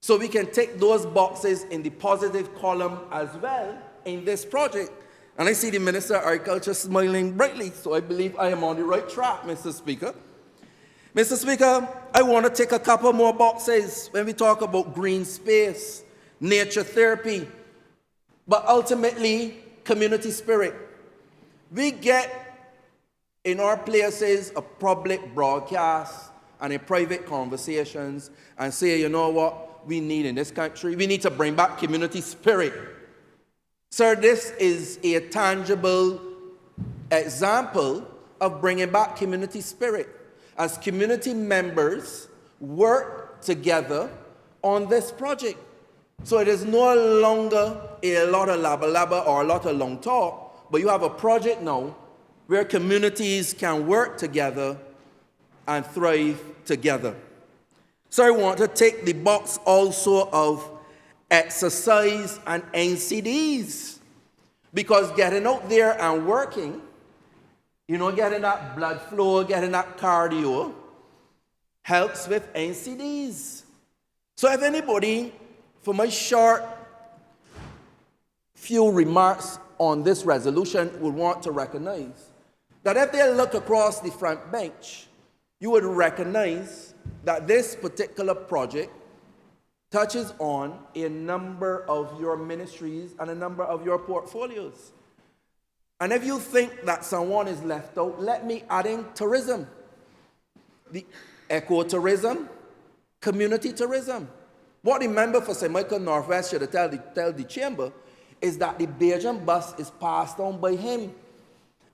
So we can take those boxes in the positive column as well in this project. And I see the Minister of Agriculture smiling brightly, so I believe I am on the right track, Mr. Speaker. Mr. Speaker, I want to take a couple more boxes when we talk about green space, nature therapy, but ultimately community spirit. We get in our places a public broadcast and in private conversations and say, you know what we need in this country? We need to bring back community spirit. Sir, this is a tangible example of bringing back community spirit as community members work together on this project. So it is no longer a lot of laba or a lot of long talk, but you have a project now where communities can work together and thrive together. So I want to take the box also of exercise and NCDs, because getting out there and working, you know, getting that blood flow, getting that cardio, helps with NCDs. So if anybody, for my short few remarks on this resolution, would want to recognize that if they look across the front bench, you would recognize that this particular project touches on a number of your ministries and a number of your portfolios. And if you think that someone is left out, let me add in tourism, the ecotourism, community tourism. What the member for St. Michael Northwest should tell the chamber is that the Bajan bus is passed on by him,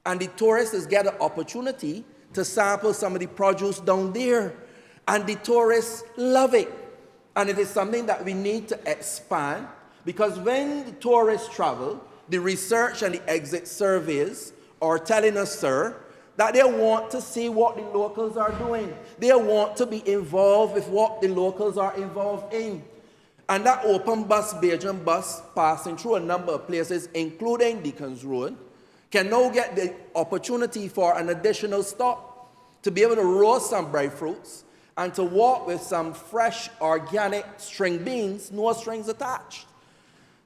and the tourists get an opportunity to sample some of the produce down there, and the tourists love it. And it is something that we need to expand, because when the tourists travel, the research and the exit surveys are telling us, sir, that they want to see what the locals are doing. They want to be involved with what the locals are involved in. And that open bus, Bajan bus, passing through a number of places, including Deacons Road, can now get the opportunity for an additional stop to be able to roast some bread fruits and to walk with some fresh organic string beans, no strings attached.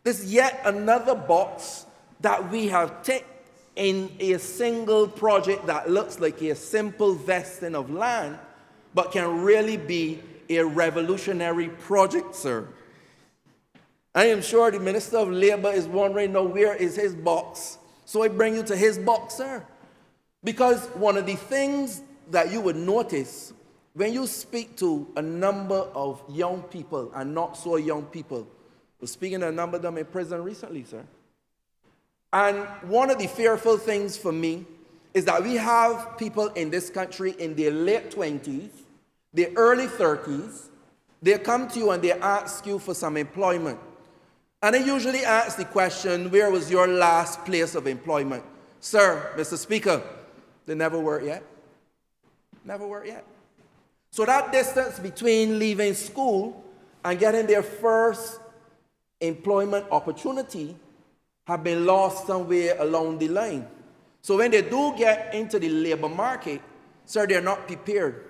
This is yet another box that we have ticked in a single project that looks like a simple vesting of land, but can really be a revolutionary project, sir. I am sure the Minister of Labor is wondering now, where is his box? So I bring you to his box, sir. Because one of the things that you would notice when you speak to a number of young people and not so young people, I was speaking to a number of them in prison recently, sir. And one of the fearful things for me is that we have people in this country in their late 20s, their early 30s, they come to you and they ask you for some employment. And they usually ask the question, where was your last place of employment? Sir, Mr. Speaker, they never worked yet. Never worked yet. So that distance between leaving school and getting their first employment opportunity have been lost somewhere along the line. So when they do get into the labor market, sir, they're not prepared.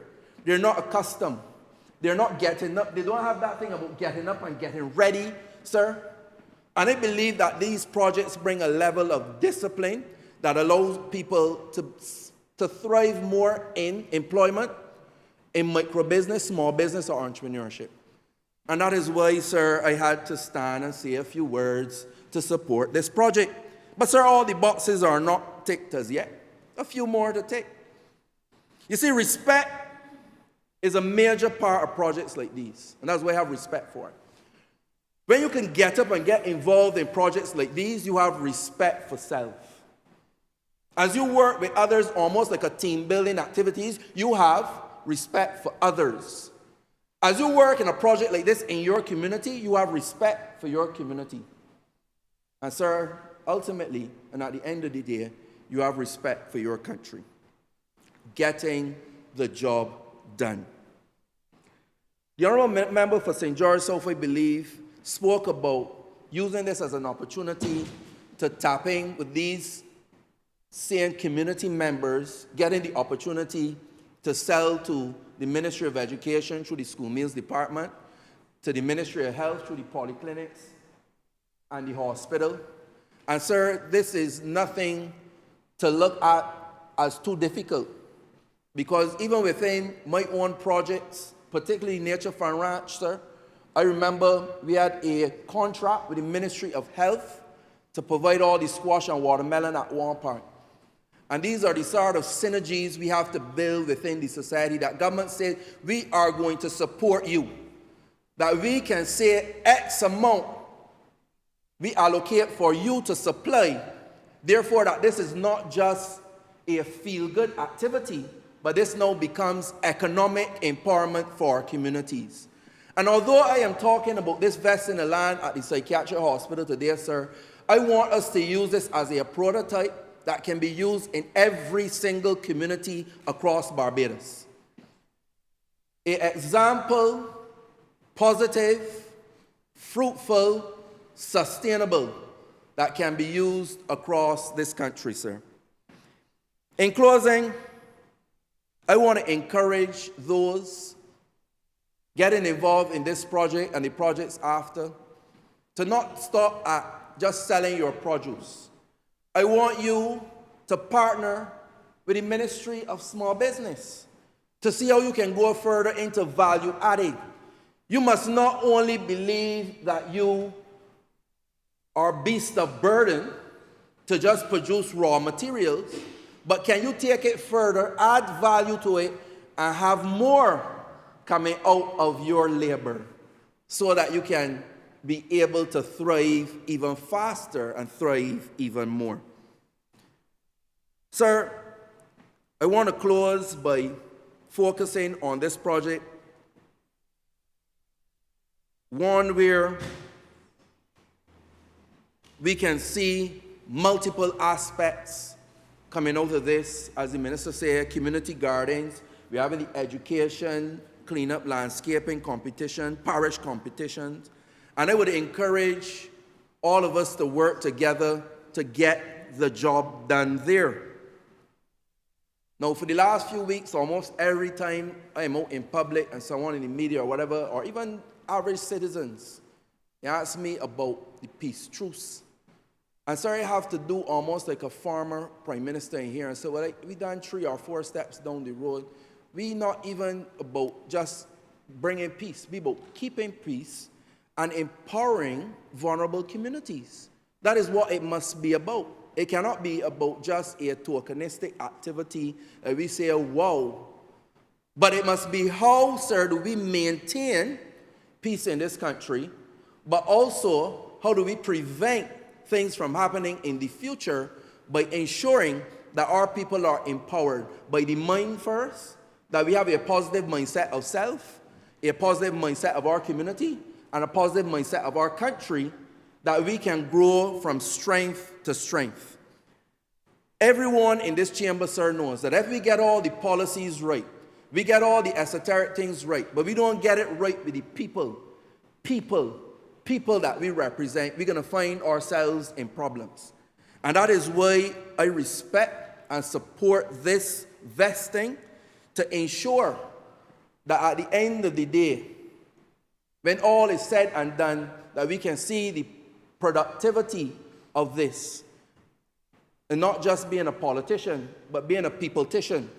They're not accustomed. They're not getting up. They don't have that thing about getting up and getting ready, sir. And I believe that these projects bring a level of discipline that allows people to thrive more in employment, in microbusiness, small business, or entrepreneurship. And that is why, sir, I had to stand and say a few words to support this project. But, sir, all the boxes are not ticked as yet. a few more to take. You see, respect is a major part of projects like these, and that's why I have respect for it. When you can get up and get involved in projects like these, you have respect for self. As you work with others, almost like a team building activities, you have respect for others. As you work in a project like this in your community, you have respect for your community. And sir, ultimately, and at the end of the day, you have respect for your country. Getting the job done. The Honourable Member for St. George South, I believe, spoke about using this as an opportunity to tap in with these same community members, getting the opportunity to sell to the Ministry of Education through the School Meals Department, to the Ministry of Health through the polyclinics and the hospital. And sir, this is nothing to look at as too difficult, because even within my own projects, particularly Nature Fund Ranch, sir, I remember we had a contract with the Ministry of Health to provide all the squash and watermelon at one point. And these are the sort of synergies we have to build within the society, that government said, we are going to support you. That we can say X amount we allocate for you to supply. Therefore, that this is not just a feel-good activity, but this now becomes economic empowerment for communities. And although I am talking about this vesting of land at the psychiatric hospital today, sir, I want us to use this as a prototype that can be used in every single community across Barbados. An example, positive, fruitful, sustainable, that can be used across this country, sir. In closing, I want to encourage those getting involved in this project and the projects after to not stop at just selling your produce. I want you to partner with the Ministry of Small Business to see how you can go further into value adding. You must not only believe that you are beast of burden to just produce raw materials, but can you take it further, add value to it, and have more coming out of your labor so that you can be able to thrive even faster and thrive even more. Sir, I want to close by focusing on this project, one where we can see multiple aspects coming out of this. As the minister said, community gardens, we have the education, cleanup, landscaping competition, parish competitions. And I would encourage all of us to work together to get the job done there. Now, for the last few weeks, almost every time I am out in public and someone in the media or whatever, or even average citizens, they ask me about the peace truce. And so I have to do almost like a former prime minister in here and say, well, we done 3 or 4 steps down the road. We not even about just bringing peace. We about keeping peace and empowering vulnerable communities. That is what it must be about. It cannot be about just a tokenistic activity that we say, wow. But it must be how, sir, do we maintain peace in this country, but also how do we prevent things from happening in the future by ensuring that our people are empowered by the mind first, that we have a positive mindset of self, a positive mindset of our community, and a positive mindset of our country, that we can grow from strength to strength. Everyone in this chamber, sir, knows that if we get all the policies right, we get all the esoteric things right, but we don't get it right with the people that we represent, we're going to find ourselves in problems. And that is why I respect and support this vesting, to ensure that at the end of the day, when all is said and done, that we can see the productivity of this. And not just being a politician, but being a peopletician,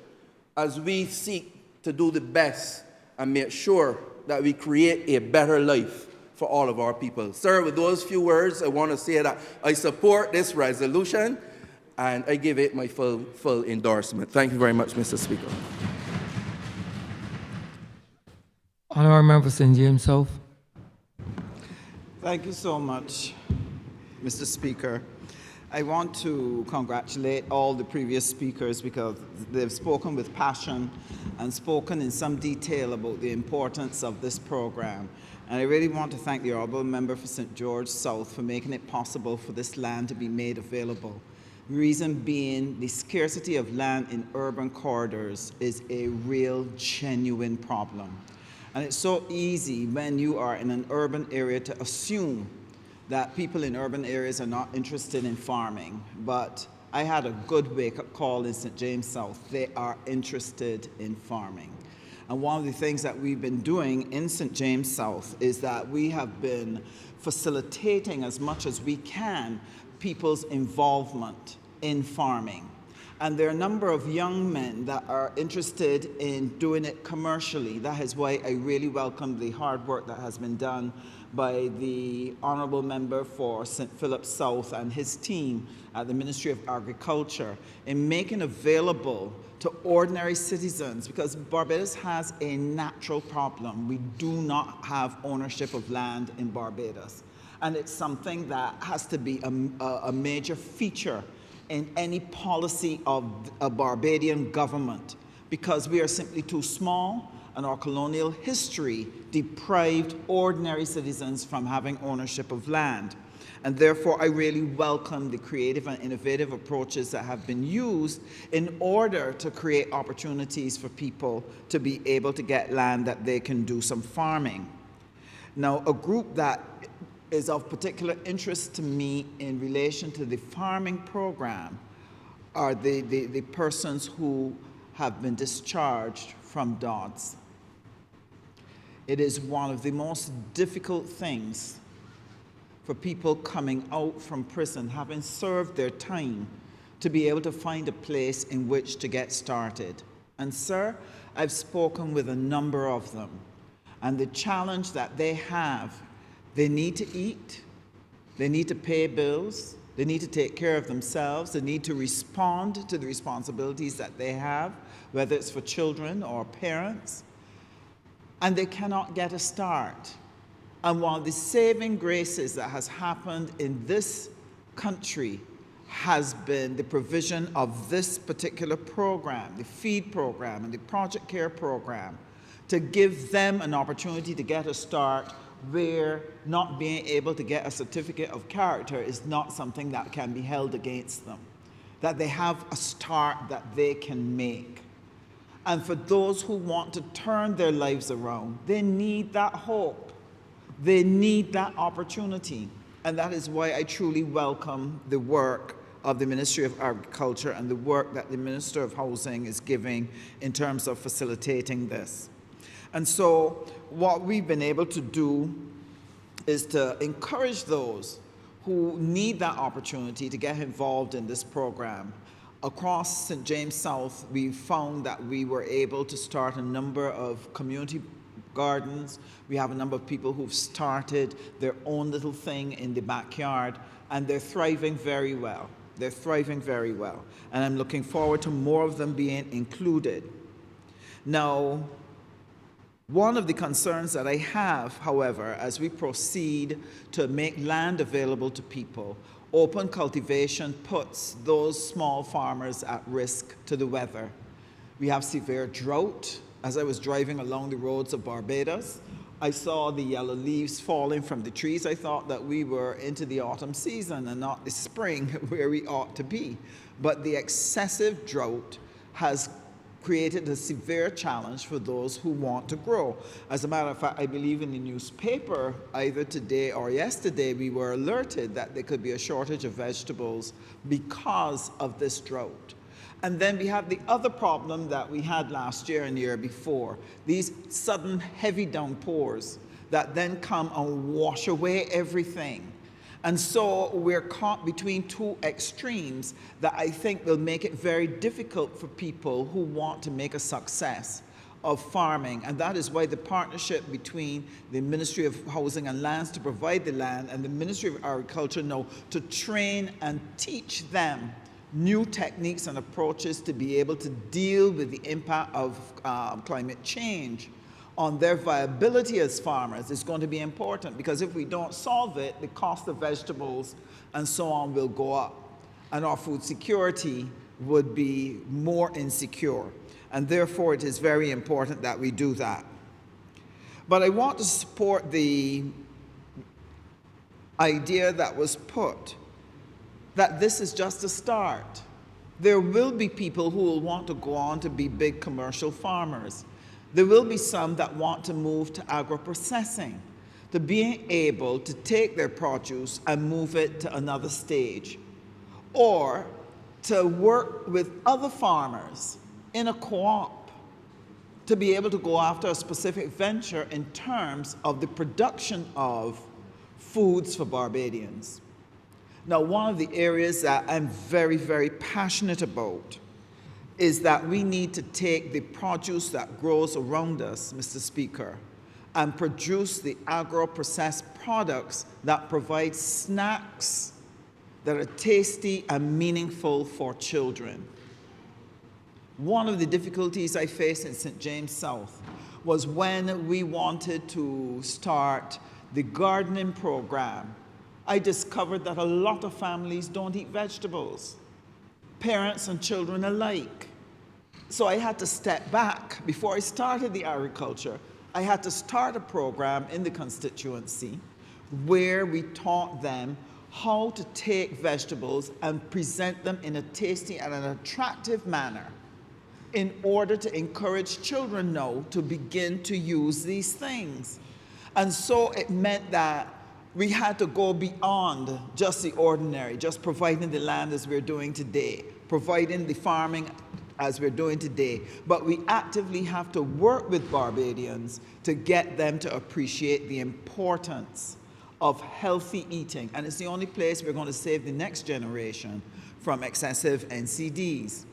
as we seek to do the best and make sure that we create a better life for all of our people. Sir, with those few words, I want to say that I support this resolution, and I give it my full endorsement. Thank you very much, Mr. Speaker. Honourable Member for St. James South. Thank you so much, Mr. Speaker. I want to congratulate all the previous speakers because they've spoken with passion and spoken in some detail about the importance of this program. And I really want to thank the Honourable Member for St. George South for making it possible for this land to be made available. The reason being the scarcity of land in urban corridors is a real, genuine problem. And it's so easy when you are in an urban area to assume that people in urban areas are not interested in farming. But I had a good wake-up call in St. James South. They are interested in farming. And one of the things that we've been doing in St. James South is that we have been facilitating as much as we can people's involvement in farming. And there are a number of young men that are interested in doing it commercially. That is why I really welcome the hard work that has been done by the Honourable Member for St. Philip South and his team at the Ministry of Agriculture in making available to ordinary citizens, because Barbados has a natural problem. We do not have ownership of land in Barbados. And it's something that has to be a major feature in any policy of a Barbadian government, because we are simply too small and our colonial history deprived ordinary citizens from having ownership of land. And therefore, I really welcome the creative and innovative approaches that have been used in order to create opportunities for people to be able to get land that they can do some farming. Now, a group that is of particular interest to me in relation to the farming program are the persons who have been discharged from Dodds. It is one of the most difficult things for people coming out from prison, having served their time, to be able to find a place in which to get started. And sir, I've spoken with a number of them, and the challenge that they have, they need to eat, they need to pay bills, they need to take care of themselves, they need to respond to the responsibilities that they have, whether it's for children or parents, and they cannot get a start. And one of the saving graces that has happened in this country has been the provision of this particular program, the FEED program and the Project Care program, to give them an opportunity to get a start where not being able to get a certificate of character is not something that can be held against them, that they have a start that they can make. And for those who want to turn their lives around, they need that hope. They need that opportunity. And that is why I truly welcome the work of the Ministry of Agriculture and the work that the Minister of Housing is giving in terms of facilitating this. And so what we've been able to do is to encourage those who need that opportunity to get involved in this program. Across St. James South, we found that we were able to start a number of community gardens. We have a number of people who've started their own little thing in the backyard, and they're thriving very well. They're thriving very well. And I'm looking forward to more of them being included. Now, one of the concerns that I have, however, as we proceed to make land available to people, open cultivation puts those small farmers at risk to the weather. We have severe drought. As I was driving along the roads of Barbados, I saw the yellow leaves falling from the trees. I thought that we were into the autumn season and not the spring where we ought to be. But the excessive drought has created a severe challenge for those who want to grow. As a matter of fact, I believe in the newspaper, either today or yesterday, we were alerted that there could be a shortage of vegetables because of this drought. And then we have the other problem that we had last year and the year before, these sudden heavy downpours that then come and wash away everything. And so we're caught between two extremes that I think will make it very difficult for people who want to make a success of farming. And that is why the partnership between the Ministry of Housing and Lands to provide the land and the Ministry of Agriculture now to train and teach them new techniques and approaches to be able to deal with the impact of climate change on their viability as farmers is going to be important, because if we don't solve it, the cost of vegetables and so on will go up, and our food security would be more insecure. And therefore, it is very important that we do that. But I want to support the idea that was put that this is just a start. There will be people who will want to go on to be big commercial farmers. There will be some that want to move to agro-processing, to being able to take their produce and move it to another stage, or to work with other farmers in a co-op to be able to go after a specific venture in terms of the production of foods for Barbadians. Now, one of the areas that I'm very, very passionate about is that we need to take the produce that grows around us, Mr. Speaker, and produce the agro-processed products that provide snacks that are tasty and meaningful for children. One of the difficulties I faced in St. James South was when we wanted to start the gardening program. I discovered that a lot of families don't eat vegetables, parents and children alike. So I had to step back. Before I started the agriculture, I had to start a program in the constituency where we taught them how to take vegetables and present them in a tasty and an attractive manner in order to encourage children now to begin to use these things. And so it meant that we had to go beyond just the ordinary, just providing the land as we're doing today, providing the farming as we're doing today. But we actively have to work with Barbadians to get them to appreciate the importance of healthy eating. And it's the only place we're going to save the next generation from excessive NCDs.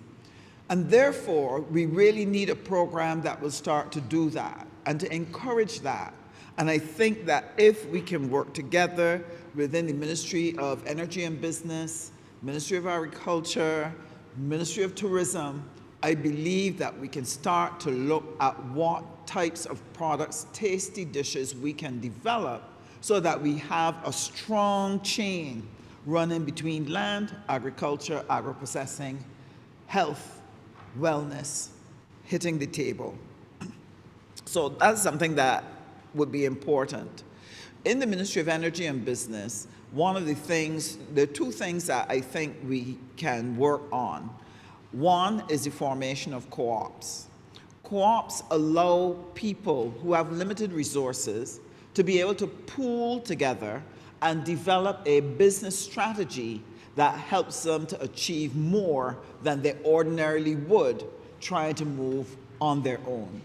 And therefore, we really need a program that will start to do that and to encourage that. And I think that if we can work together within the Ministry of Energy and Business, Ministry of Agriculture, Ministry of Tourism, I believe that we can start to look at what types of products, tasty dishes we can develop so that we have a strong chain running between land, agriculture, agro-processing, health, wellness, hitting the table. So that's something that would be important. In the Ministry of Energy and Business, one of the things, there are two things that I think we can work on. One is the formation of co-ops. Co-ops allow people who have limited resources to be able to pool together and develop a business strategy that helps them to achieve more than they ordinarily would trying to move on their own.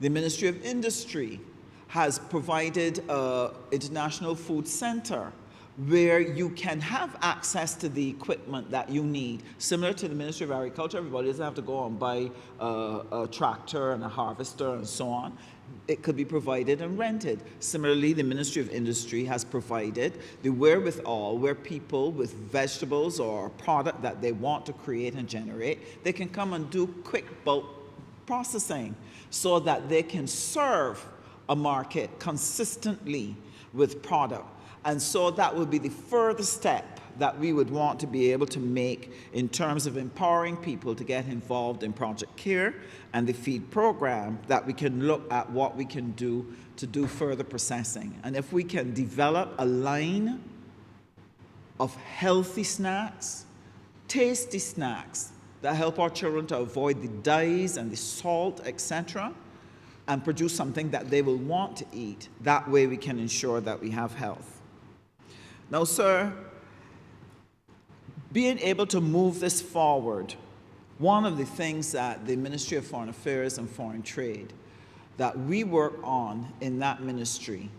The Ministry of Industry has provided an international food center where you can have access to the equipment that you need. Similar to the Ministry of Agriculture, everybody doesn't have to go and buy a tractor and a harvester and so on. It could be provided and rented. Similarly, the Ministry of Industry has provided the wherewithal where people with vegetables or product that they want to create and generate, they can come and do quick bulk processing so that they can serve a market consistently with product. And so that would be the further step that we would want to be able to make in terms of empowering people to get involved in Project CARE and the feed program, that we can look at what we can do to do further processing. And if we can develop a line of healthy snacks, tasty snacks that help our children to avoid the dyes and the salt, etc., and produce something that they will want to eat, that way we can ensure that we have health. Now, sir, being able to move this forward, one of the things that the Ministry of Foreign Affairs and Foreign Trade that we work on in that ministry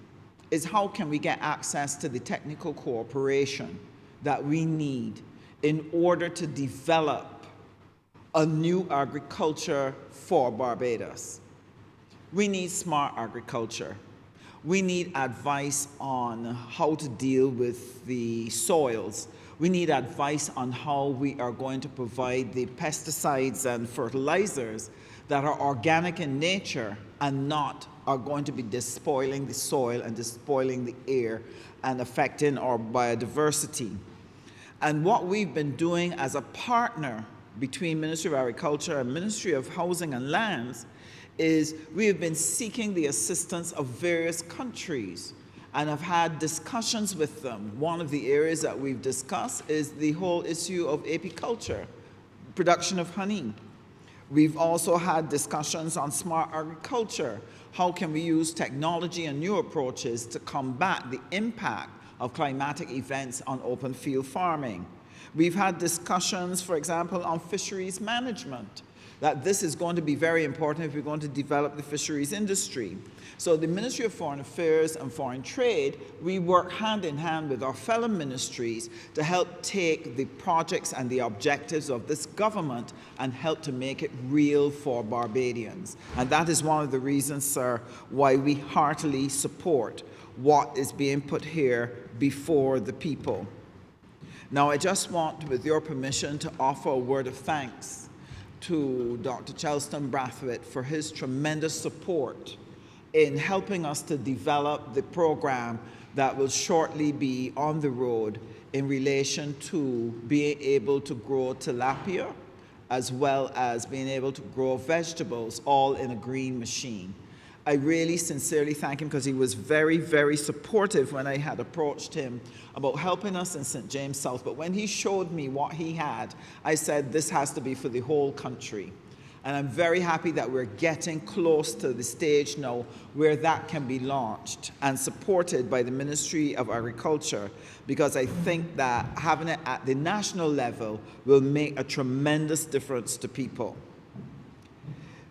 is how can we get access to the technical cooperation that we need in order to develop a new agriculture for Barbados. We need smart agriculture. We need advice on how to deal with the soils. We need advice on how we are going to provide the pesticides and fertilizers that are organic in nature and not are going to be despoiling the soil and despoiling the air and affecting our biodiversity. And what we've been doing as a partner between Ministry of Agriculture and Ministry of Housing and Lands is we have been seeking the assistance of various countries and have had discussions with them. One of the areas that we've discussed is the whole issue of apiculture, production of honey. We've also had discussions on smart agriculture. How can we use technology and new approaches to combat the impact of climatic events on open field farming? We've had discussions, for example, on fisheries management, that this is going to be very important if we're going to develop the fisheries industry. So the Ministry of Foreign Affairs and Foreign Trade, we work hand in hand with our fellow ministries to help take the projects and the objectives of this government and help to make it real for Barbadians. And that is one of the reasons, sir, why we heartily support what is being put here before the people. Now, I just want, with your permission, to offer a word of thanks to Dr. Chelston Brathwaite for his tremendous support in helping us to develop the program that will shortly be on the road in relation to being able to grow tilapia as well as being able to grow vegetables all in a green machine. I really sincerely thank him because he was very, very supportive when I had approached him about helping us in St. James South. But when he showed me what he had, I said, this has to be for the whole country. And I'm very happy that we're getting close to the stage now where that can be launched and supported by the Ministry of Agriculture, because I think that having it at the national level will make a tremendous difference to people.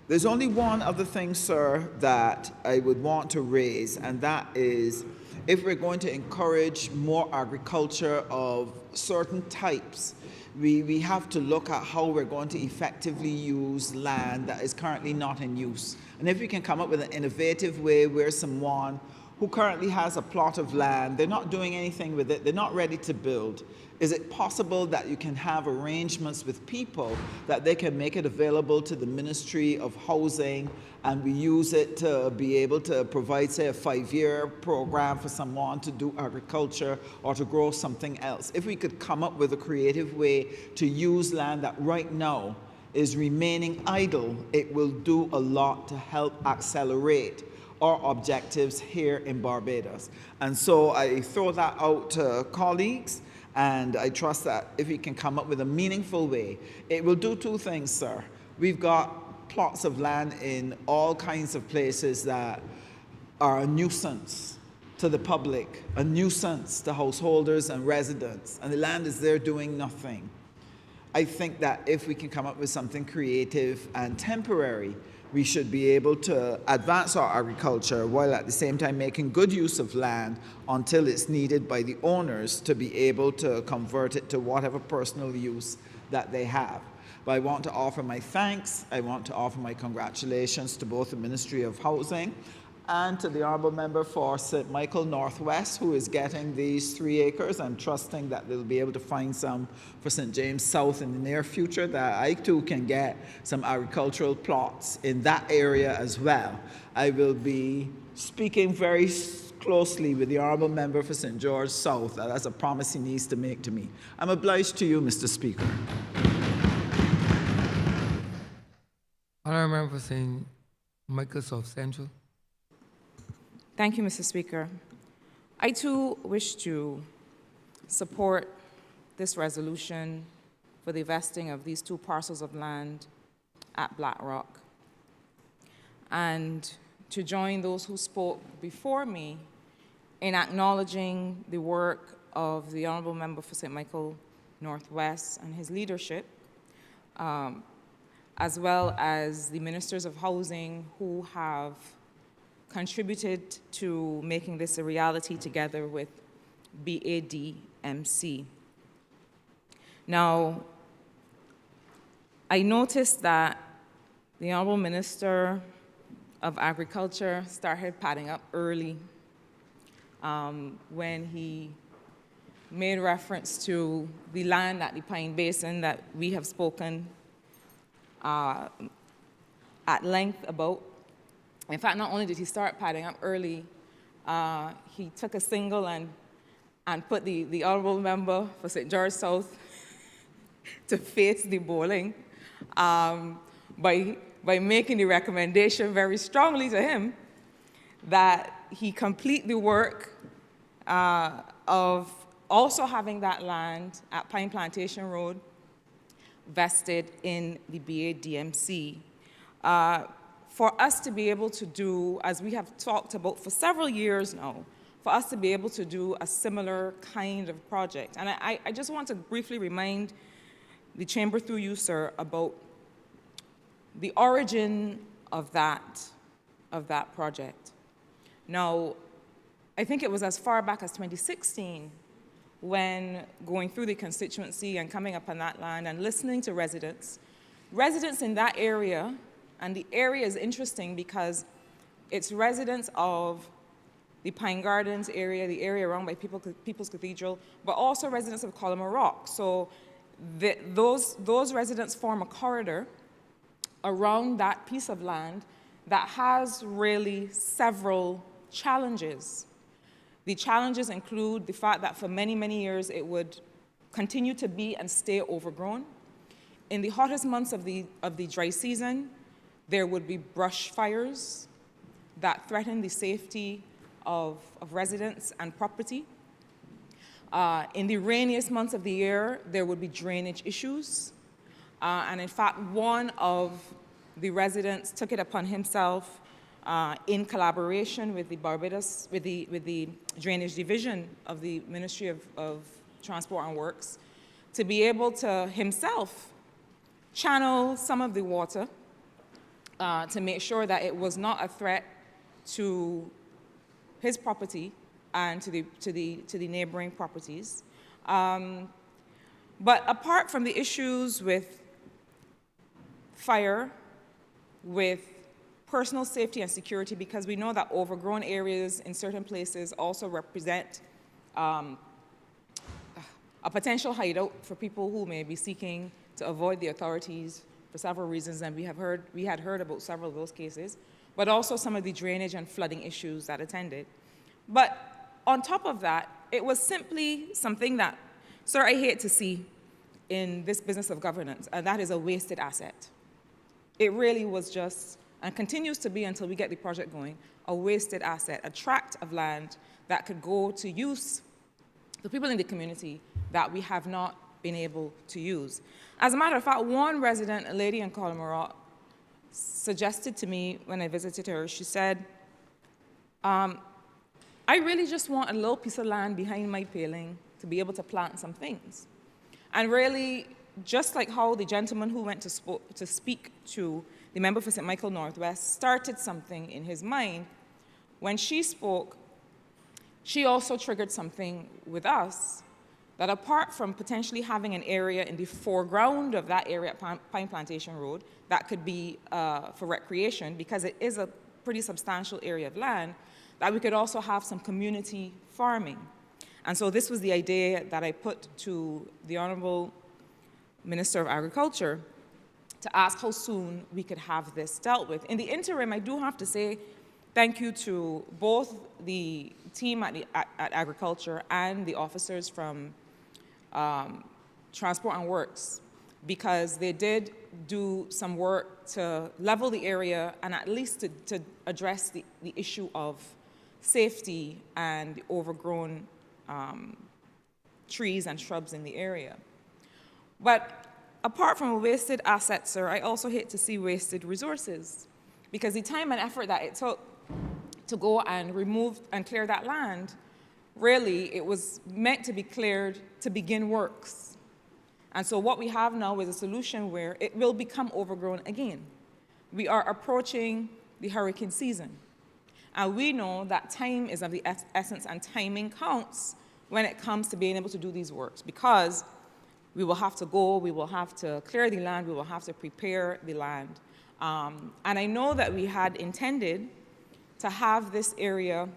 There's only one other thing, sir, that I would want to raise, and that is if we're going to encourage more agriculture of certain types, we have to look at how we're going to effectively use land that is currently not in use. And if we can come up with an innovative way where someone who currently has a plot of land, they're not doing anything with it, they're not ready to build, is it possible that you can have arrangements with people that they can make it available to the Ministry of Housing and we use it to be able to provide, say, a 5-year program for someone to do agriculture or to grow something else? If we could come up with a creative way to use land that right now is remaining idle, it will do a lot to help accelerate our objectives here in Barbados. And so I throw that out to colleagues, and I trust that if we can come up with a meaningful way, it will do two things, sir. We've got plots of land in all kinds of places that are a nuisance to the public, a nuisance to householders and residents, and the land is there doing nothing. I think that if we can come up with something creative and temporary, we should be able to advance our agriculture while at the same time making good use of land until it's needed by the owners to be able to convert it to whatever personal use that they have. But I want to offer my thanks, I want to offer my congratulations to both the Ministry of Housing and to the Honourable Member for St. Michael Northwest, who is getting these 3 acres. I'm trusting that they'll be able to find some for St. James South in the near future, that I too can get some agricultural plots in that area as well. I will be speaking very closely with the Honourable Member for St. George South. That's a promise he needs to make to me. I'm obliged to you, Mr. Speaker. Honourable Member for St. Michael South Central. Thank you, Mr. Speaker. I too wish to support this resolution for the vesting of these 2 parcels of land at Black Rock, and to join those who spoke before me in acknowledging the work of the Honourable Member for St. Michael Northwest and his leadership, as well as the Ministers of Housing who have contributed to making this a reality together with BADMC. Now, I noticed that the Honourable Minister of Agriculture started padding up early when he made reference to the land at the Pine Basin that we have spoken at length about. In fact, not only did he start padding up early, he took a single and put the honourable member for St. George South to face the bowling by making the recommendation very strongly to him that he complete the work of also having that land at Pine Plantation Road vested in the BADMC. For us to be able to do, as we have talked about for several years now, for us to be able to do a similar kind of project. And I just want to briefly remind the Chamber through you, sir, about the origin of that project. Now, I think it was as far back as 2016 when going through the constituency and coming up on that land and listening to residents in that area. And the area is interesting because it's residents of the Pine Gardens area, the area around by People's Cathedral, but also residents of Column Rock. So those residents form a corridor around that piece of land that has really several challenges. The challenges include the fact that for many, many years it would continue to be and stay overgrown. In the hottest months of the dry season, there would be brush fires that threaten the safety of residents and property. In the rainiest months of the year, there would be drainage issues. And in fact, one of the residents took it upon himself in collaboration with the Drainage Division of the Ministry of Transport and Works to be able to himself channel some of the water to make sure that it was not a threat to his property and to the neighboring properties. But apart from the issues with fire, with personal safety and security, because we know that overgrown areas in certain places also represent a potential hideout for people who may be seeking to avoid the authorities for several reasons, and we had heard about several of those cases, but also some of the drainage and flooding issues that attended. But on top of that, it was simply something that, sir, I hate to see in this business of governance, and that is a wasted asset. It really was just, and continues to be until we get the project going, a wasted asset, a tract of land that could go to use the people in the community that we have not been able to use. As a matter of fact, one resident, a lady in Column Rock, suggested to me when I visited her, she said, I really just want a little piece of land behind my paling to be able to plant some things. And really, just like how the gentleman who went to speak to the member for St. Michael Northwest started something in his mind, when she spoke, she also triggered something with us that apart from potentially having an area in the foreground of that area at Pine Plantation Road that could be for recreation, because it is a pretty substantial area of land, that we could also have some community farming. And so this was the idea that I put to the Honourable Minister of Agriculture to ask how soon we could have this dealt with. In the interim, I do have to say thank you to both the team at Agriculture and the officers from Transport and Works, because they did do some work to level the area and at least to address the issue of safety and the overgrown trees and shrubs in the area. But apart from a wasted asset, sir, I also hate to see wasted resources, because the time and effort that it took to go and remove and clear that land, really, it was meant to be cleared to begin works. And so what we have now is a solution where it will become overgrown again. We are approaching the hurricane season. And we know that time is of the essence and timing counts when it comes to being able to do these works, because we will have to go, we will have to clear the land, we will have to prepare the land. And I know that we had intended to have this area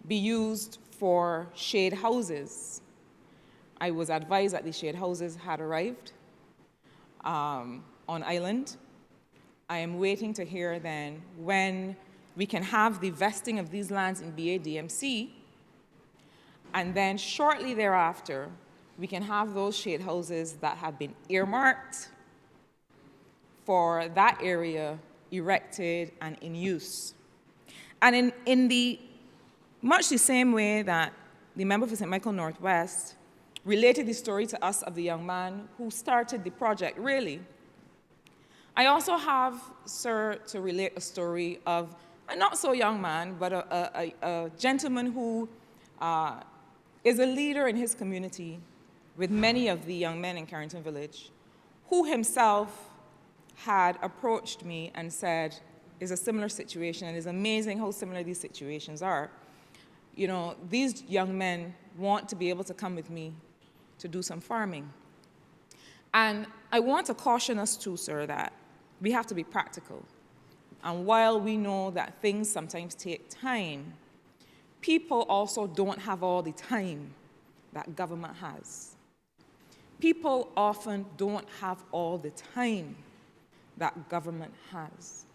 be used for shade houses. I was advised that the shade houses had arrived on island. I am waiting to hear then when we can have the vesting of these lands in BADMC, and then shortly thereafter, we can have those shade houses that have been earmarked for that area erected and in use. And in the much the same way that the member for St. Michael Northwest related the story to us of the young man who started the project, really, I also have, sir, to relate a story of a not-so-young man, but a gentleman who is a leader in his community with many of the young men in Carrington Village, who himself had approached me and said, is a similar situation, and it's amazing how similar these situations are. You know, these young men want to be able to come with me to do some farming. And I want to caution us too, sir, that we have to be practical. And while we know that things sometimes take time, people also don't have all the time that government has. People often don't have all the time that government has.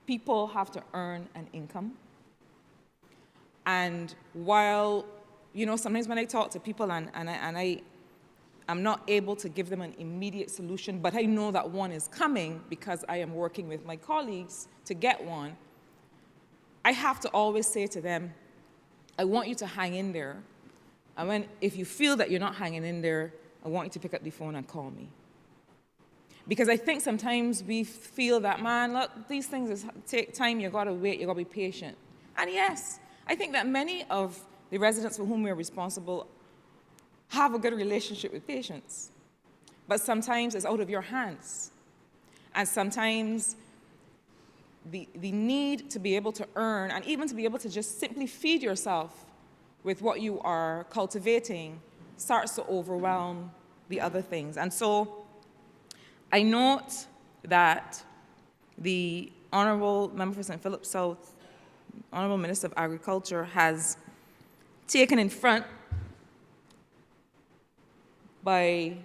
People have to earn an income. And while, you know, sometimes when I talk to people and I'm not able to give them an immediate solution, but I know that one is coming because I am working with my colleagues to get one, I have to always say to them, I want you to hang in there. And if you feel that you're not hanging in there, I want you to pick up the phone and call me. Because I think sometimes we feel that, man, look, these things take time, you gotta wait, you gotta be patient. And yes, I think that many of the residents for whom we're responsible have a good relationship with patients. But sometimes it's out of your hands. And sometimes the need to be able to earn and even to be able to just simply feed yourself with what you are cultivating starts to overwhelm the other things. And so I note that the Honourable Member for St. Philip South, Honourable Minister of Agriculture, has taken in front by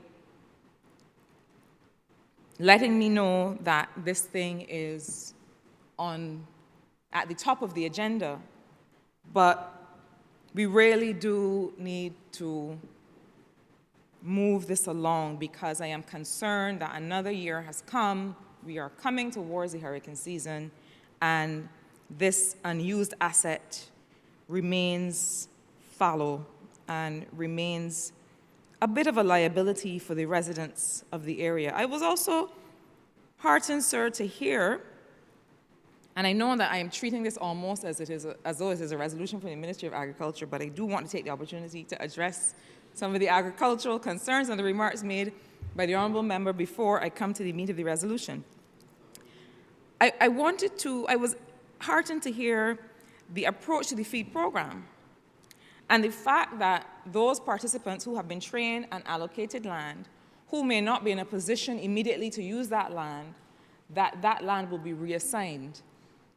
letting me know that this thing is at the top of the agenda, but we really do need to move this along because I am concerned that another year has come. We are coming towards the hurricane season, and this unused asset remains fallow and remains a bit of a liability for the residents of the area. I was also heartened, sir, to hear, and I know that I am treating this almost as though it is a resolution from the Ministry of Agriculture, but I do want to take the opportunity to address some of the agricultural concerns and the remarks made by the Honourable Member before I come to the meat of the resolution. I was heartened to hear the approach to the feed program and the fact that those participants who have been trained and allocated land, who may not be in a position immediately to use that land, that land will be reassigned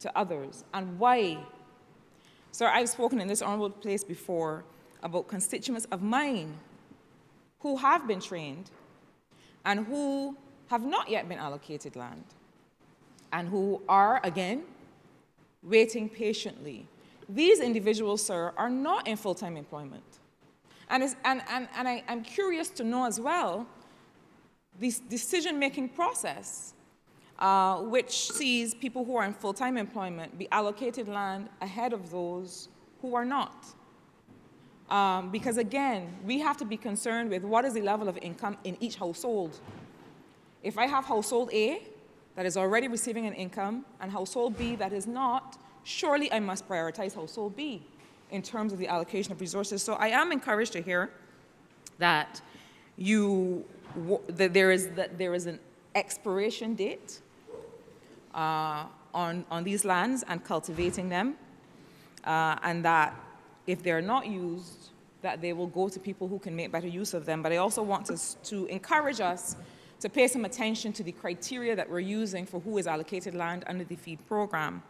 to others. And why? Sir, I've spoken in this honourable place before about constituents of mine who have been trained and who have not yet been allocated land and who are, again, waiting patiently. These individuals, sir, are not in full-time employment. And I'm curious to know as well this decision-making process, which sees people who are in full-time employment be allocated land ahead of those who are not. Because again, we have to be concerned with what is the level of income in each household. If I have household A that is already receiving an income and household B that is not, surely I must prioritize household B in terms of the allocation of resources. So I am encouraged to hear that there is an expiration date on these lands and cultivating them, and that if they're not used, that they will go to people who can make better use of them. But I also want to encourage us to pay some attention to the criteria that we're using for who is allocated land under the feed program,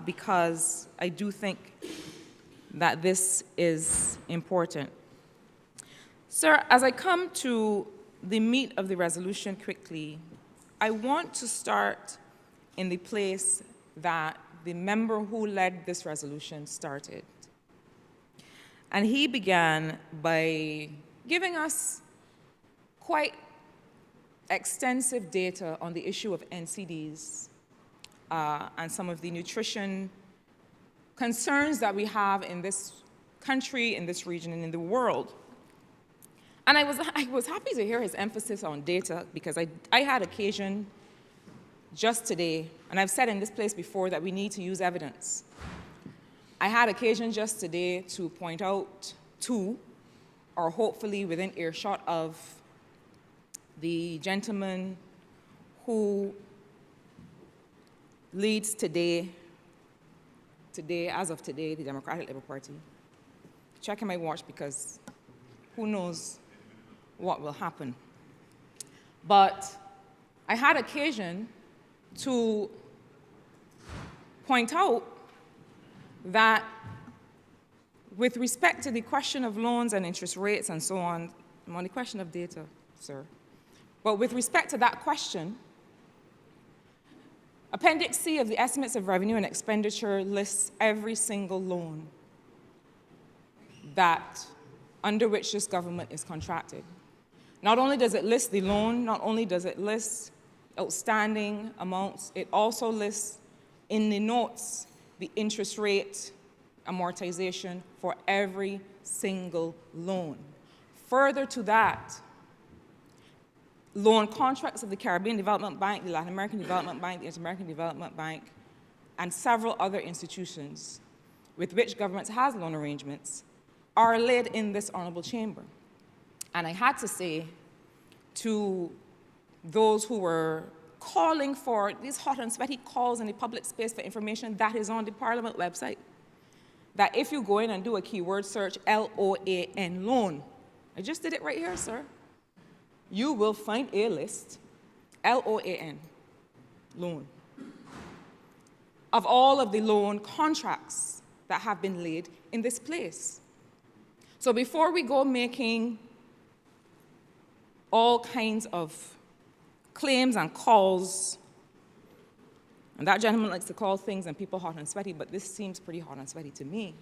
because I do think that this is important. Sir, as I come to the meat of the resolution quickly, I want to start in the place that the member who led this resolution started. And he began by giving us quite extensive data on the issue of NCDs and some of the nutrition concerns that we have in this country, in this region, and in the world. And I was happy to hear his emphasis on data because I had occasion just today, and I've said in this place before that we need to use evidence. I had occasion just today to point out to, or hopefully within earshot of, the gentleman who leads today, as of today, the Democratic Labour Party. Checking my watch because who knows what will happen. But I had occasion to point out that with respect to the question of loans and interest rates and so on, I'm on the question of data, sir. But with respect to that question, Appendix C of the Estimates of Revenue and Expenditure lists every single loan that under which this government is contracted. Not only does it list the loan, not only does it list outstanding amounts, it also lists in the notes the interest rate amortization for every single loan. Further to that, loan contracts of the Caribbean Development Bank, the Latin American Development Bank, the Inter-American Development Bank, and several other institutions with which governments has loan arrangements are laid in this honorable chamber. And I had to say to those who were calling for these hot and sweaty calls in the public space for information that is on the Parliament website, that if you go in and do a keyword search, L-O-A-N, loan, I just did it right here, sir, you will find a list, L-O-A-N, loan, of all of the loan contracts that have been laid in this place. So before we go making all kinds of claims and calls, and that gentleman likes to call things and people hot and sweaty, but this seems pretty hot and sweaty to me.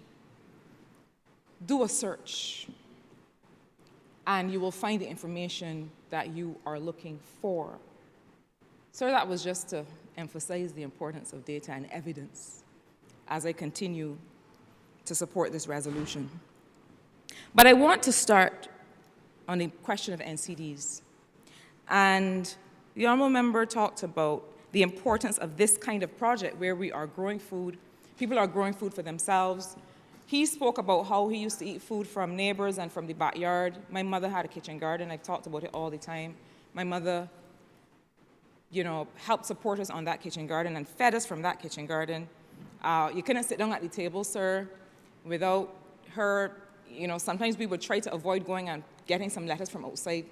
Do a search, and you will find the information that you are looking for. Sir, that was just to emphasize the importance of data and evidence as I continue to support this resolution. But I want to start on the question of NCDs. And the honourable member talked about the importance of this kind of project where we are growing food, people are growing food for themselves. He spoke about how he used to eat food from neighbors and from the backyard. My mother had a kitchen garden. I've talked about it all the time. My mother, helped support us on that kitchen garden and fed us from that kitchen garden. You couldn't sit down at the table, sir, without her. Sometimes we would try to avoid going and getting some lettuce from outside.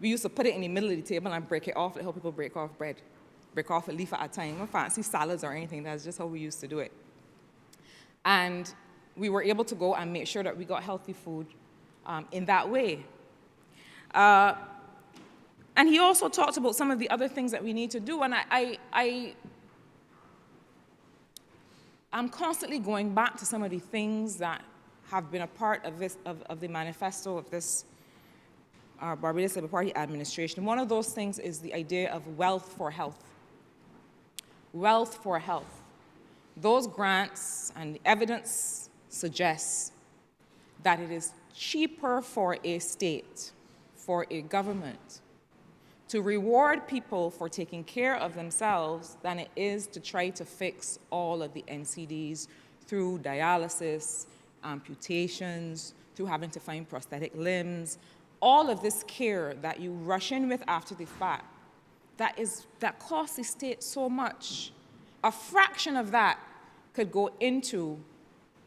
We used to put it in the middle of the table and break it off, like how people break off bread. Break off a leaf at a time. No fancy salads or anything. That's just how we used to do it. And we were able to go and make sure that we got healthy food in that way. And he also talked about some of the other things that we need to do. And I'm constantly going back to some of the things that have been a part of this, of the manifesto of this Barbados Labour Party administration. One of those things is the idea of wealth for health. Wealth for health. Those grants and the evidence suggests that it is cheaper for a state, for a government, to reward people for taking care of themselves than it is to try to fix all of the NCDs through dialysis, amputations, through having to find prosthetic limbs, all of this care that you rush in with after the fact, that costs the state so much. A fraction of that could go into,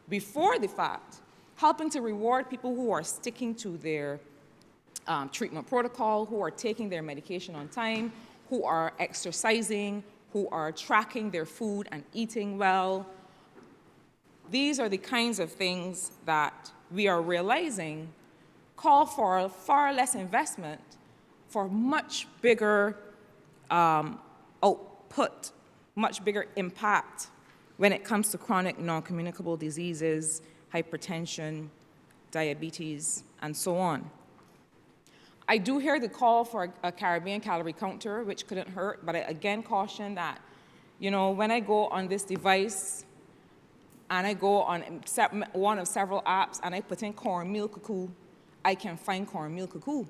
before the fact, helping to reward people who are sticking to their treatment protocol, who are taking their medication on time, who are exercising, who are tracking their food and eating well. These are the kinds of things that we are realizing call for far less investment for much bigger output, much bigger impact when it comes to chronic non-communicable diseases, hypertension, diabetes, and so on. I do hear the call for a Caribbean calorie counter, which couldn't hurt, but I again caution that, you know, when I go on this device and I go on one of several apps and I put in cornmeal cuckoo, I can find cornmeal cuckoo.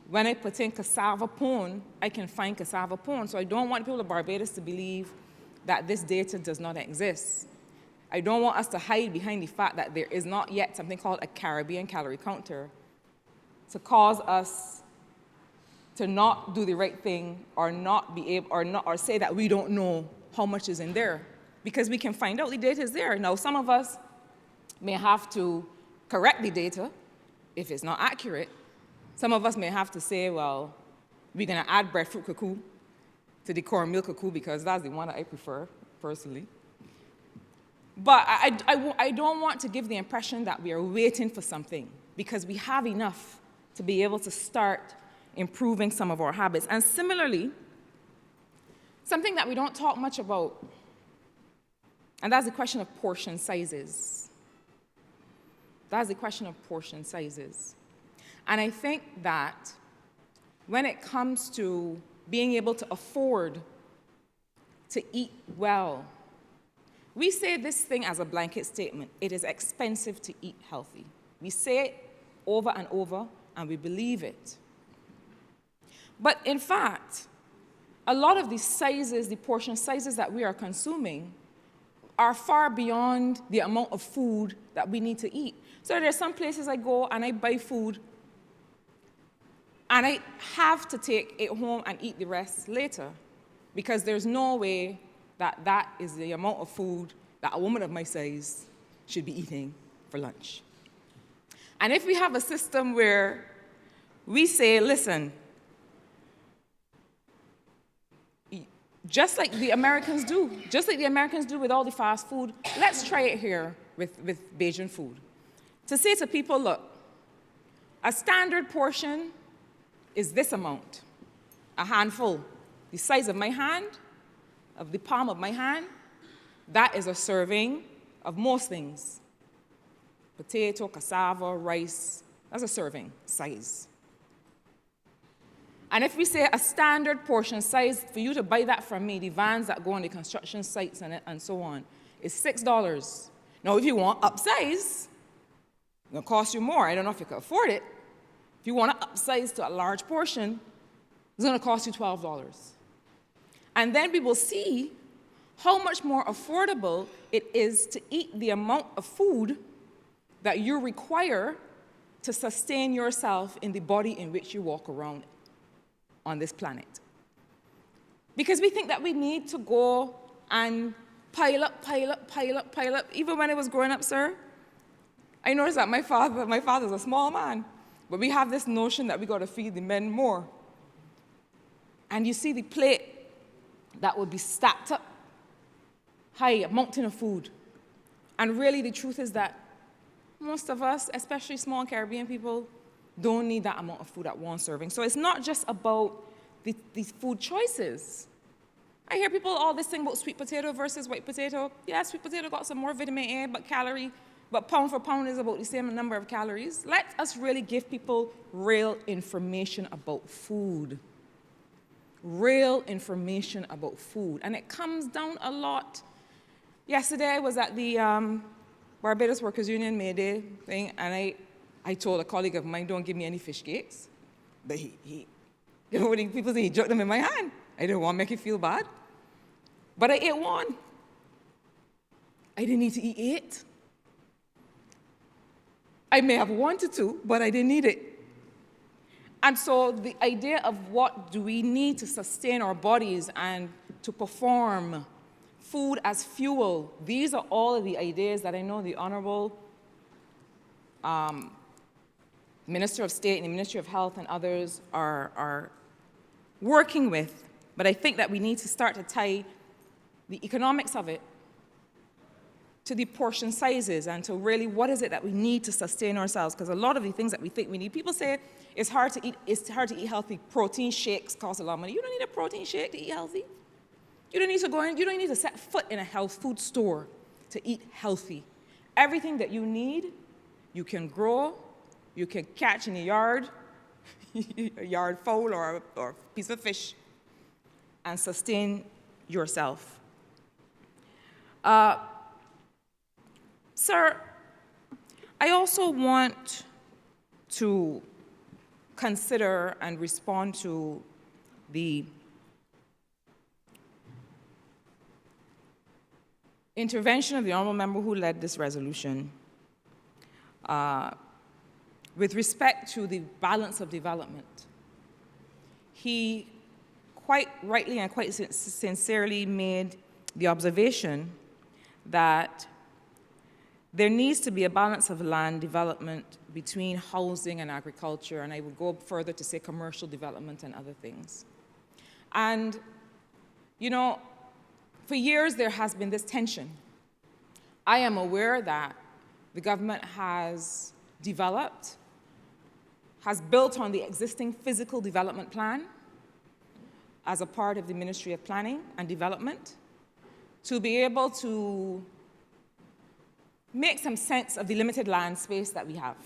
When I put in cassava pone, I can find cassava pone. So I don't want people of Barbados to believe that this data does not exist. I don't want us to hide behind the fact that there is not yet something called a Caribbean calorie counter to cause us to not do the right thing or not be able, or say that we don't know how much is in there, because we can find out the data is there. Now, some of us may have to correct the data if it's not accurate. Some of us may have to say, well, we're going to add breadfruit cuckoo to the cornmeal cuckoo because that's the one that I prefer, personally. But I don't want to give the impression that we are waiting for something, because we have enough to be able to start improving some of our habits. And similarly, something that we don't talk much about, and that's the question of portion sizes. That's the question of portion sizes. And I think that when it comes to being able to afford to eat well, we say this thing as a blanket statement: it is expensive to eat healthy. We say it over and over, and we believe it. But in fact, a lot of the sizes, the portion sizes that we are consuming, are far beyond the amount of food that we need to eat. So there's some places I go and I buy food, and I have to take it home and eat the rest later, because there's no way that that is the amount of food that a woman of my size should be eating for lunch. And if we have a system where we say, listen, just like the Americans do with all the fast food, let's try it here with Bajan food. To say to people, look, a standard portion is this amount, a handful, the size of my hand, of the palm of my hand. That is a serving of most things. Potato, cassava, rice, that's a serving size. And if we say a standard portion size, for you to buy that from me, the vans that go on the construction sites and so on, is $6. Now, if you want upsize, it's going to cost you more. I don't know if you can afford it. If you want to upsize to a large portion, it's going to cost you $12. And then we will see how much more affordable it is to eat the amount of food that you require to sustain yourself in the body in which you walk around on this planet. Because we think that we need to go and pile up. Even when I was growing up, sir, I noticed that my father's a small man, but we have this notion that we got to feed the men more. And you see the plate that would be stacked up high, a mountain of food. And really the truth is that most of us, especially small Caribbean people, don't need that amount of food at one serving. So it's not just about these food choices. I hear people all this thing about sweet potato versus white potato. Yeah, sweet potato got some more vitamin A, but pound for pound is about the same number of calories. Let us really give people real information about food. Real information about food. And it comes down a lot. Yesterday I was at the Barbados Workers Union May Day thing, and I told a colleague of mine, don't give me any fish cakes. But he you know, when people say he jerked them in my hand. I didn't want to make you feel bad. But I ate one. I didn't need to eat 8. I may have wanted to, but I didn't need it. And so the idea of what do we need to sustain our bodies and to perform, food as fuel, these are all of the ideas that I know the Honourable Minister of State and the Ministry of Health and others are working with. But I think that we need to start to tie the economics of it to the portion sizes and to really what is it that we need to sustain ourselves. Because a lot of the things that we think we need, people say it's hard to eat healthy. Protein shakes cost a lot of money. You don't need a protein shake to eat healthy. You don't need to you don't need to set foot in a health food store to eat healthy. Everything that you need, you can grow, you can catch in the yard, a yard fowl or a piece of fish, and sustain yourself. Sir, I also want to consider and respond to the intervention of the honourable member who led this resolution with respect to the balance of development. He quite rightly and quite sincerely made the observation that there needs to be a balance of land development between housing and agriculture, and I would go further to say commercial development and other things. And, you know, for years there has been this tension. I am aware that the government has developed, has built on the existing physical development plan as a part of the Ministry of Planning and Development to be able to make some sense of the limited land space that we have.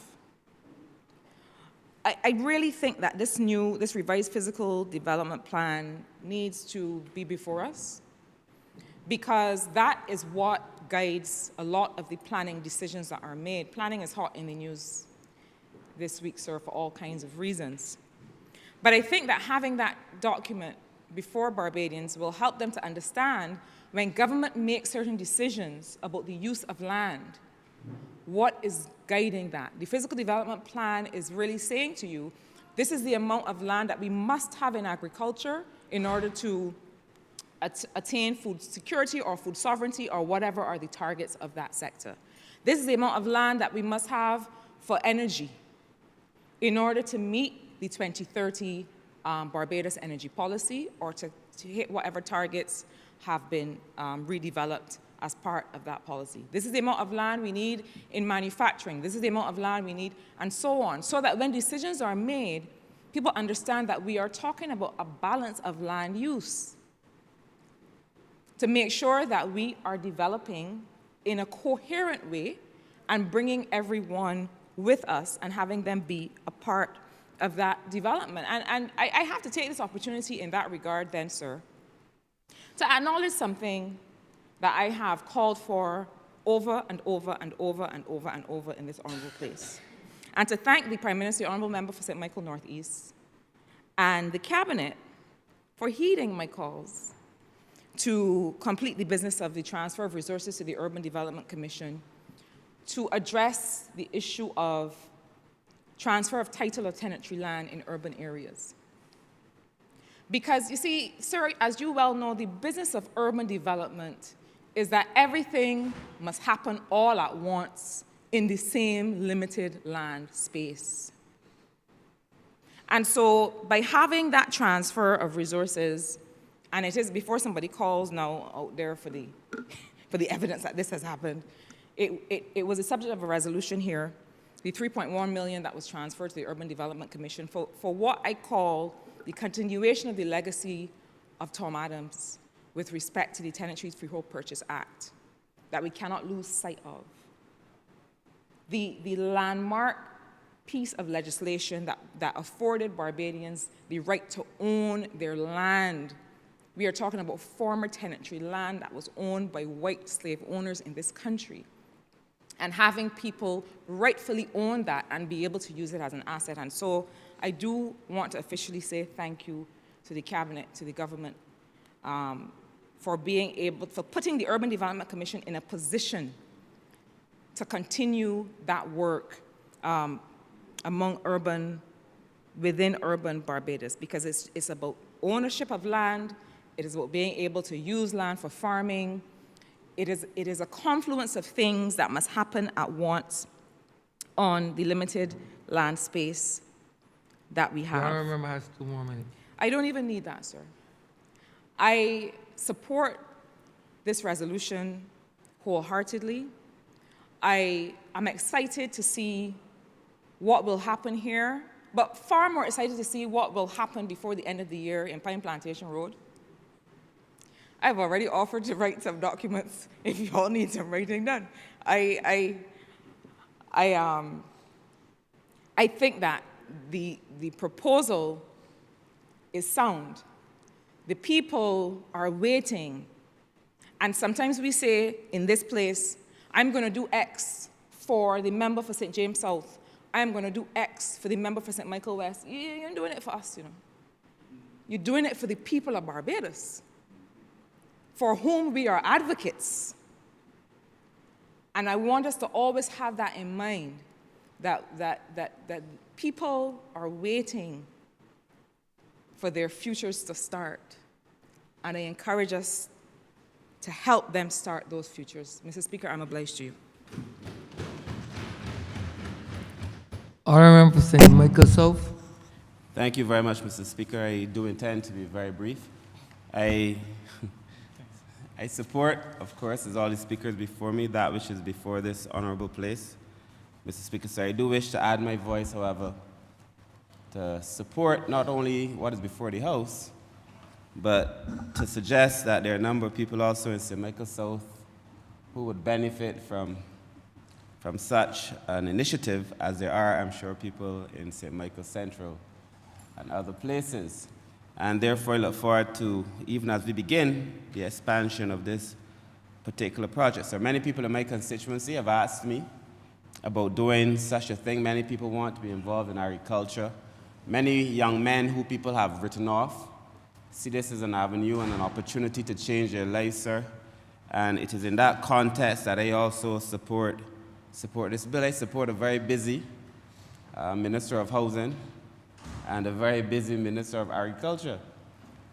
I really think that this revised physical development plan needs to be before us, because that is what guides a lot of the planning decisions that are made. Planning is hot in the news this week, sir, for all kinds of reasons. But I think that having that document before Barbadians will help them to understand when government makes certain decisions about the use of land, what is guiding that? The physical development plan is really saying to you, this is the amount of land that we must have in agriculture in order to attain food security or food sovereignty or whatever are the targets of that sector. This is the amount of land that we must have for energy in order to meet the 2030 Barbados energy policy or to hit whatever targets have been redeveloped as part of that policy. This is the amount of land we need in manufacturing. This is the amount of land we need, and so on, so that when decisions are made, people understand that we are talking about a balance of land use to make sure that we are developing in a coherent way and bringing everyone with us and having them be a part of that development. And I have to take this opportunity in that regard then, sir, to acknowledge something that I have called for over and over and over and over and over in this honourable place. And to thank the Prime Minister, the Honourable Member for St. Michael Northeast, and the Cabinet for heeding my calls to complete the business of the transfer of resources to the Urban Development Commission to address the issue of transfer of title or tenantry land in urban areas. Because, you see, sir, as you well know, the business of urban development is that everything must happen all at once in the same limited land space. And so by having that transfer of resources, and it is before somebody calls now out there for the evidence that this has happened, it was a subject of a resolution here, the 3.1 million that was transferred to the Urban Development Commission for what I call the continuation of the legacy of Tom Adams with respect to the Tenantry Freehold Purchase Act that we cannot lose sight of. The landmark piece of legislation that afforded Barbadians the right to own their land. We are talking about former tenantry land that was owned by white slave owners in this country, and having people rightfully own that and be able to use it as an asset. And so I do want to officially say thank you to the Cabinet, to the government, for putting the Urban Development Commission in a position to continue that work within urban Barbados, because it's about ownership of land, it is about being able to use land for farming. It is a confluence of things that must happen at once on the limited land space that we have. I remember has 2 more minutes. I don't even need that, sir. I support this resolution wholeheartedly. I'm excited to see what will happen here, but far more excited to see what will happen before the end of the year in Pine Plantation Road. I've already offered to write some documents if you all need some writing done. I think that the proposal is sound. The people are waiting. And sometimes we say in this place, I'm going to do X for the member for St. James South. I'm going to do X for the member for St. Michael West. You ain't doing it for us, you know. You're doing it for the people of Barbados, for whom we are advocates. And I want us to always have that in mind, that people are waiting for their futures to start. And I encourage us to help them start those futures. Mr. Speaker, I'm obliged to you. Honourable Member for St. Michael South. Thank you very much, Mr. Speaker. I do intend to be very brief. I support, of course, as all the speakers before me, that which is before this honourable place. Mr. Speaker, sir, I do wish to add my voice, however, to support not only what is before the House, but to suggest that there are a number of people also in St. Michael South who would benefit from such an initiative, as there are, I'm sure, people in St. Michael Central and other places. And therefore, I look forward to, even as we begin the expansion of this particular project. So many people in my constituency have asked me about doing such a thing. Many people want to be involved in agriculture. Many young men who people have written off see this as an avenue and an opportunity to change their lives, sir. And it is in that context that I also support this bill. I support a very busy Minister of Housing and a very busy Minister of Agriculture,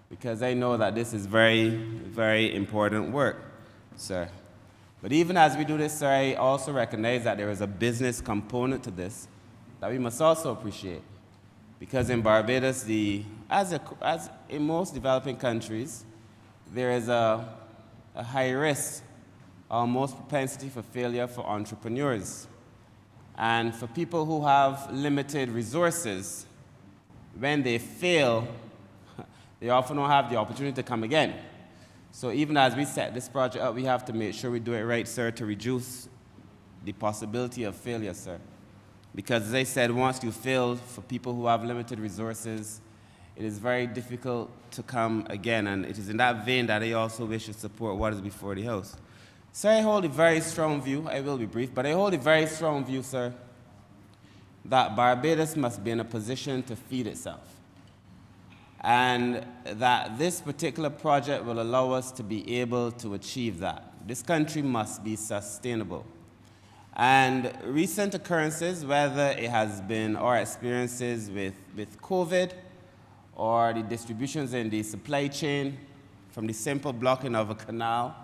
because I know that this is very, very important work, sir. But even as we do this, sir, I also recognize that there is a business component to this that we must also appreciate. Because in Barbados, as in most developing countries, there is a high risk, almost propensity for failure for entrepreneurs. And for people who have limited resources, when they fail, they often don't have the opportunity to come again. So even as we set this project up, we have to make sure we do it right, sir, to reduce the possibility of failure, sir. Because as I said, once you fail, for people who have limited resources, it is very difficult to come again. And it is in that vein that I also wish to support what is before the House. Sir, I hold a very strong view, I will be brief, but I hold a very strong view, sir, that Barbados must be in a position to feed itself. And that this particular project will allow us to be able to achieve that. This country must be sustainable. And recent occurrences, whether it has been our experiences with COVID or the distributions in the supply chain from the simple blocking of a canal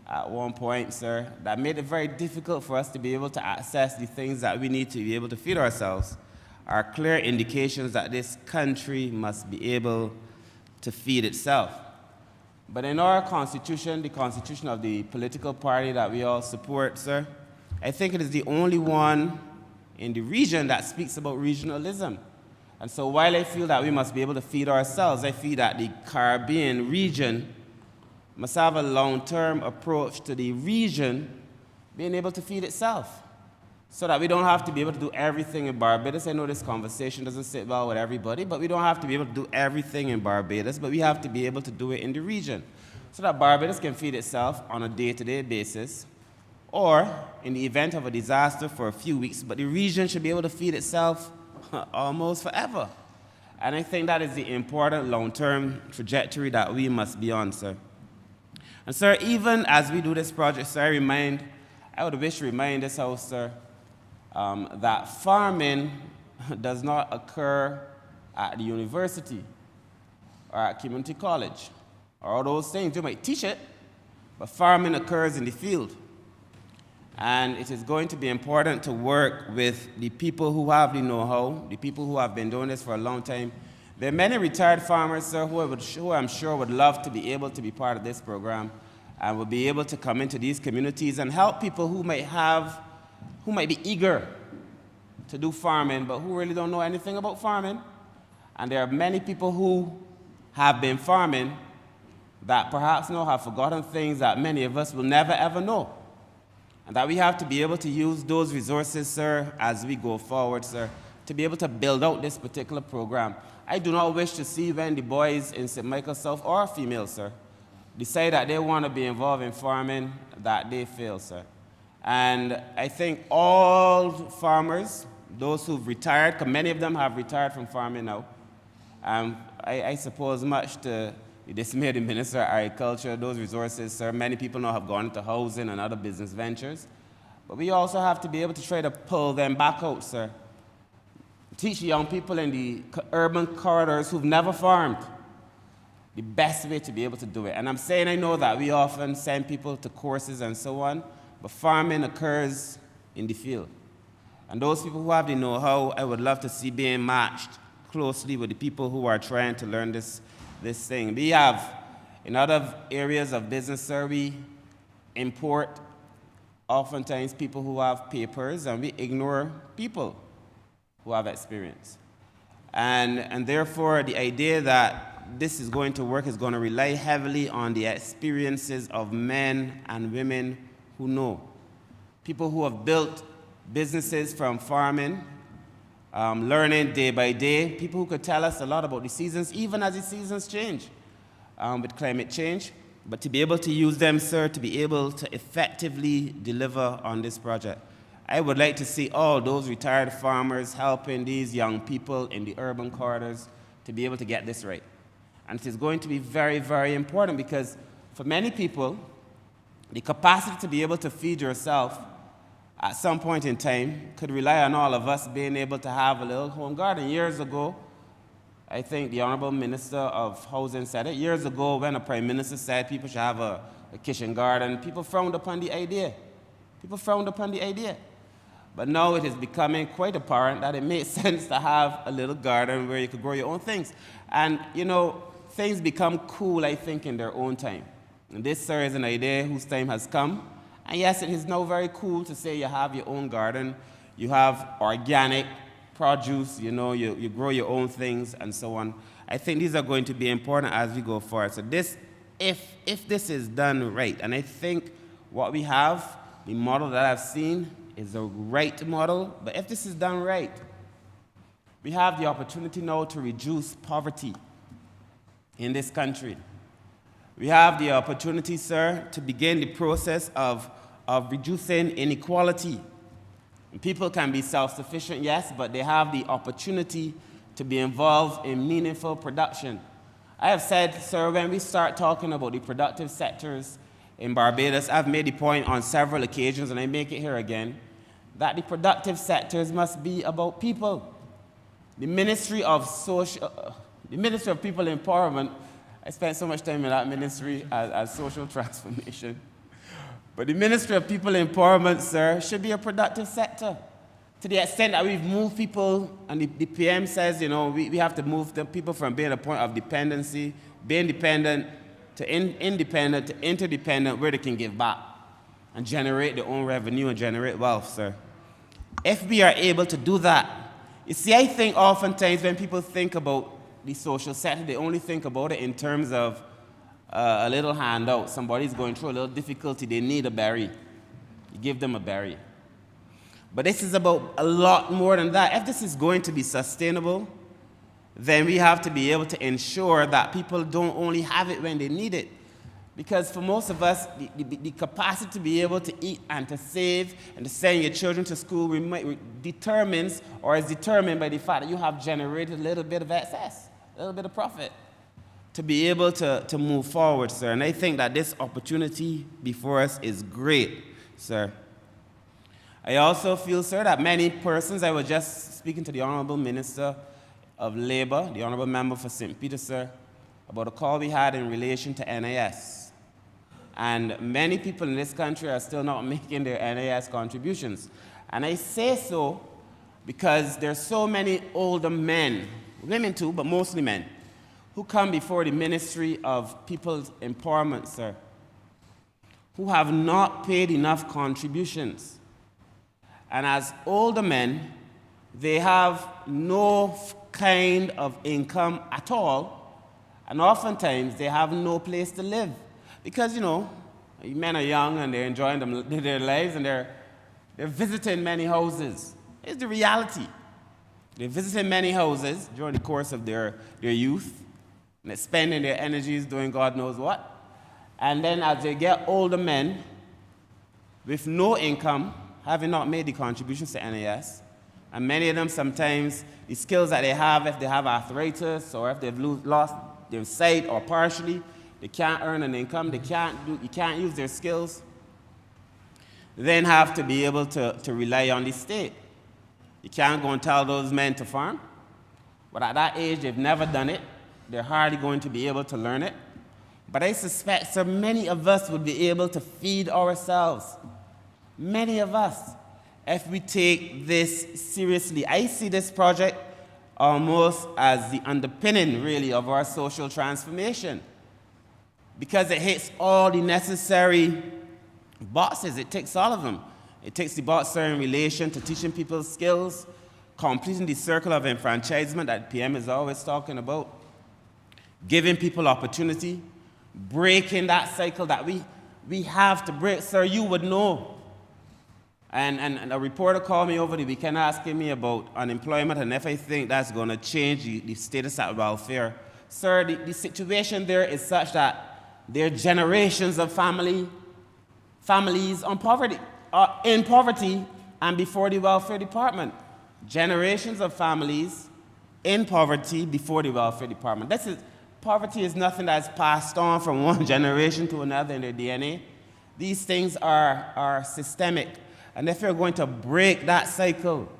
at one point, sir, that made it very difficult for us to be able to access the things that we need to be able to feed ourselves, are clear indications that this country must be able to feed itself. But in our constitution, the constitution of the political party that we all support, sir, I think it is the only one in the region that speaks about regionalism. And so while I feel that we must be able to feed ourselves, I feel that the Caribbean region must have a long-term approach to the region being able to feed itself, so that we don't have to be able to do everything in Barbados. I know this conversation doesn't sit well with everybody, but we don't have to be able to do everything in Barbados, but we have to be able to do it in the region, so that Barbados can feed itself on a day-to-day basis, or in the event of a disaster for a few weeks, but the region should be able to feed itself almost forever. And I think that is the important long-term trajectory that we must be on, sir. And sir, even as we do this project, sir, I would wish to remind this House, sir, that farming does not occur at the university or at community college or all those things. You might teach it, but farming occurs in the field. And it is going to be important to work with the people who have the know-how, the people who have been doing this for a long time. There are many retired farmers, sir, who I'm sure would love to be able to be part of this program. and will be able to come into these communities and help people who might be eager to do farming, but who really don't know anything about farming. And there are many people who have been farming that perhaps now have forgotten things that many of us will never ever know. And that we have to be able to use those resources, sir, as we go forward, sir, to be able to build out this particular program. I do not wish to see when the boys in St. Michael South, or females, sir, decide that they want to be involved in farming, that they fail, sir. And I think all farmers, those who've retired, because many of them have retired from farming now, I suppose much to the dismay of the Minister of Agriculture, those resources, sir, many people now have gone into housing and other business ventures. But we also have to be able to try to pull them back out, sir. Teach young people in the urban corridors who've never farmed the best way to be able to do it. And I'm saying I know that we often send people to courses and so on, but farming occurs in the field. And those people who have the know-how, I would love to see being matched closely with the people who are trying to learn this thing. We have, in other areas of business, sir, we import oftentimes people who have papers, and we ignore people who have experience. And therefore, the idea that this is going to work is going to rely heavily on the experiences of men and women who know. People who have built businesses from farming, learning day by day, people who could tell us a lot about the seasons, even as the seasons change with climate change. But to be able to use them, sir, to be able to effectively deliver on this project. I would like to see all those retired farmers helping these young people in the urban corridors to be able to get this right. And it is going to be very, very important, because for many people, the capacity to be able to feed yourself at some point in time could rely on all of us being able to have a little home garden. Years ago, I think the Honourable Minister of Housing said it. Years ago, when a Prime Minister said people should have a kitchen garden, people frowned upon the idea. People frowned upon the idea. But now it is becoming quite apparent that it makes sense to have a little garden where you could grow your own things. And, you know, things become cool, I think, in their own time. And this, sir, is an idea whose time has come. And yes, it is now very cool to say you have your own garden, you have organic produce, you know, you grow your own things and so on. I think these are going to be important as we go forward. So this, if this is done right, and I think what we have, the model that I've seen, is a right model, but if this is done right, we have the opportunity now to reduce poverty in this country. We have the opportunity, sir, to begin the process of reducing inequality. And people can be self-sufficient, yes, but they have the opportunity to be involved in meaningful production. I have said, sir, when we start talking about the productive sectors in Barbados, I've made the point on several occasions, and I make it here again, that the productive sectors must be about people. The Ministry of People Empowerment, I spent so much time in that ministry as social transformation. But the Ministry of People Empowerment, sir, should be a productive sector. To the extent that we've moved people, and the PM says, you know, we have to move the people from being a point of dependency, being dependent, to independent, to interdependent, where they can give back and generate their own revenue and generate wealth, sir. If we are able to do that, you see, I think oftentimes when people think about the social sector, they only think about it in terms of a little handout. Somebody's going through a little difficulty, they need a berry. You give them a berry. But this is about a lot more than that. If this is going to be sustainable, then we have to be able to ensure that people don't only have it when they need it. Because for most of us, the capacity to be able to eat and to save and to send your children to school determines or is determined by the fact that you have generated a little bit of excess, a little bit of profit to be able to move forward, sir. And I think that this opportunity before us is great, sir. I also feel, sir, that many persons, I was just speaking to the Honourable Minister of Labour, the Honourable Member for St. Peter, sir, about a call we had in relation to NIS. And many people in this country are still not making their NIS contributions. And I say so because there's so many older men, women too, but mostly men, who come before the Ministry of People's Empowerment, sir, who have not paid enough contributions. And as older men, they have no kind of income at all, and oftentimes they have no place to live. Because, men are young and they're enjoying their lives and they're visiting many houses. It's the reality. They're visiting many houses during the course of their youth, and they're spending their energies doing God knows what. And then as they get older men with no income, having not made the contributions to NAS, and many of them sometimes, the skills that they have, if they have arthritis or if they've lost their sight or partially, they can't earn an income, you can't use their skills, then have to be able to rely on the state. You can't go and tell those men to farm, but at that age, they've never done it. They're hardly going to be able to learn it. But I suspect so many of us would be able to feed ourselves. Many of us, if we take this seriously. I see this project almost as the underpinning, really, of our social transformation, because it hits all the necessary boxes. It ticks all of them. It takes the box in relation to teaching people skills, completing the circle of enfranchisement that PM is always talking about, giving people opportunity, breaking that cycle that we have to break. Sir, you would know. And a reporter called me over the weekend asking me about unemployment and if I think that's going to change the status at welfare. Sir, the situation there is such that there are generations of families in poverty and before the welfare department. Generations of families in poverty before the welfare department. Poverty is nothing that's passed on from one generation to another in their DNA. These things are systemic. And if we're going to break that cycle,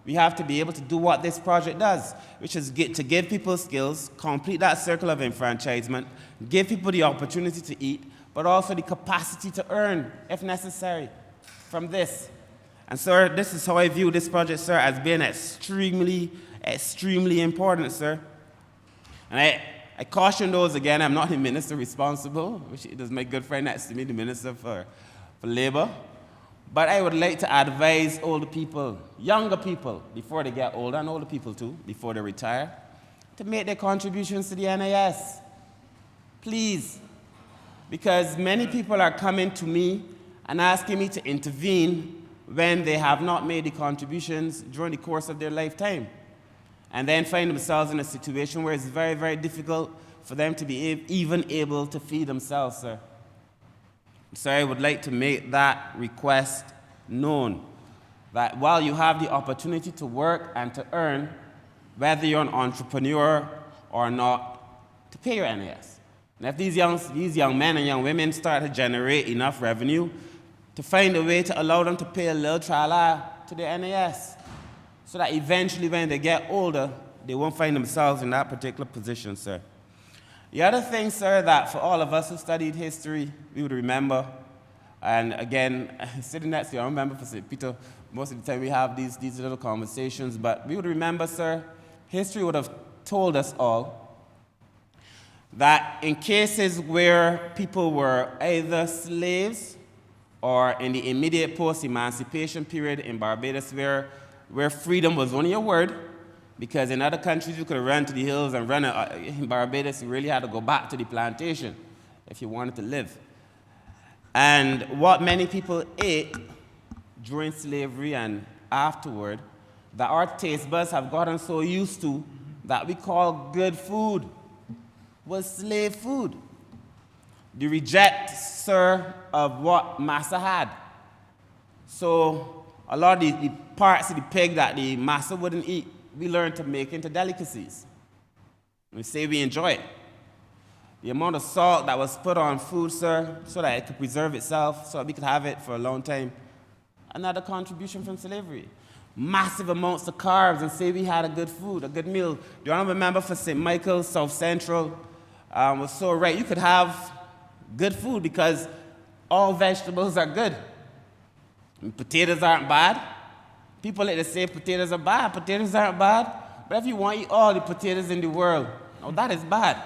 we have to be able to do what this project does, which is to give people skills, complete that circle of enfranchisement, give people the opportunity to eat, but also the capacity to earn, if necessary, from this. And, sir, this is how I view this project, sir, as being extremely, extremely important, sir. And I caution those again, I'm not the minister responsible, which is my good friend next to me, the minister for labor. But I would like to advise older people, younger people, before they get older, and older people too, before they retire, to make their contributions to the NAS. Please. Because many people are coming to me and asking me to intervene when they have not made the contributions during the course of their lifetime, and then find themselves in a situation where it's very, very difficult for them to be even able to feed themselves, sir. So I would like to make that request known, that while you have the opportunity to work and to earn, whether you're an entrepreneur or not, to pay your NAS. And if these young men and young women start to generate enough revenue, to find a way to allow them to pay a little trala to their NAS, so that eventually when they get older, they won't find themselves in that particular position, sir. The other thing, sir, that for all of us who studied history, we would remember, and again, sitting next to you, I remember for St. Peter, most of the time we have these little conversations, but we would remember, sir, history would have told us all that in cases where people were either slaves or in the immediate post-emancipation period in Barbados where freedom was only a word, because in other countries you could run to the hills and run. In Barbados, you really had to go back to the plantation if you wanted to live. And what many people ate during slavery and afterward, that our taste buds have gotten so used to that we call good food, was slave food. The reject, sir, of what master had. So a lot of the parts of the pig that the master wouldn't eat, we learned to make into delicacies. We say we enjoy it. The amount of salt that was put on food, sir, so that it could preserve itself, so that we could have it for a long time. Another contribution from slavery. Massive amounts of carbs, and say we had a good food, a good meal. Do you remember for St. Michael's, South Central, was so right. You could have good food because all vegetables are good. And potatoes aren't bad. People like to say potatoes are bad. Potatoes aren't bad. But if you want to eat all the potatoes in the world, now that is bad.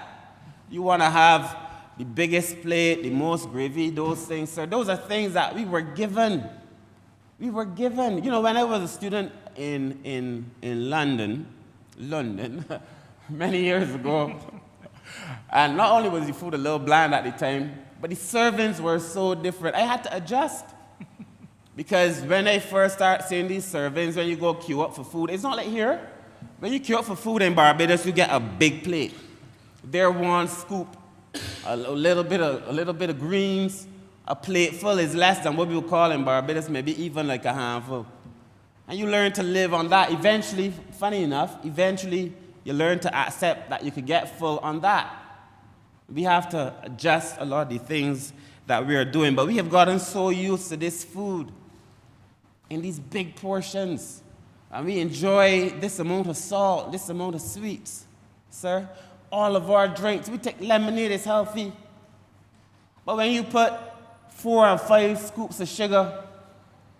You want to have the biggest plate, the most gravy, those things, sir. Those are things that we were given. We were given. You know, when I was a student in London, many years ago, and not only was the food a little bland at the time, but the servings were so different. I had to adjust. Because when I first started seeing these servings, when you go queue up for food, it's not like here. When you queue up for food in Barbados, you get a big plate. There, one scoop, a little bit of greens. A plate full is less than what we would call in Barbados, maybe even like a handful. And you learn to live on that. Eventually, funny enough, you learn to accept that you could get full on that. We have to adjust a lot of the things that we are doing, but we have gotten so used to this food in these big portions. And we enjoy this amount of salt, this amount of sweets, sir. All of our drinks, we take lemonade, it's healthy. But when you put 4 or 5 scoops of sugar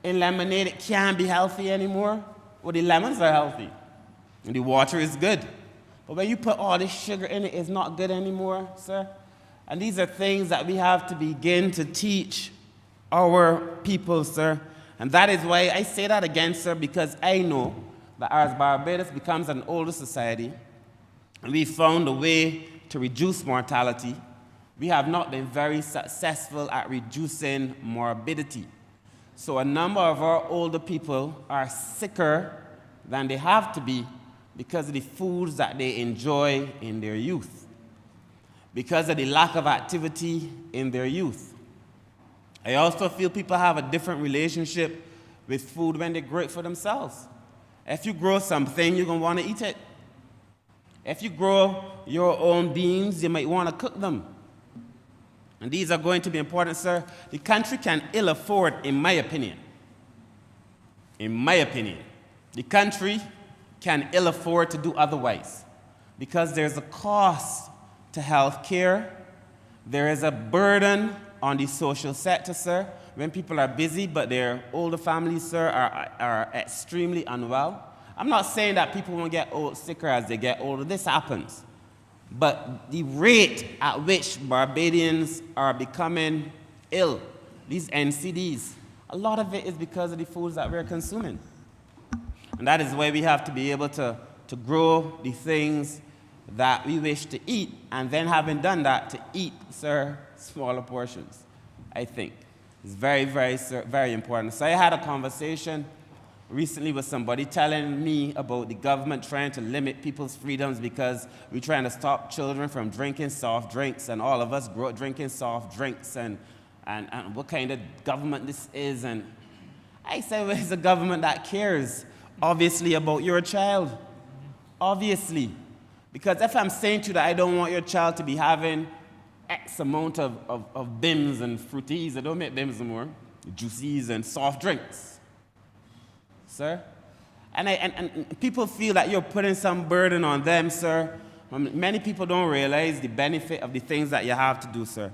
in lemonade, it can't be healthy anymore. Well, the lemons are healthy, and the water is good. But when you put all this sugar in it, it's not good anymore, sir. And these are things that we have to begin to teach our people, sir. And that is why I say that again, sir, because I know that as Barbados becomes an older society, and we found a way to reduce mortality, we have not been very successful at reducing morbidity. So a number of our older people are sicker than they have to be because of the foods that they enjoy in their youth, because of the lack of activity in their youth. I also feel people have a different relationship with food when they grow it for themselves. If you grow something, you're going to want to eat it. If you grow your own beans, you might want to cook them. And these are going to be important, sir. The country can ill afford, in my opinion, the country can ill afford to do otherwise, because there's a cost to health care. There is a burden on the social sector, sir. When people are busy, but their older families, sir, are extremely unwell. I'm not saying that people won't get sicker as they get older. This happens. But the rate at which Barbadians are becoming ill, these NCDs, a lot of it is because of the foods that we're consuming. And that is why we have to be able to grow the things that we wish to eat, and then having done that, to eat, sir, smaller portions, I think. It's very, very, very important. So I had a conversation recently with somebody telling me about the government trying to limit people's freedoms because we're trying to stop children from drinking soft drinks, and all of us grow up drinking soft drinks, and what kind of government this is. And I say, well, it's a government that cares, obviously, about your child. Obviously. Because if I'm saying to you that I don't want your child to be having X amount of Bims and fruities, I don't make Bims anymore, juices and soft drinks, sir. And people feel that you're putting some burden on them, sir. Many people don't realize the benefit of the things that you have to do, sir.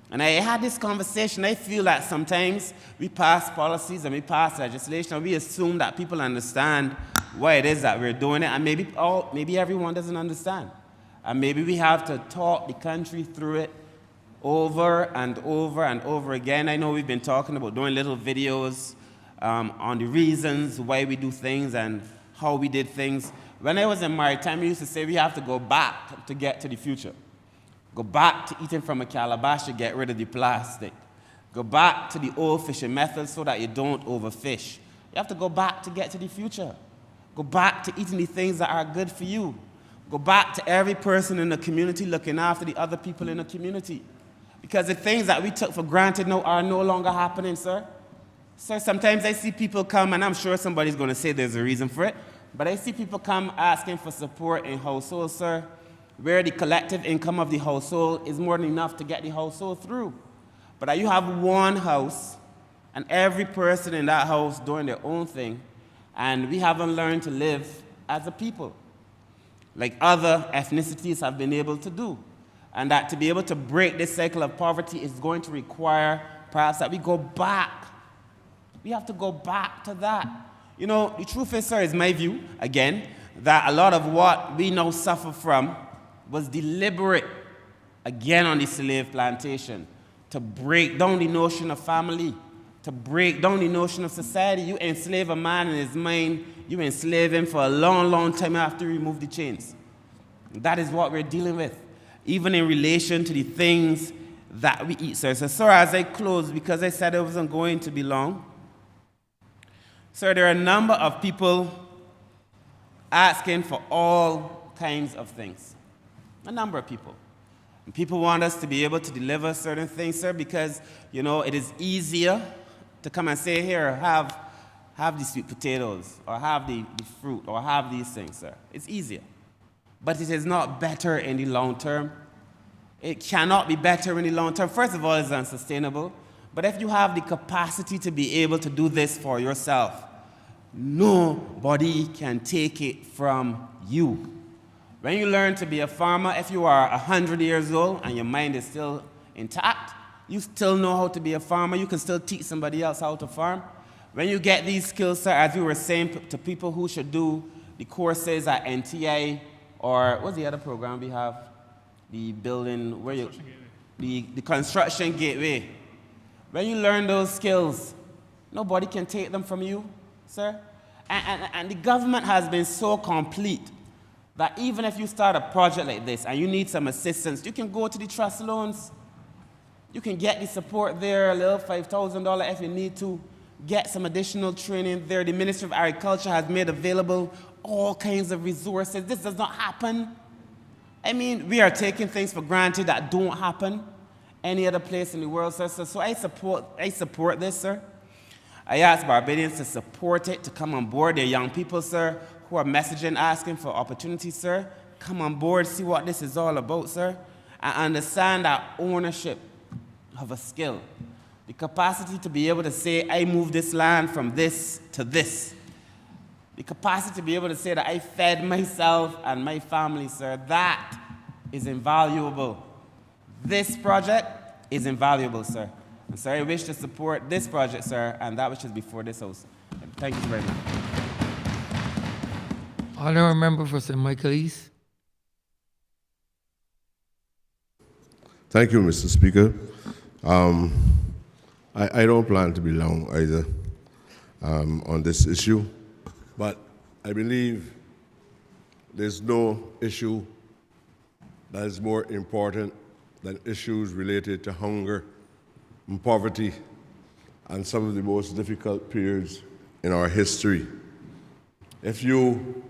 And I had this conversation. I feel that sometimes we pass policies and we pass legislation and we assume that people understand why it is that we're doing it, and maybe everyone doesn't understand. And maybe we have to talk the country through it over and over and over again. I know we've been talking about doing little videos on the reasons why we do things and how we did things. When I was in Maritime, we used to say we have to go back to get to the future. Go back to eating from a calabash to get rid of the plastic. Go back to the old fishing methods so that you don't overfish. You have to go back to get to the future. Go back to eating the things that are good for you. Go back to every person in the community looking after the other people in the community. Because the things that we took for granted now are no longer happening, sir. Sir, sometimes I see people come, and I'm sure somebody's going to say there's a reason for it, but I see people come asking for support in households, sir, where the collective income of the household is more than enough to get the household through. But you have one house, and every person in that house doing their own thing, and we haven't learned to live as a people, like other ethnicities have been able to do. And that to be able to break this cycle of poverty is going to require perhaps that we go back. We have to go back to that. You know, the truth is, sir, is my view, again, that a lot of what we now suffer from was deliberate again on the slave plantation, to break down the notion of family, to break down the notion of society. You enslave a man in his mind, you enslave him for a long, long time after you remove the chains. That is what we're dealing with, even in relation to the things that we eat, sir. So, sir, as I close, because I said it wasn't going to be long, sir, there are a number of people asking for all kinds of things. A number of people. And people want us to be able to deliver certain things, sir, because, you know, it is easier to come and say, here, have the sweet potatoes, or have the fruit, or have these things, sir. It's easier. But it is not better in the long term. It cannot be better in the long term. First of all, it's unsustainable. But if you have the capacity to be able to do this for yourself, nobody can take it from you. When you learn to be a farmer, if you are 100 years old and your mind is still intact, you still know how to be a farmer. You can still teach somebody else how to farm. When you get these skills, sir, as we were saying to people who should do the courses at NTI, or what's the other program we have? The building, where you, the construction gateway. When you learn those skills, nobody can take them from you, sir. And the government has been so complete that even if you start a project like this and you need some assistance, you can go to the trust loans. You can get the support there, a little $5,000 if you need to. Get some additional training there. The Ministry of Agriculture has made available all kinds of resources. This does not happen. I mean, we are taking things for granted that don't happen any other place in the world, sir. So I support this, sir. I ask Barbadians to support it, to come on board. There are young people, sir, who are messaging, asking for opportunities, sir. Come on board, see what this is all about, sir. And understand that ownership of a skill, the capacity to be able to say, I moved this land from this to this. The capacity to be able to say that I fed myself and my family, sir, that is invaluable. This project is invaluable, sir. And so I wish to support this project, sir, and that which is before this house. Thank you very much. Honourable Member for St. Michael East. Thank you, Mr. Speaker. I don't plan to be long either on this issue, but I believe there's no issue that is more important than issues related to hunger and poverty and some of the most difficult periods in our history. If you,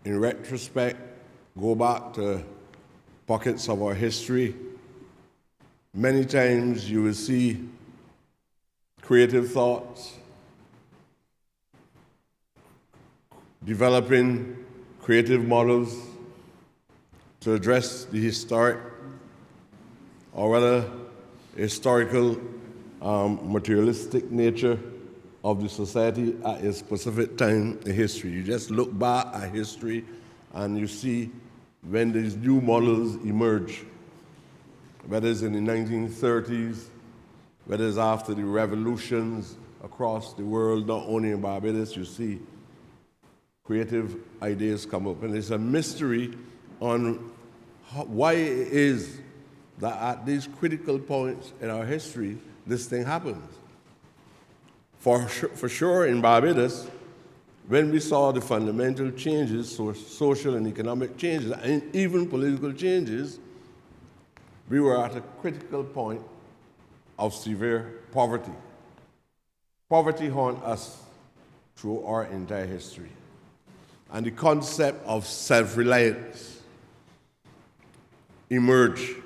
in retrospect, go back to pockets of our history, many times you will see creative thoughts, developing creative models to address the historic or rather historical materialistic nature of the society at a specific time in history. You just look back at history and you see when these new models emerge, whether it's in the 1930s, whether it's after the revolutions across the world, not only in Barbados, you see creative ideas come up. And it's a mystery on why it is that at these critical points in our history, this thing happens. For sure in Barbados, when we saw the fundamental changes, social and economic changes, and even political changes, we were at a critical point of severe poverty. Poverty haunted us through our entire history. And the concept of self-reliance emerged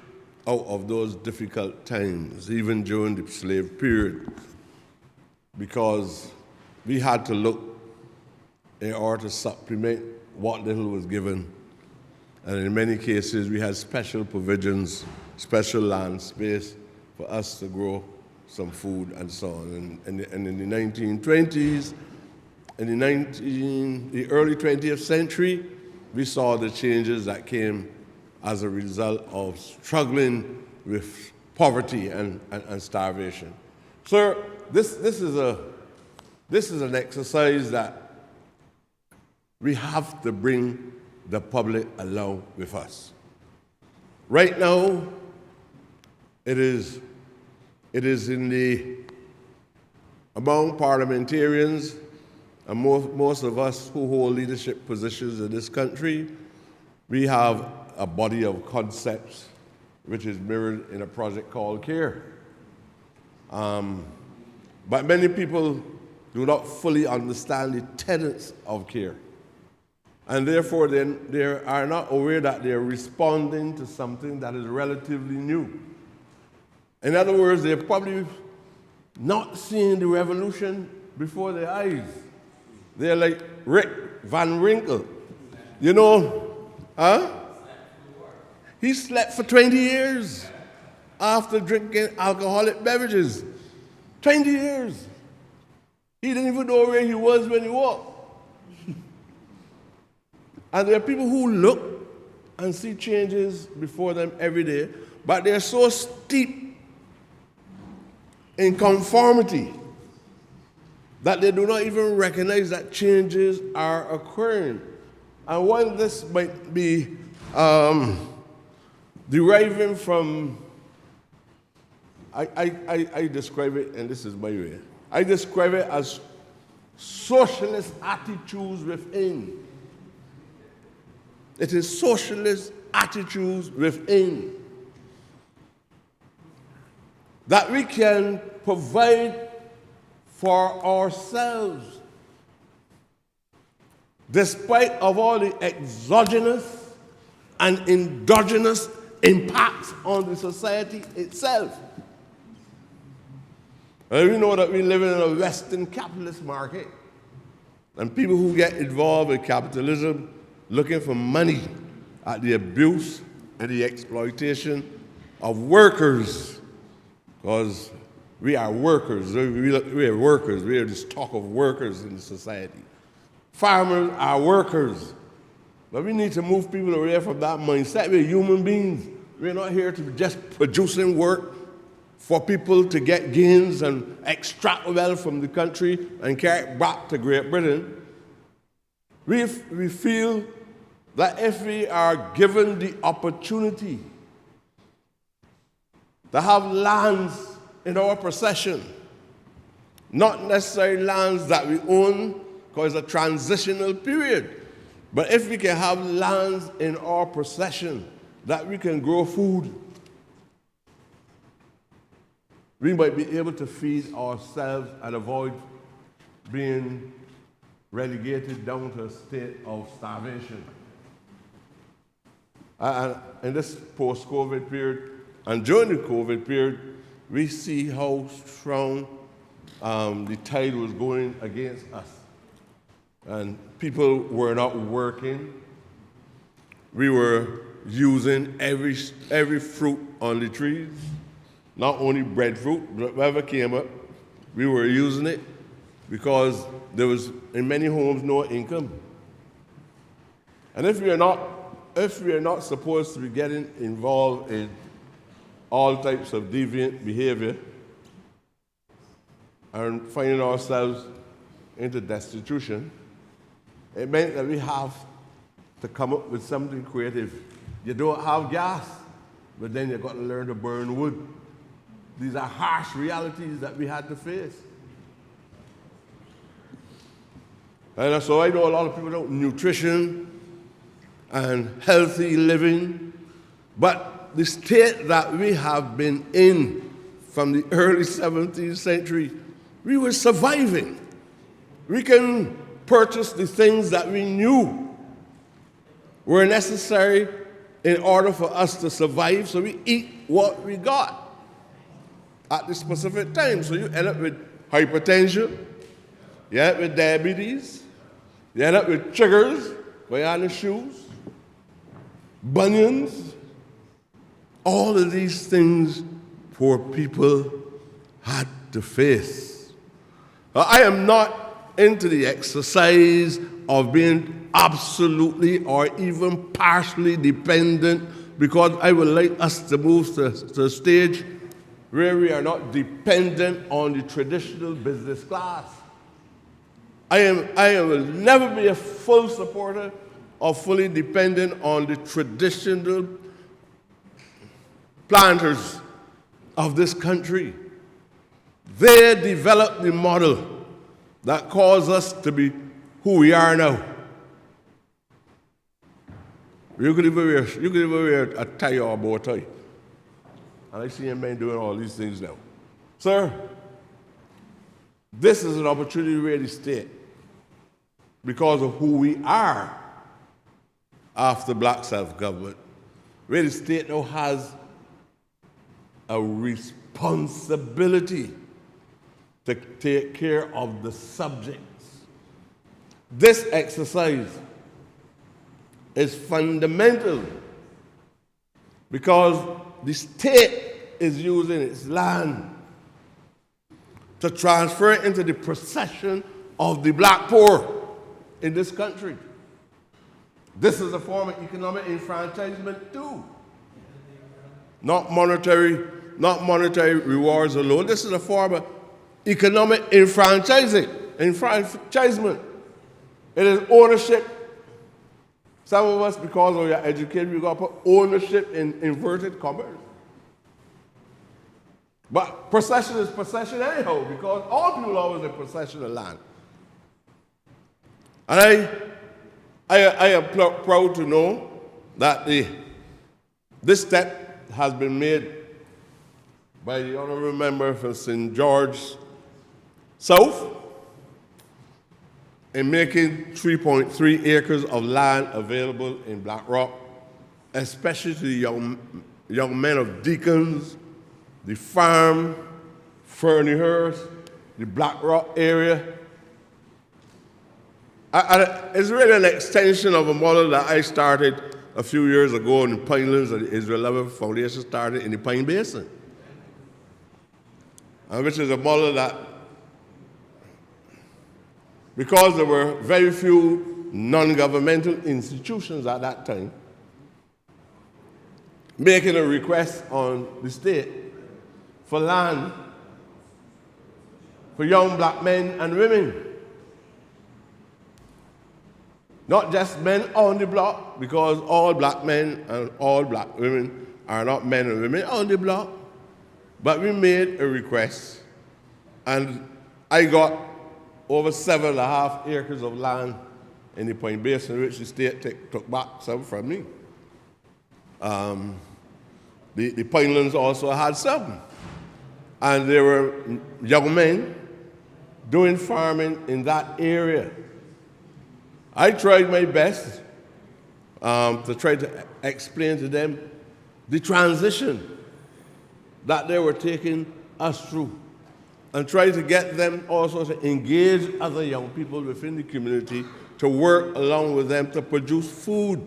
out of those difficult times, even during the slave period, because we had to look in order to supplement what little was given. And in many cases, we had special provisions, special land space for us to grow some food and so on. And in the 1920s, in the early 20th century, we saw the changes that came as a result of struggling with poverty and starvation. Sir, this is an exercise that we have to bring the public along with us. Right now, it is among parliamentarians and most of us who hold leadership positions in this country, we have a body of concepts which is mirrored in a project called CARE. But many people do not fully understand the tenets of CARE. And therefore, they are not aware that they're responding to something that is relatively new. In other words, they're probably not seeing the revolution before their eyes. They're like Rick Van Winkle. You know, he slept for 20 years after drinking alcoholic beverages. 20 years. He didn't even know where he was when he woke. And there are people who look and see changes before them every day, but they're so steeped in conformity that they do not even recognize that changes are occurring. And while this might be deriving from, I describe it, and this is my way, I describe it as socialist attitudes within. It is socialist attitudes within that we can provide for ourselves despite of all the exogenous and endogenous impacts on the society itself. And we know that we live in a Western capitalist market, and people who get involved in capitalism looking for money at the abuse and the exploitation of workers, because we are workers. We are workers. We are this talk of workers in the society. Farmers are workers. But we need to move people away from that mindset. We're human beings. We're not here to be just producing work for people to get gains and extract wealth from the country and carry it back to Great Britain. We feel that if we are given the opportunity to have lands in our possession, not necessarily lands that we own because it's a transitional period, but if we can have lands in our possession that we can grow food, we might be able to feed ourselves and avoid being relegated down to a state of starvation. And in this post-COVID period, and during the COVID period, we see how strong the tide was going against us. And people were not working. We were using every fruit on the trees, not only breadfruit, but whatever came up, we were using it because there was, in many homes, no income. And if we are not supposed to be getting involved in all types of deviant behavior and finding ourselves into destitution, it meant that we have to come up with something creative. You don't have gas, but then you've got to learn to burn wood. These are harsh realities that we had to face. And so I know a lot of people don't nutrition and healthy living, but the state that we have been in from the early 17th century, we were surviving. We can purchase the things that we knew were necessary in order for us to survive, so we eat what we got at the specific time. So you end up with hypertension, you end up with diabetes, you end up with triggers going on the shoes, bunions. All of these things poor people had to face. I am not into the exercise of being absolutely or even partially dependent, because I would like us to move to a stage where we are not dependent on the traditional business class. I will never be a full supporter or fully dependent on the traditional planters of this country. They developed the model that caused us to be who we are now. You could even wear a tie or a bow tie. And I see a man doing all these things now. Sir, this is an opportunity to really state, because of who we are after black self-government, really state now has a responsibility to take care of the subjects. This exercise is fundamental because the state is using its land to transfer it into the possession of the black poor in this country. This is a form of economic enfranchisement too. Not monetary rewards alone. This is a form of economic enfranchisement. It is ownership. Some of us, because we are educated, we got to put ownership in inverted commas. But possession is possession anyhow, because all people are always in possession of land. And I am proud to know that this step has been made by the Honourable Member from St. George South in making 3.3 acres of land available in Black Rock, especially to the young men of Deacons, the farm, Ferniehurst, the Black Rock area. It's really an extension of a model that I started a few years ago in the Pinelands, and the Israel Level Foundation started in the Pine Basin, which is a model that, because there were very few non-governmental institutions at that time, making a request on the state for land for young black men and women. Not just men on the block, because all black men and all black women are not men and women on the block. But we made a request, and I got over 7.5 acres of land in the Point Basin, which the state took back some from me. The Pinelands also had some. And there were young men doing farming in that area. I tried my best to try to explain to them the transition that they were taking us through, and try to get them also to engage other young people within the community to work along with them to produce food.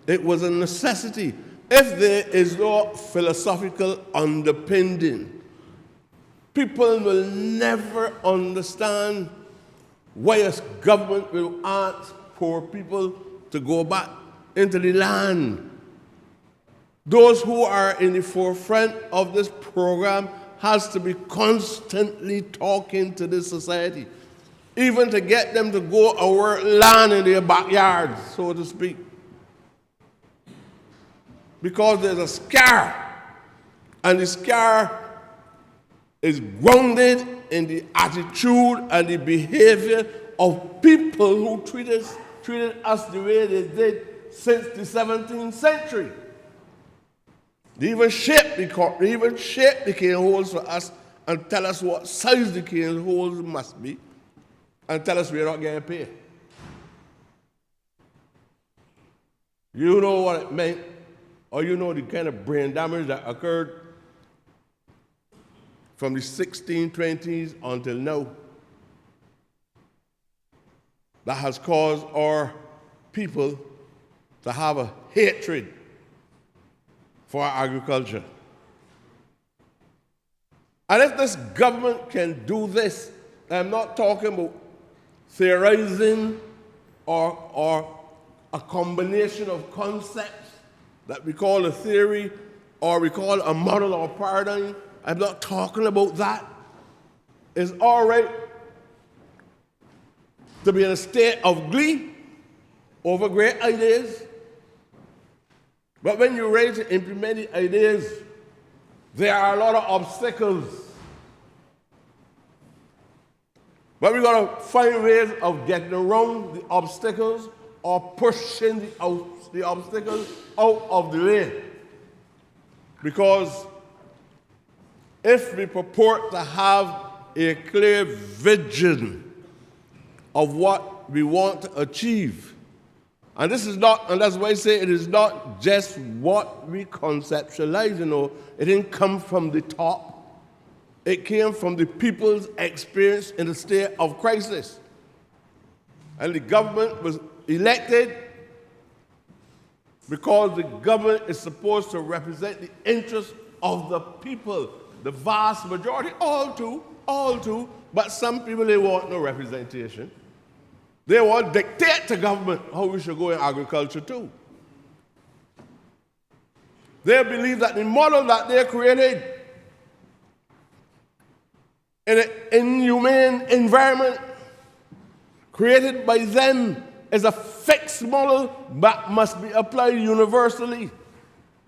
It was a necessity. If there is no philosophical underpinning, people will never understand why a government will ask poor people to go back into the land. Those who are in the forefront of this program has to be constantly talking to this society, even to get them to go and work land in their backyards, so to speak. Because there's a scar, and the scar is grounded in the attitude and the behavior of people who treated us the way they did since the 17th century. They even shaped the cane holes for us and tell us what size the cane holes must be, and tell us we're not getting paid. You know what it meant, or you know the kind of brain damage that occurred from the 1620s until now that has caused our people to have a hatred for our agriculture. And if this government can do this, I'm not talking about theorizing or a combination of concepts that we call a theory or we call a model or paradigm. I'm not talking about that. It's all right to be in a state of glee over great ideas. But when you're ready to implement the ideas, there are a lot of obstacles. But we've got to find ways of getting around the obstacles or pushing the obstacles out of the way. Because if we purport to have a clear vision of what we want to achieve, and this is not, and that's why I say it is not just what we conceptualize, it didn't come from the top. It came from the people's experience in a state of crisis. And the government was elected because the government is supposed to represent the interests of the people, the vast majority, all too, but some people, they want no representation. They want to dictate to government how we should go in agriculture too. They believe that the model that they created in an inhumane environment created by them is a fixed model that must be applied universally.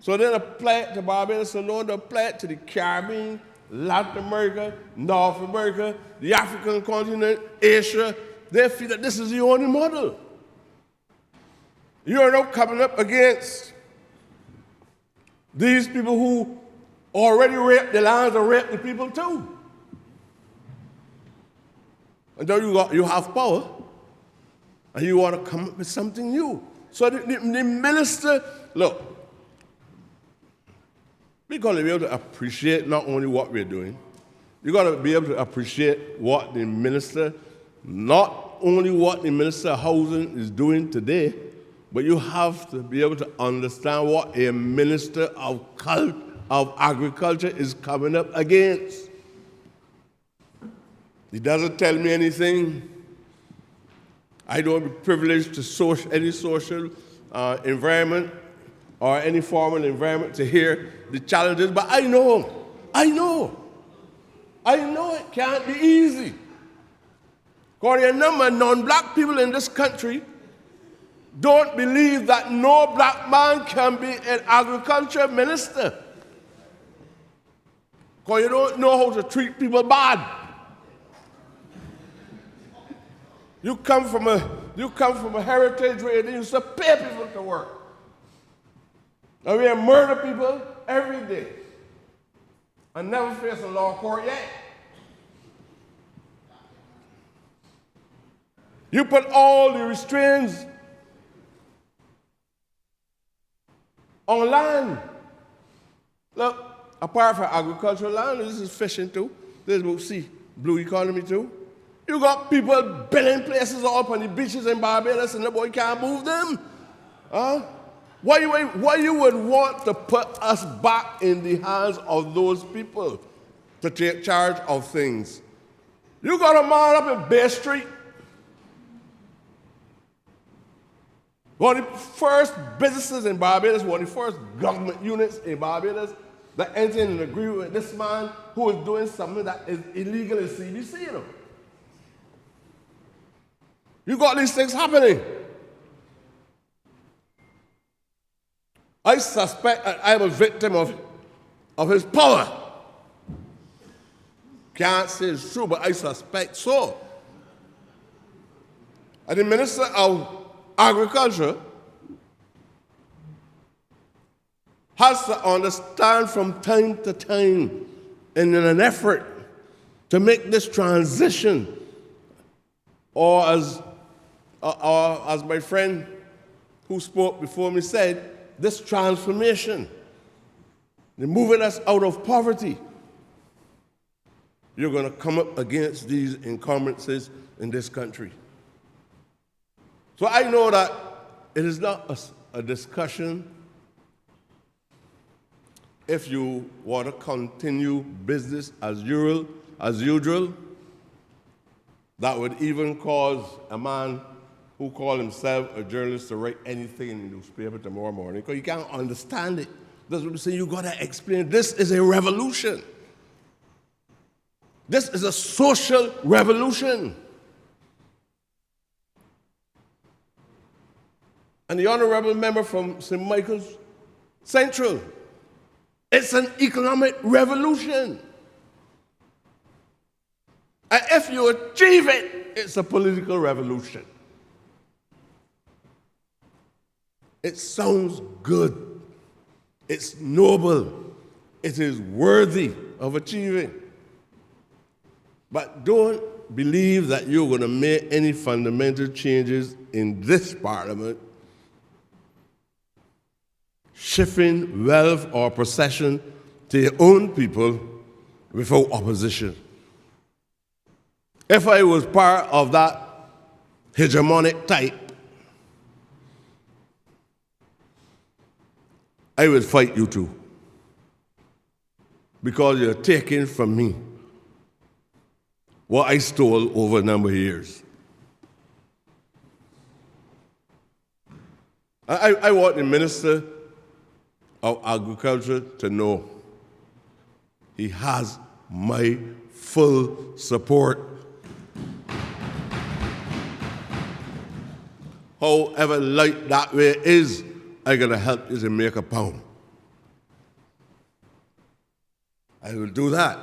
So they apply it to Barbados alone, they apply it to the Caribbean, Latin America, North America, the African continent, Asia. They feel that this is the only model. You are now coming up against these people who already raped the lands and raped the people too. And then you have power, and you want to come up with something new. So the minister, look, we've got to be able to appreciate not only what we're doing, you've got to be able to appreciate what the minister, not only what the Minister of Housing is doing today, but you have to be able to understand what a Minister of Agriculture is coming up against. He doesn't tell me anything. I don't have privilege to any social environment or any formal environment to hear the challenges, but I know it can't be easy. Because a number of non-black people in this country don't believe that no black man can be an agriculture minister. Because you don't know how to treat people bad. You come from a heritage where they used to pay people to work. And we murder people every day and never face a law court yet. You put all the restraints on land. Look, apart from agricultural land, this is fishing too. This is blue economy too. You got people building places all up on the beaches in Barbados and the boy can't move them. Why you would want to put us back in the hands of those people to take charge of things? You got a man up in Bay Street. One of the first businesses in Barbados, one of the first government units in Barbados that entered in an agreement with this man who is doing something that is illegal in CBC. You got these things happening. I suspect that I'm a victim of his power. Can't say it's true, but I suspect so. And the Minister of Agriculture has to understand from time to time in an effort to make this transition, or as my friend who spoke before me said, this transformation, they're moving us out of poverty. You're going to come up against these encumbrances in this country. So I know that it is not a discussion if you want to continue business as usual, that would even cause a man who called himself a journalist to write anything in the newspaper tomorrow morning, because you can't understand it. That's what we say, you got to explain. This is a revolution. This is a social revolution. and the honorable member from St. Michael's Central. It's an economic revolution. And if you achieve it, it's a political revolution. It sounds good. It's noble. It is worthy of achieving. But don't believe that you're going to make any fundamental changes in this parliament, shifting wealth or possession to your own people without opposition. If I was part of that hegemonic type, I would fight you too, because you're taking from me what I stole over a number of years. I want the Minister of Agriculture to know he has my full support. However light that way is, I'm going to help you to make a pound. I will do that.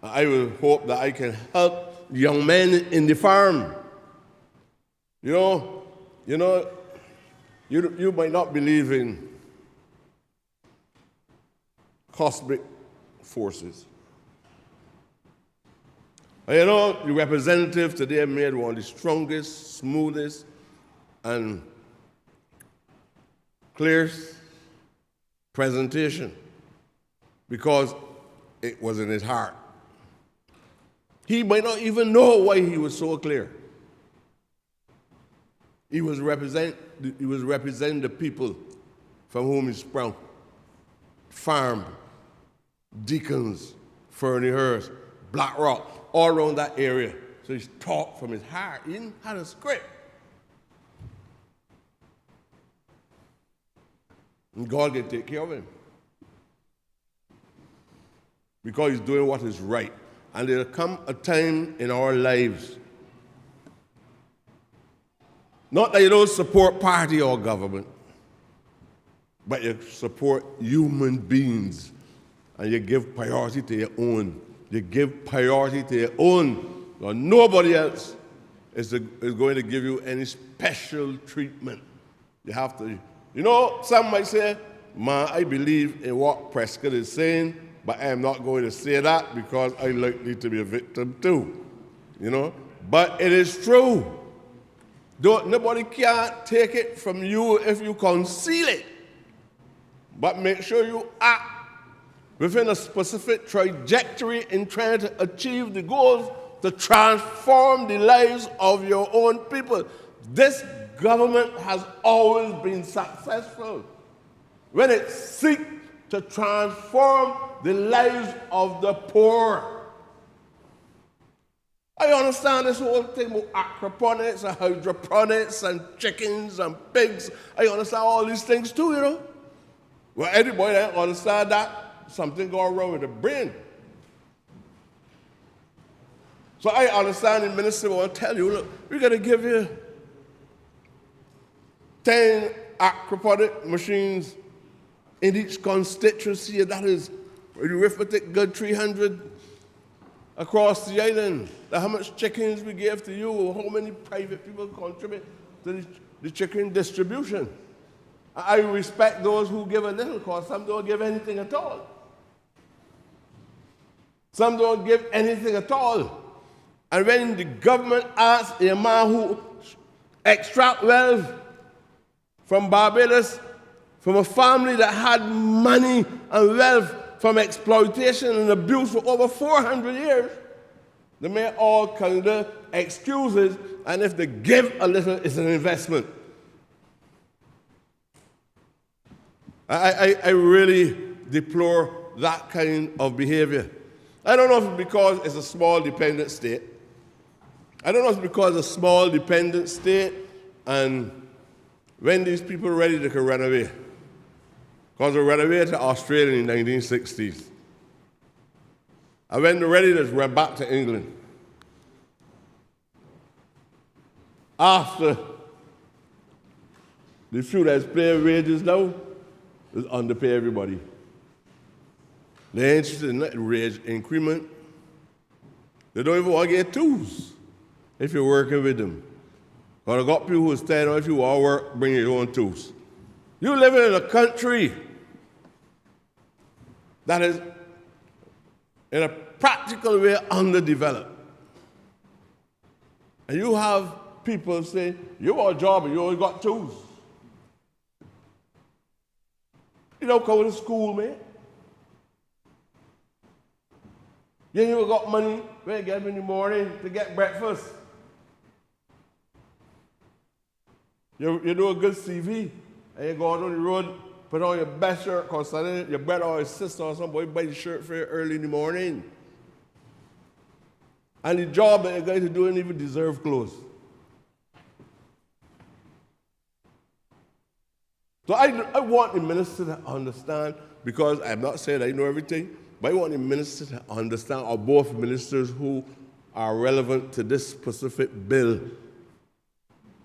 I will hope that I can help young men in the farm. You might not believe in cosmic forces. The representative today made one of the strongest, smoothest, and clearest presentation because it was in his heart. He might not even know why he was so clear. He was representing the people from whom he sprung. Farm, Deacons, Ferniehurst, Black Rock, all around that area. So he's talked from his heart. He didn't have a script. And God can take care of him. Because he's doing what is right. And there'll come a time in our lives, not that you don't support party or government, but you support human beings and you give priority to your own. You give priority to your own. Or nobody else is going to give you any special treatment. You have to, some might say, man, I believe in what Prescott is saying, but I am not going to say that because I'm likely to be a victim too. But it is true. Nobody can't take it from you if you conceal it. But make sure you act within a specific trajectory in trying to achieve the goals to transform the lives of your own people. This government has always been successful when it seeks to transform the lives of the poor. I understand this whole thing about aquaponics and hydroponics and chickens and pigs. I understand all these things too, Well, anybody that understand that, something going wrong with the brain. So I understand the minister will tell you, look, we're going to give you 10 aquaponic machines in each constituency, and that is arithmetic good 300 across the island. How much chickens we give to you, how many private people contribute to the chicken distribution. I respect those who give a little, because some don't give anything at all. Some don't give anything at all. And when the government asks a man who extract wealth from Barbados, from a family that had money and wealth from exploitation and abuse for over 400 years, they make all kind of excuses, and if they give a little, it's an investment. I really deplore that kind of behavior. I don't know if it's because it's a small dependent state. I don't know if it's because it's a small dependent state, and when these people are ready, they can run away. Because they ran away to Australia in the 1960s. And when they're ready, they run back to England. After The few that's paying wages now is underpay everybody. They're interested in that wage increment. They don't even want to get tools if you're working with them. But I got people who stand on if you want to work, bring your own tools. You're living in a country that is, in a practical way, underdeveloped. And you have people say, you want a job and you only got tools. You don't go to school, man. You ain't even got money when you get up in the morning to get breakfast. You do a good CV, and you go out on the road, put on your best shirt, because your brother or your sister or somebody buy the shirt for you early in the morning. And the job that you're going to do ain't even deserve clothes. So I want the minister to understand, because I'm not saying I know everything, but I want the minister to understand, or both ministers who are relevant to this specific bill,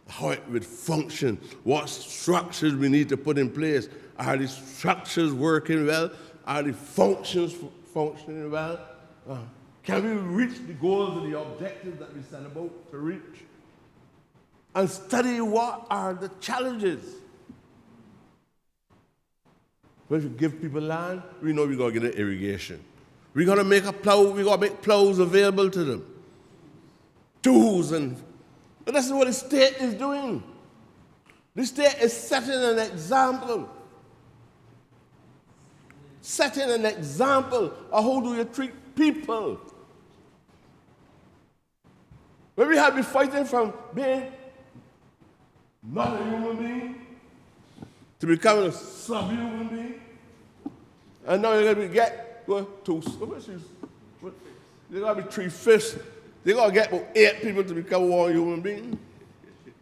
how it would function, what structures we need to put in place. Are the structures working well? Are the functions functioning well? Can we reach the goals and the objectives that we set about to reach? And study what are the challenges. But if you give people land, we know we're going to get an irrigation. We're going to make plows available to them. Tools and this is what the state is doing. The state is setting an example. Setting an example of how do you treat people. When we have been fighting from being not a human being to becoming a subhuman being, and now you're going to get to they're going to be 3 fish. They're going to get about 8 people to become one human being.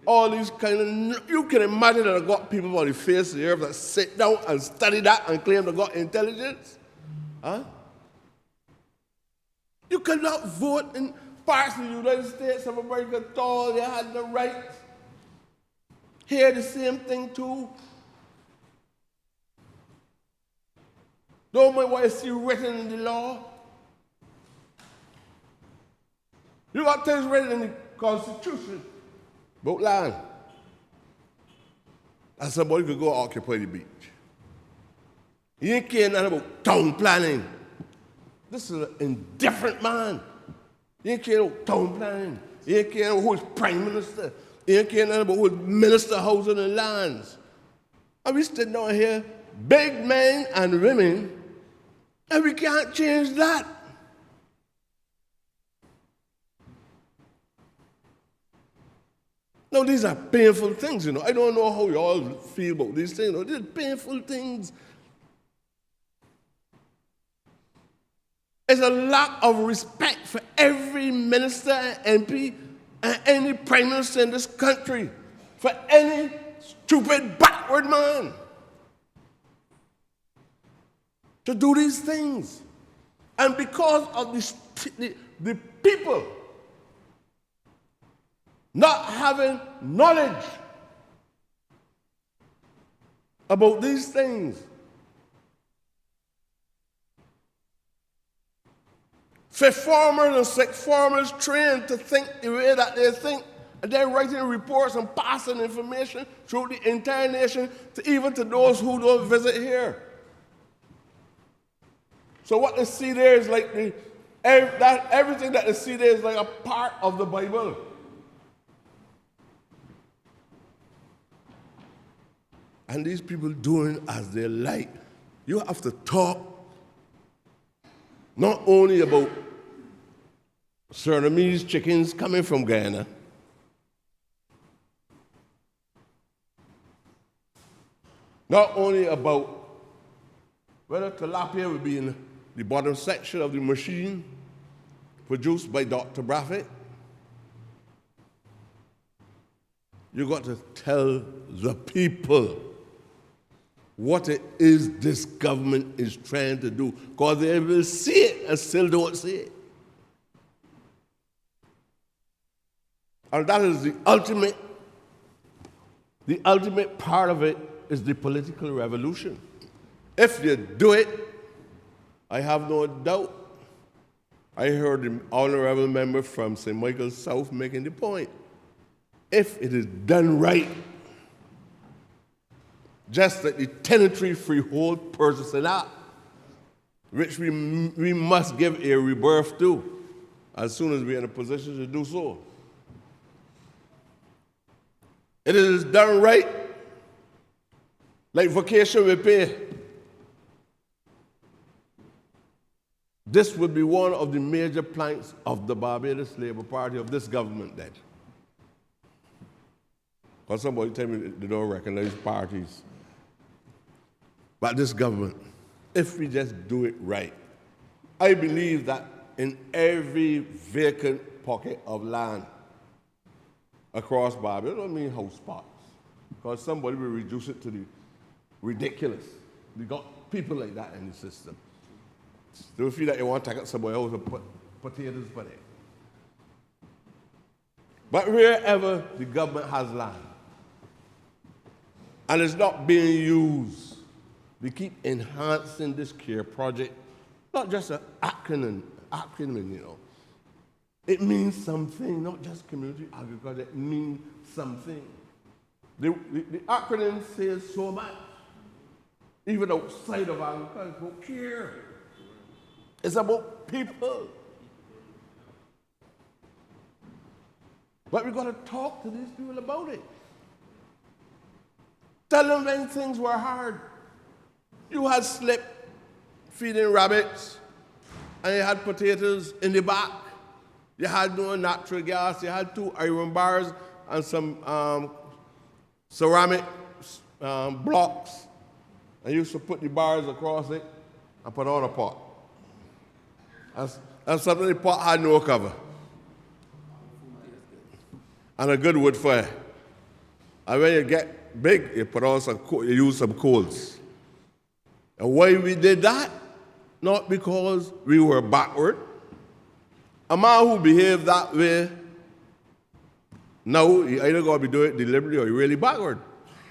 All these kind of, you can imagine that I got people on the face of the earth that sit down and study that and claim they got intelligence. Huh? You cannot vote in parts of the United States of America at all. They had the right. Here the same thing too. Don't mind what you see written in the law. You got things written in the Constitution about land. And somebody could go occupy the beach. You ain't caring nothing about town planning. This is an indifferent man. You ain't caring about town planning. You ain't caring about who is prime minister. You ain't caring nothing about who is minister of housing and lands. And we sitting down here, big men and women, and we can't change that. No, these are painful things, I don't know how you all feel about these things. These are painful things. It's a lack of respect for every minister and MP and any prime minister in this country, for any stupid backward man to do these things. And because of the people not having knowledge about these things, fifth formers and sixth formers trained to think the way that they think, and they're writing reports and passing information through the entire nation, even to those who don't visit here. So what they see there is like everything that they see there is like a part of the Bible. And these people doing as they like. You have to talk not only about Surinamese chickens coming from Guyana, not only about whether tilapia would be in the bottom section of the machine produced by Dr. Braffett. You got to tell the people what it is this government is trying to do, because they will see it and still don't see it. And that is the ultimate The ultimate part of it is the political revolution. If you do it, I have no doubt. I heard the honorable member from St. Michael's South making the point. If it is done right, just like the Tenantry Freehold Purchasing Act, which we must give a rebirth to as soon as we're in a position to do so. It is done right, like vacation with pay. This would be one of the major planks of the Barbados Labour Party of this government then. Because somebody tell me they don't recognize parties. But this government, if we just do it right, I believe that in every vacant pocket of land across Barbados, I don't mean house spots, because somebody will reduce it to the ridiculous. We got people like that in the system. They will feel like they want to take out somebody else and put potatoes for it. But wherever the government has land, and it's not being used, we keep enhancing this care project, not just an acronym, you know. It means something, not just community agriculture, it means something. The acronym says so much, even outside of agriculture, it's about care. It's about people. But we've got to talk to these people about it. Tell them when things were hard. You had slip feeding rabbits, and you had potatoes in the back. You had no natural gas. You had 2 iron bars and some ceramic blocks. And you used to put the bars across it and put on a pot. And suddenly the pot had no cover. And a good wood fire. And when you get big, you put on you use some coals. And why we did that? Not because we were backward. A man who behaved that way, now you either got to be doing it deliberately or you're really backward.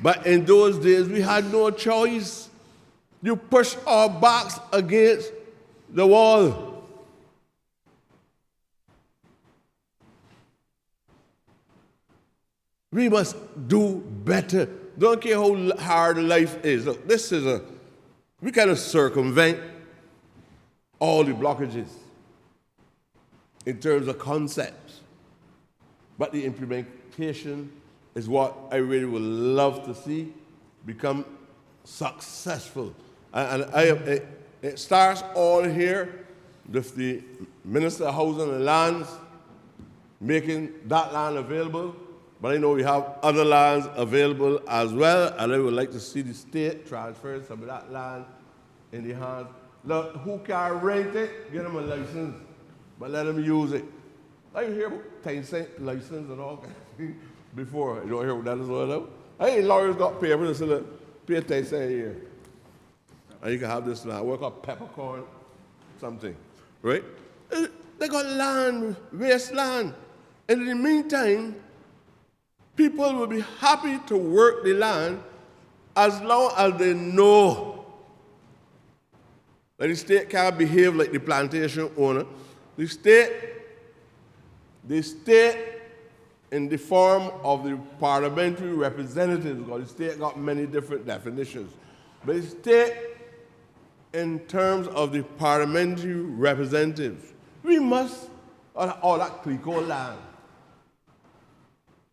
But in those days, we had no choice. You push our backs against the wall. We must do better. Don't care how hard life is. Look, we kind of circumvent all the blockages in terms of concepts. But the implementation is what I really would love to see become successful. And it starts all here with the Minister of Housing and Lands making that land available. But I know we have other lands available as well, and I would like to see the state transfer some of that land in the hands. Look, who can rent it, get them a license, but let them use it. I hear about 10-cent license and all before. You don't hear what that is all about? Hey, lawyers got papers and say, pay 10 cents a year. And you can have this land, work up peppercorn, something, right? They got land, wasteland. And in the meantime, people will be happy to work the land as long as they know that the state can't behave like the plantation owner. The state in the form of the parliamentary representatives, because the state got many different definitions, but the state in terms of the parliamentary representatives, we must, all that Clico land,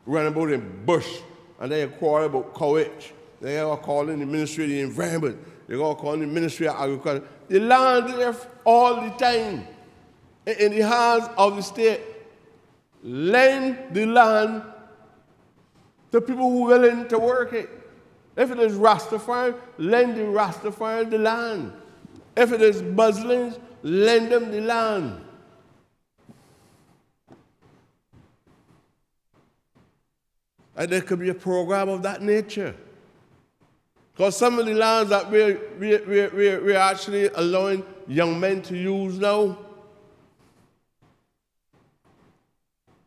run about in bush, and then you quarrel about Cowitch. Then you're calling the Ministry of the Environment. You're calling the Ministry of Agriculture. The land is there all the time in the hands of the state. Lend the land to people who are willing to work it. If it is Rastafari, lend the Rastafari the land. If it is Muslims, lend them the land. And there could be a program of that nature. Because some of the lands that we're actually allowing young men to use now,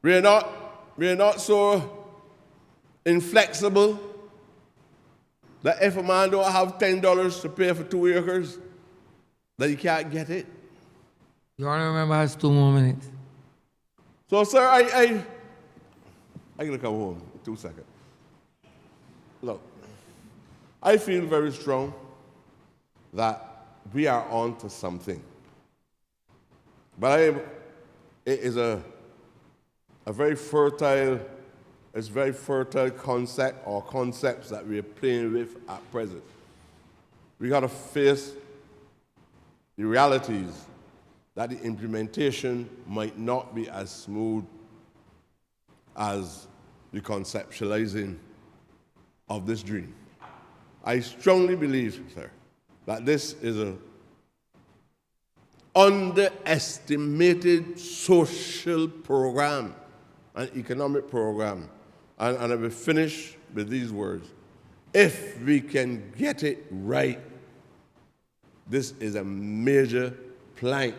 we're not so inflexible That if a man don't have $10 to pay for 2 acres, that he can't get it. Your honourable member has 2 more minutes. So, sir, I gotta come home. 2 seconds. Look, I feel very strong that we are on to something. But it is a very fertile, it's very fertile concept or concepts that we are playing with at present. We got to face the realities that the implementation might not be as smooth as the conceptualizing of this dream. I strongly believe, sir, that this is an underestimated social program, an economic program. And I will finish with these words. If we can get it right, this is a major plank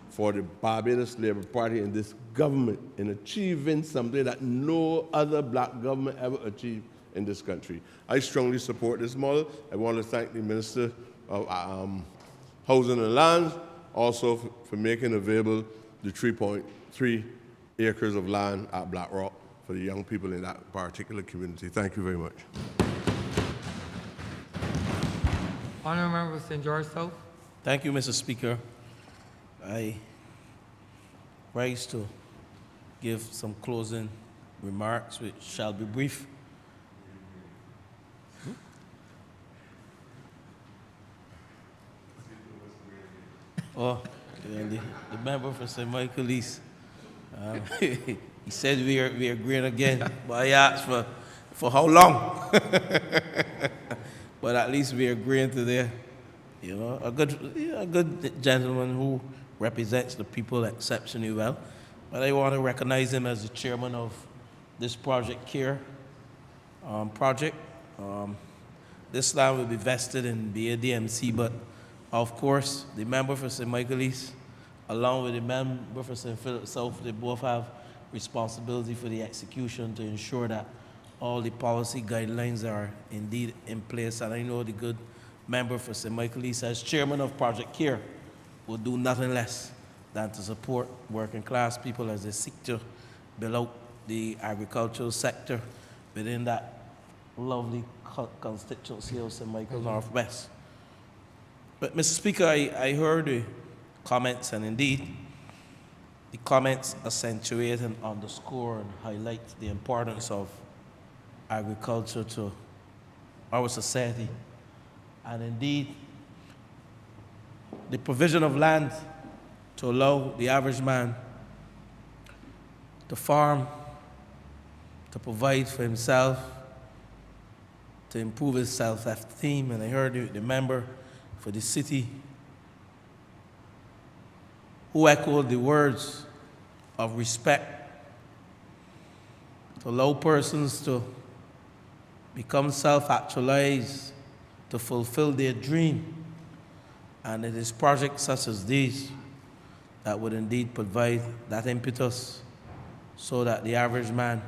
for the Barbados Labour Party and this government in achieving something that no other black government ever achieved in this country. I strongly support this model. I want to thank the Minister of Housing and Lands also for making available the 3.3 acres of land at Black Rock for the young people in that particular community. Thank you very much. Honourable member for St. George South. Thank you, Mr. Speaker. I rise to give some closing remarks, which shall be brief. Oh, the member for St. Michael East. He said we are agreeing again, but I asked for how long? But at least we are agreeing today. You know, a good gentleman who represents the people exceptionally well. But I want to recognize him as the chairman of this Project CARE project. This land will be vested in BADMC, but of course, the member for St. Michael East, along with the member for St. Philip South, they both have responsibility for the execution to ensure that all the policy guidelines are indeed in place. And I know the good member for St. Michael East, as chairman of Project CARE, will do nothing less than to support working class people as they seek to build out the agricultural sector within that lovely constituency of St. Michael Northwest. But Mr. Speaker, I heard the comments, and indeed the comments accentuate and underscore and highlight the importance of agriculture to our society. And indeed, the provision of land to allow the average man to farm, to provide for himself, to improve his self-esteem. And I heard the member for the city who echoed the words of respect, to allow persons to become self-actualized, to fulfill their dream. And it is projects such as these that would indeed provide that impetus so that the average man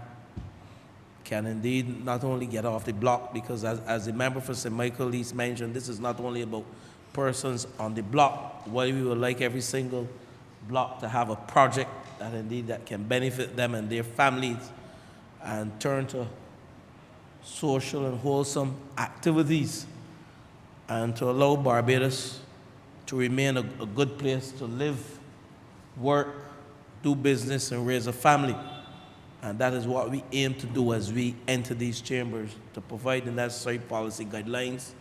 can indeed not only get off the block, because as the member for St. Michael East mentioned, this is not only about persons on the block. While we would like every single block to have a project that indeed that can benefit them and their families and turn to social and wholesome activities and to allow Barbados to remain a good place to live, work, do business, and raise a family. And that is what we aim to do as we enter these chambers, to provide the necessary policy guidelines,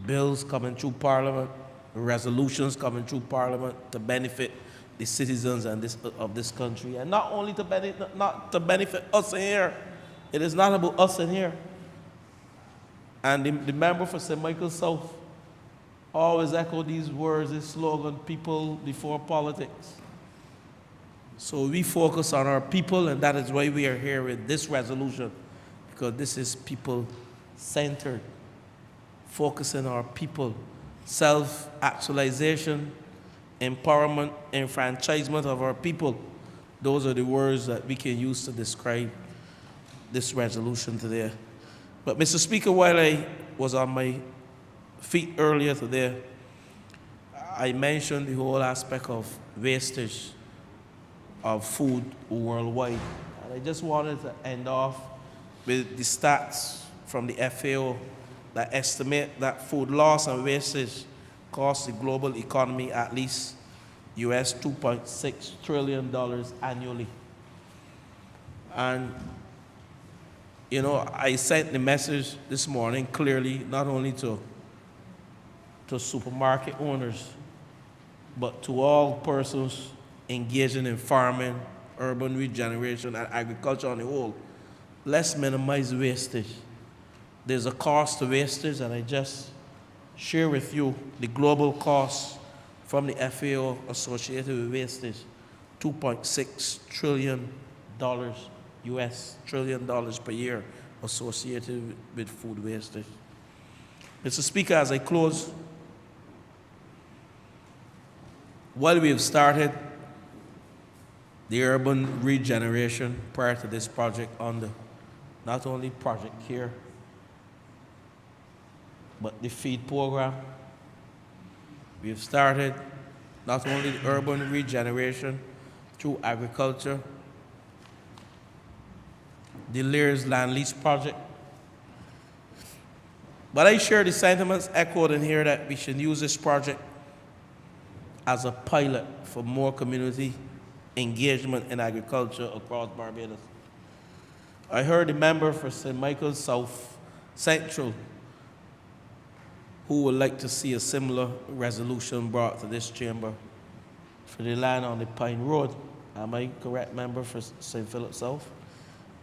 bills coming through Parliament, resolutions coming through Parliament to benefit the citizens of this country. And not only to benefit us in here. It is not about us in here. And the member for St. Michael South always echoed these words, this slogan, people before politics. So we focus on our people, and that is why we are here with this resolution, because this is people-centered, focusing on our people, self-actualization, empowerment, enfranchisement of our people. Those are the words that we can use to describe this resolution today. But, Mr. Speaker, while I was on my feet earlier today, I mentioned the whole aspect of wastage of food worldwide. And I just wanted to end off with the stats from the FAO that estimate that food loss and wastage costs the global economy at least US $2.6 trillion annually. And, you know, I sent the message this morning clearly, not only to supermarket owners, but to all persons engaging in farming, urban regeneration, and agriculture on the whole. Let's minimize wastage. There's a cost to wastage, and I just share with you the global cost from the FAO associated with wastage, $2.6 trillion US, trillion dollars per year associated with food wastage. Mr. Speaker, as I close, while we have started the urban regeneration prior to this project under not only Project CARE, but the feed program, we have started not only the urban regeneration through agriculture, the Lear's Land Lease Project. But I share the sentiments echoed in here that we should use this project as a pilot for more community engagement in agriculture across Barbados. I heard the member for St. Michael's South Central who would like to see a similar resolution brought to this chamber for the land on the Pine Road. Am I correct, member for St. Philip South?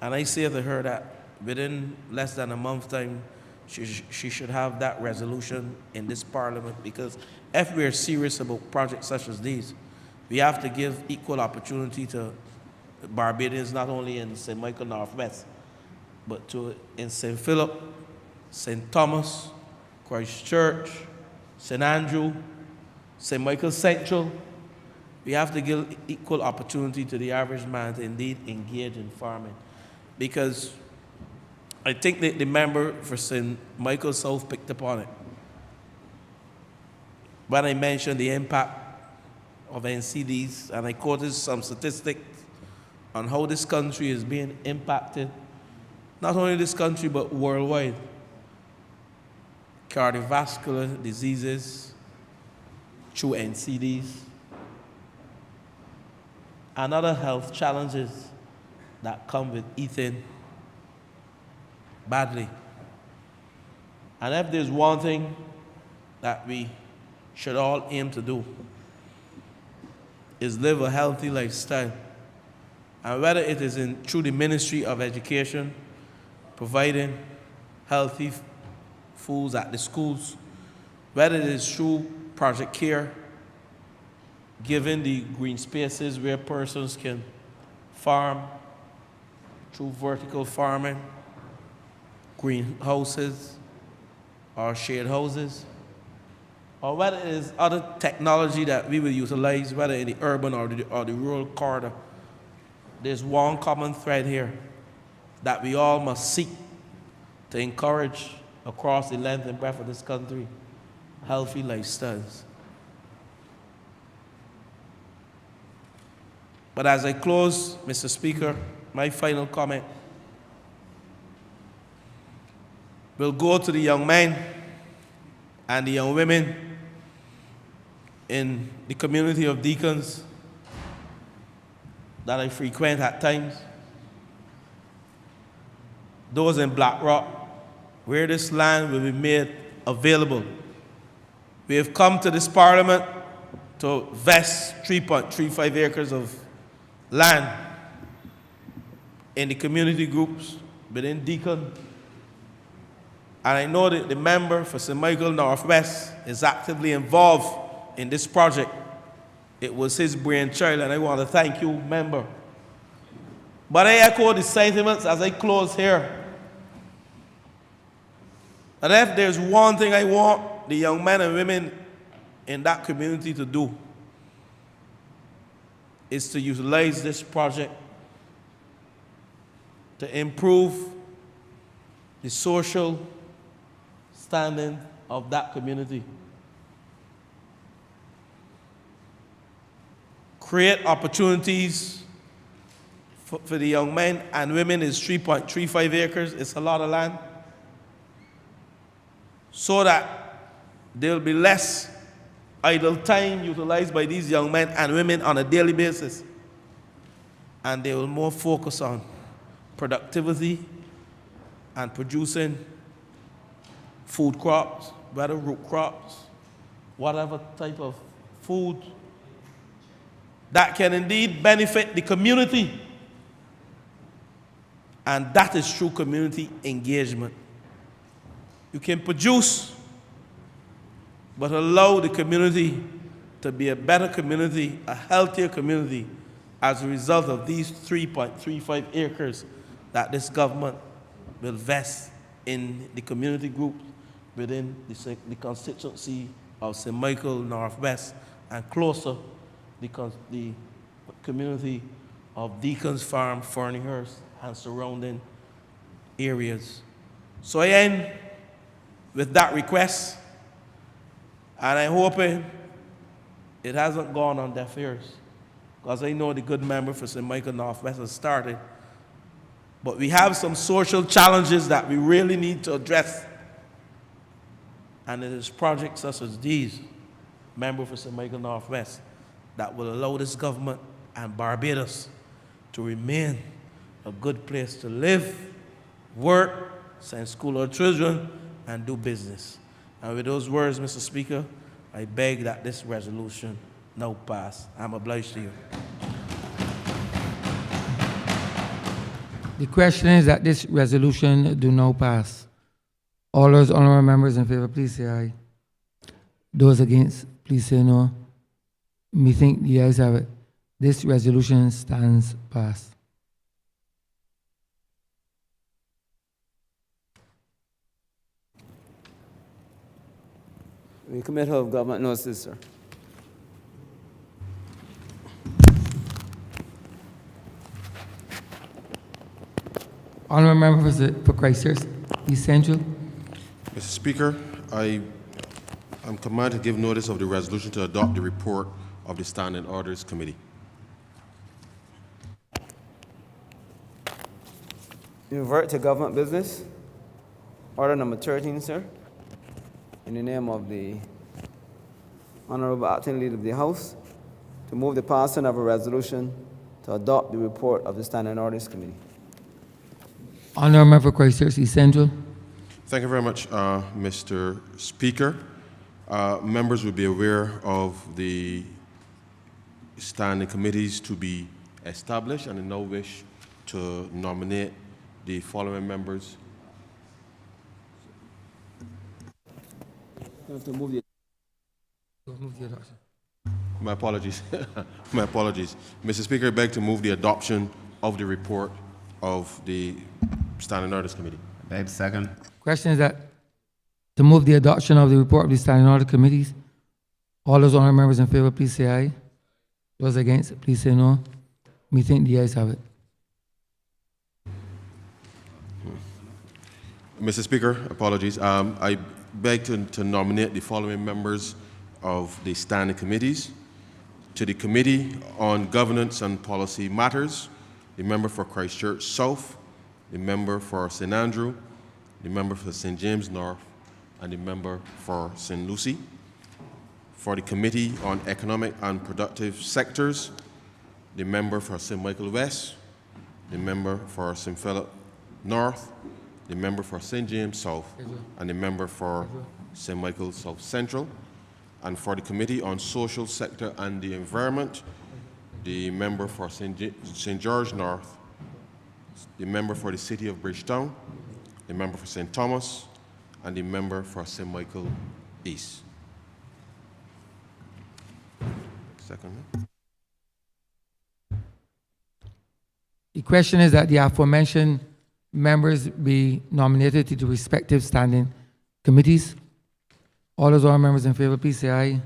And I say to her that within less than a month's time, she should have that resolution in this parliament, because if we're serious about projects such as these, we have to give equal opportunity to Barbadians, not only in St. Michael Northwest, but in St. Philip, St. Thomas, Christchurch, St. Andrew, St. Michael Central. We have to give equal opportunity to the average man to indeed engage in farming. Because I think that the member for St. Michael South picked up on it. When I mentioned the impact of NCDs, and I quoted some statistics on how this country is being impacted, not only this country, but worldwide. Cardiovascular diseases through NCDs, and other health challenges that come with eating badly. And if there's one thing that we should all aim to do, is live a healthy lifestyle. And whether it is through the Ministry of Education, providing healthy foods at the schools, whether it is through Project CARE, giving the green spaces where persons can farm through vertical farming, greenhouses or shade houses, or whether it is other technology that we will utilize, whether in the urban or the rural corridor, there's one common thread here that we all must seek to encourage across the length and breadth of this country: healthy lifestyles. But as I close, Mr. Speaker, my final comment will go to the young men and the young women in the community of Deacons that I frequent at times, those in Black Rock, where this land will be made available. We have come to this parliament to vest 3.35 acres of land in the community groups within Deacon. And I know that the member for St. Michael Northwest is actively involved in this project. It was his brainchild, and I want to thank you, member. But I echo the sentiments as I close here. And if there's one thing I want the young men and women in that community to do, is to utilize this project to improve the social standing of that community. Create opportunities for the young men and women is 3.35 acres. It's a lot of land. So that there will be less idle time utilized by these young men and women on a daily basis. And they will more focus on productivity and producing food crops, whether root crops, whatever type of food that can indeed benefit the community. And that is true community engagement. You can produce, but allow the community to be a better community, a healthier community, as a result of these 3.35 acres that this government will vest in the community groups within the constituency of St. Michael Northwest and closer the community of Deacons Farm, Ferniehurst, and surrounding areas. So I end with that request, and I'm hoping it hasn't gone on deaf ears, because I know the good member for St. Michael Northwest has started. But we have some social challenges that we really need to address. And it is projects such as these, member for St. Michael Northwest, that will allow this government and Barbados to remain a good place to live, work, send school our children, and do business. And with those words, Mr. Speaker, I beg that this resolution now pass. I'm obliged to you. The question is that this resolution do now pass. All those honourable members in favour, please say aye. Those against, please say no. Me think the ayes have it. This resolution stands passed. The Committee of Government notices, sir. Honourable member for Christchurch East Central. Mr. Speaker, I am commanded to give notice of the resolution to adopt the report of the Standing Orders Committee. Revert to government business. Order number 13, sir. In the name of the Honourable Acting Leader of the House, to move the passing of a resolution to adopt the report of the Standing Orders Committee. Honourable member for Christchurch East Central. Thank you very much, Mr. Speaker. Members will be aware of the standing committees to be established, and I now wish to nominate the following members. You have to move the My apologies. My apologies. Mr. Speaker, I beg to move the adoption of the report of the Standing Orders Committee. Beg second. Question is that to move the adoption of the report of the Standing Order Committees. All those honourable members in favour, please say aye. Those against, please say no. Me think the ayes have it. Mr. Speaker, apologies. I beg to nominate the following members of the standing committees. To the Committee on Governance and Policy Matters, the member for Christchurch South, the member for St. Andrew, the member for St. James North, and the member for St. Lucie. For the Committee on Economic and Productive Sectors, the member for St. Michael West, the member for St. Philip North, the member for St. James South, and the member for St. Michael South Central. And for the Committee on Social Sector and the Environment, the member for St. George North, the member for the City of Bridgetown, the member for St. Thomas, and the member for St. Michael East. Second. The question is that the aforementioned members be nominated to the respective standing committees. All those honourable members in favour, please say aye.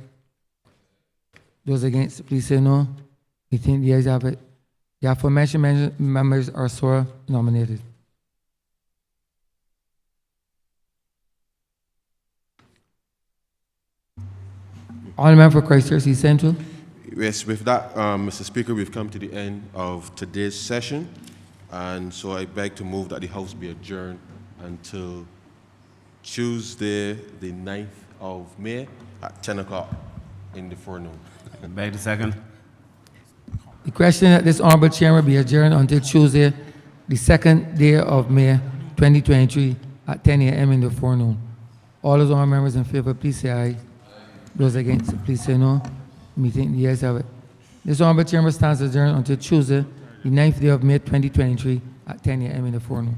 Those against, please say no. We think the ayes have it. The aforementioned members are so nominated. All member for Christchurch East Central. Yes, with that, Mr. Speaker, we've come to the end of today's session, and so I beg to move that the House be adjourned until Tuesday, the 9th of May at 10 o'clock in the forenoon. Beg to second. The question that this honorable chamber be adjourned until Tuesday, the 2nd day of May 2023 at 10 a.m. in the forenoon. All those honorable members in favor, please say aye. Those against, please say no. Meeting, the ayes have it. This honorable chamber stands adjourned until Tuesday, the 9th day of May 2023 at 10 a.m. in the forenoon.